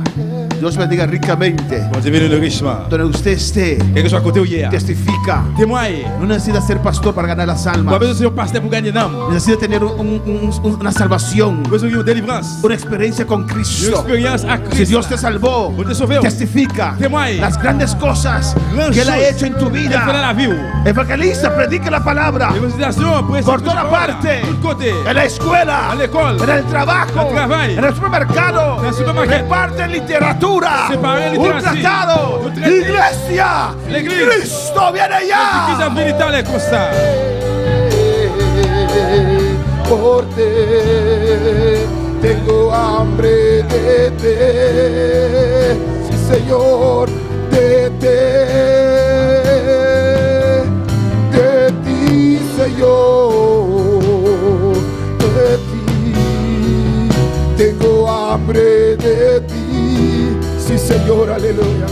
Dios bendiga ricamente.
Bon Dieu bénit le richement.
Donde usted esté,
Quel que soit côté où hier.
testifica.
Témoigne.
No necesita ser pastor para ganar las
Pas
almas.
besoin de ser un pasteur pour gagner un âme.
Necesita tener una salvación,
Besoin d'une délivrance.
una experiencia con
Une
Cristo.
expérience à
Si
Christ.
Dios te salvó,
Bon te sauver.
testifica
Témoigne.
las grandes cosas
Grandes
que Él ha
choses.
hecho en tu
Elle fait dans
vida.
la vie.
Evangelista, predica la palabra
L'évangélisation, prêche
por
la
toda
parole.
parte,
De tous côtés.
en la escuela,
À l'école.
en el trabajo,
Al travail.
en el supermercado,
En el supermercado.
reparte literatura,
Separer
un
literatura.
tratado,
Un traité.
iglesia,
L'église.
Cristo viene
L'église a
ya.
vérité les constats.
Por ti tengo hambre de ti, sí Señor, de ti Señor, de ti tengo hambre de ti, sí Señor, aleluya.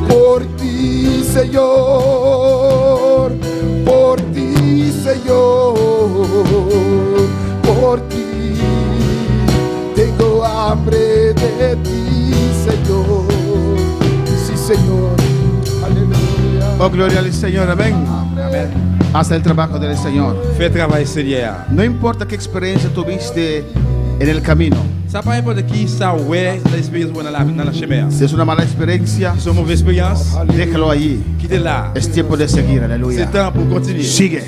Por ti Señor, por ti Señor, por ti tengo hambre de ti Señor, sí Señor, aleluya.
Oh, gloria al Señor, amén. Hasta el trabajo del Señor.
Fais travail, Seigneur.
No importa qué experiencia tuviste en el camino.
Ça pas importe qui ça ouais l'expérience dans la chemin.
Si es una mala experiencia,
Si c'est une mauvaise expérience,
déjalo allí.
quittez là.
Es tiempo de seguir, aleluya.
C'est temps pour continuer.
Sigue,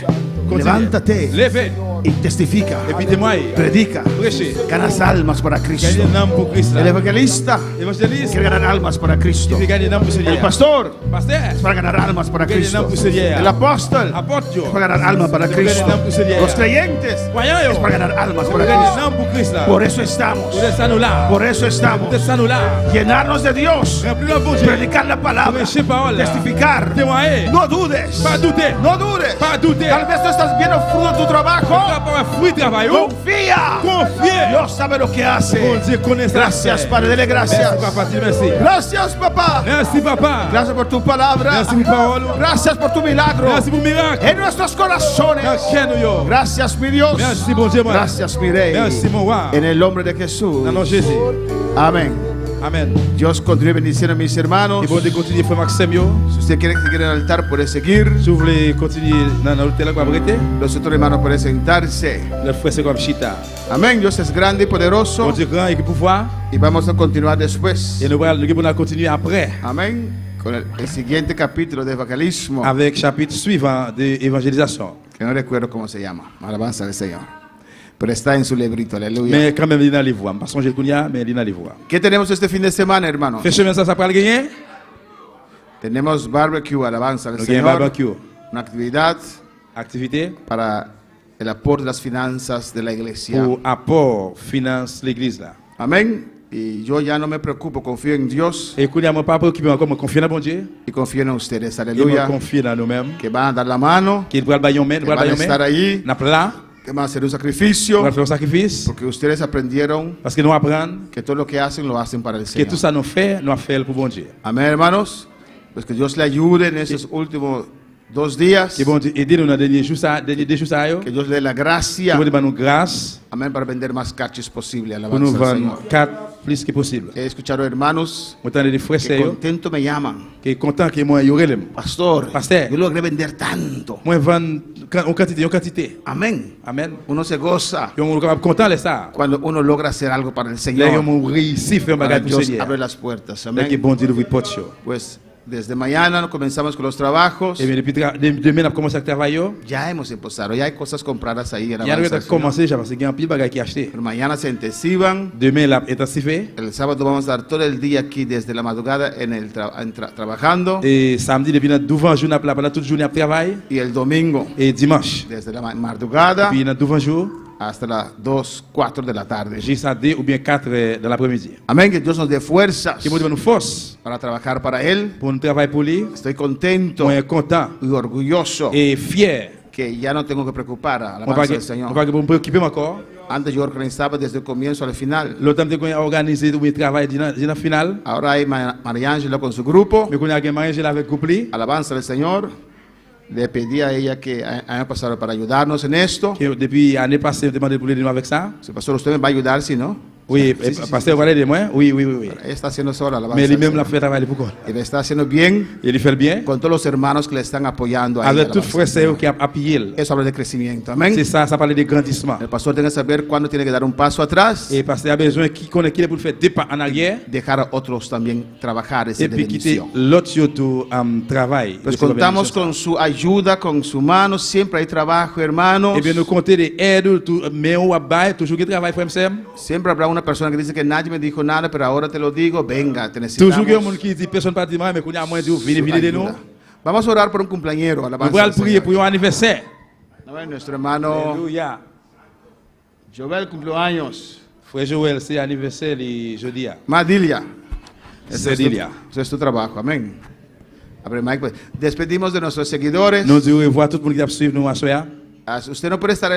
Continue.
levántate
Levez.
y testifica,
Et puis témoigne.
predica,
Prêchez.
ganas almas para Cristo.
Gagnez un âme pour Christ.
El
là.
evangelista
Évangéliste.
quiere ganar almas para Cristo.
Il veut gagner un âme pour
El
Seigneur.
pastor
Pasteur.
es para ganar almas para
Gagne un
Cristo.
âme pour Seigneur.
El apóstol
Apôtre.
es para ganar almas para
Il veut
Cristo.
gagner un âme pour Seigneur.
Los creyentes
Croyants,
es para ganar almas
Il
para
veut gagner
Cristo.
un âme pour Christ là.
Por eso estamos.
Vous êtes ça nous là.
Por eso estamos.
Vous êtes ça nous là.
Llenarnos de Dios.
Remplis le bon Dieu.
Predicar la palabra.
Prêcher parole.
Testificar.
Témoigner.
No dudes.
Pas douter.
No dudes.
Pas douter.
Tal vez no estás viendo fruto de tu trabajo. Confía.
Confía.
Dios sabe lo que hace.
Bon Dieu connaît ça.
Gracias, Padre. Dele gracias.
Merci, papa. Dis merci.
Gracias, papá.
Merci, papa.
Gracias por tu palabra.
Merci pour parole.
Gracias por tu milagro
Merci pour miracle.
en nuestros corazones.
Merci,
Gracias, mi Dios.
Merci, bon Dieu.
Gracias, mi Rey.
Merci, mon roi.
En el nombre de Jesús.
Dans le nom de Jésus.
Amén.
Amen.
Dios continúe bendiciendo a mis hermanos.
Et bon Dieu continue, frère Maxime. Yo.
Si usted quiere seguir en el altar, puede seguir.
Si vous voulez continuer dans l'hôtel, vous pouvez arrêter.
Los otros hermanos pueden sentarse.
Le frère, c'est comme Chita.
Amén. Dios es grande y poderoso.
Bon Dieu grand et qui pouvoir.
Y vamos a continuar después.
Et nous allons continuer après.
Amén. Con el siguiente capítulo de evangelismo.
Avec chapitre suivant de évangélisation.
Que no recuerdo cómo se llama. Alabanza al Señor. Pero está en su librito. Aleluya.
Mais quand même, il y a un livre. Je ne sais pas si je mais il y a un livre.
¿Qué tenemos este fin de semana, hermano?
Fais chemin ça pour le gagner.
Tenemos barbecue, alabanza al
Nous avons un
Señor.
barbecue.
Una actividad
Activité
para el aporte de las finanzas de la iglesia.
pour apport, finance l'église là.
Amén. Y yo ya no me preocupo, confío en Dios
Et qu'on ne m'a pas préoccupé encore, je confie dans bon Dieu.
y confío en ustedes.
Et je
Aleluya.
confie dans nous-mêmes.
Que van a dar la mano,
Qu'il va le bailler main,
que van a estar allí,
N'a pas là.
que van a hacer un
On
sacrificio,
va faire un sacrifice.
porque ustedes aprendieron
Parce que nous apprenons
que todo lo que hacen lo hacen para el
que tout
Señor.
ça nous fait pour bon Dieu.
Amén, hermanos. Pues que Dios le ayude en esos últimos 2 días.
Que bon Dieu aide nous dans les derniers jours ça, derniers jours ça yo.
Que Dios le dé la
Que
gracia.
bon Dieu nous grâce
Amén, para vender más cachis posible.
pour nous
Alabanza al
vendre
Señor.
4 plus que possible.
He escuchado hermanos
Autant des frères
que
c'est yo
contento me llaman.
qui est content que moi y aurait les.
Pastor,
Pastor.
yo logré vender tanto.
Moi vendre en quantité.
Amén.
Amen.
Uno se goza
Yo on capable content de ça.
cuando uno logra hacer algo para el
Là
Señor.
on réussit faire un
Para
bagage pour
Dios
Seigneur.
abre las puertas.
Là que
Amén.
bon Dieu ouvre porte yo.
Pues desde mañana comenzamos con los trabajos.
Et bien depuis demain on a commencé à travailler.
Ya hemos empezado. Ya hay cosas compradas ahí.
Il y a
alabanza
un
al Señor.
commencé déjà parce qu'il y a un pile bagage qui acheté.
Pero mañana se intensivan.
Demain la intensifié.
El sábado vamos a estar todo el día aquí desde la madrugada trabajando.
Et samedi depuis notre devant jour n'a pas toute journée à travail
Y el domingo
et dimanche.
desde la madrugada
Puis notre devant jour
hasta las 2, 4 de la tarde.
jusqu'à 2 ou bien 4 dans l'après-midi.
Amén. Que Dios nos dé fuerzas
Que bon Dieu nous force
para trabajar para Él.
pour nous travailler pour lui.
Estoy contento
Moi content
y orgulloso
et fier.
que ya no tengo que preocupar a la
On va
alabanza del
on
Señor.
va me préoccuper encore.
Antes yo organizaba desde el comienzo al final.
L'autre temps qu'on a organisé le travail dans la finale.
Ahora hay María Ángela con su grupo.
Mais qu'on a gagné avec couple.
Alabanza del Señor. Le pedí a ella que año pasado para ayudarnos en esto.
Que depuis l'année passée demandé pour aider nous avec ça.
Si pastor, usted me va a ayudar, si no.
Oui,
Sí, sí, sí,
pasteur va aider moi. Oui.
Ella está haciendo sola alabanza.
Mais
del
lui-même l'a
Señor.
fait travailler pour
Y le está haciendo bien
il fait le bien.
con todos los hermanos que le están apoyando ahí.
Avec tout
alabanza
frère
del Señor.
qui a appuyé.
Eso habla de crecimiento. Amén.
C'est ça parle de grandissement.
El pastor tiene que saber cuándo tiene que dar un paso atrás.
Et parce qu'il a besoin qui connaît qui est pour faire des pas en arrière
Dejar a otros también trabajar ese
et
de
puis quitter
bendición.
l'autre surtout travail.
Pues contamos con su ayuda, con su mano. Siempre hay trabajo, hermanos.
Et bien nous compter des aides tout mais on va bailler toujours qui travaille frère Sam.
Siempre habrá una persona que dice que nadie me dijo nada, pero ahora te lo digo. Venga, te
Toujours qu'il y a
necesitamos.
monde qui dit personne pas dit moi mais qu'on a moins dit
su
venez de nous.
ayuda. Vamos a orar por un cumpleañero.
Nous
Alabanza
allons
al
prier
Señor.
pour un anniversaire.
Amén. Nuestro hermano
Alléluia.
Joel cumplió años.
Frère Joël c'est anniversaire le jeudi.
Madilia.
C'est Dilia.
Ese es tu trabajo. Amén. Abre Mike, pues. Despedimos de nuestros seguidores.
Nous disons au revoir tout le monde qui a suivi nous à soir.
Usted no puede estar,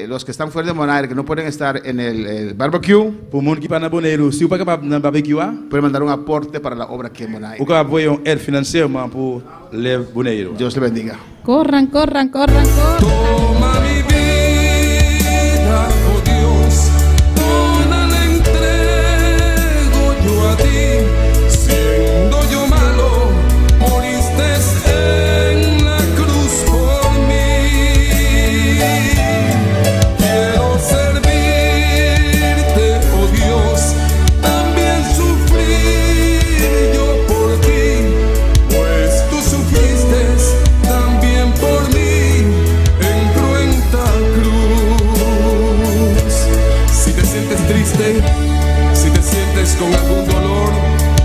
los que están fuera de Monaire, que no pueden estar en el barbecue,
Pour monde qui pas dans bonheur si vous pas capable dans barbecue
pueden mandar un aporte para la obra aquí en Monaire.
ou capable envoyer une aide financièrement pour les bonheur.
Dios le bendiga.
Corran, corran, corran, corran.
Toma mi vida, oh Dios, toda la entrego yo a ti. Siendo yo malo, moriste en la cruz por mí. Quiero servirte, oh Dios, también sufrir yo por ti, pues tú sufriste también por mí en cruenta cruz. Si te sientes triste, si te sientes con algún dolor,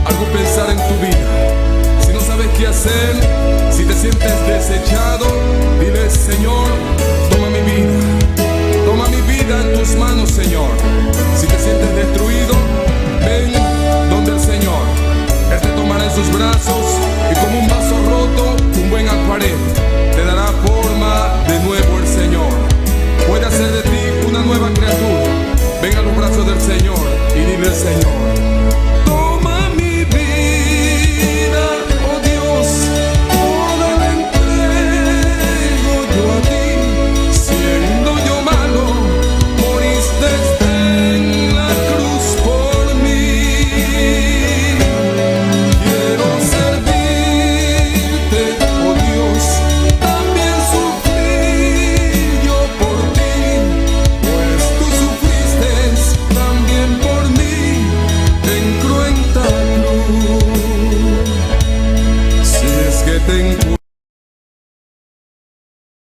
algún pensar en tu vida, si no sabes qué hacer,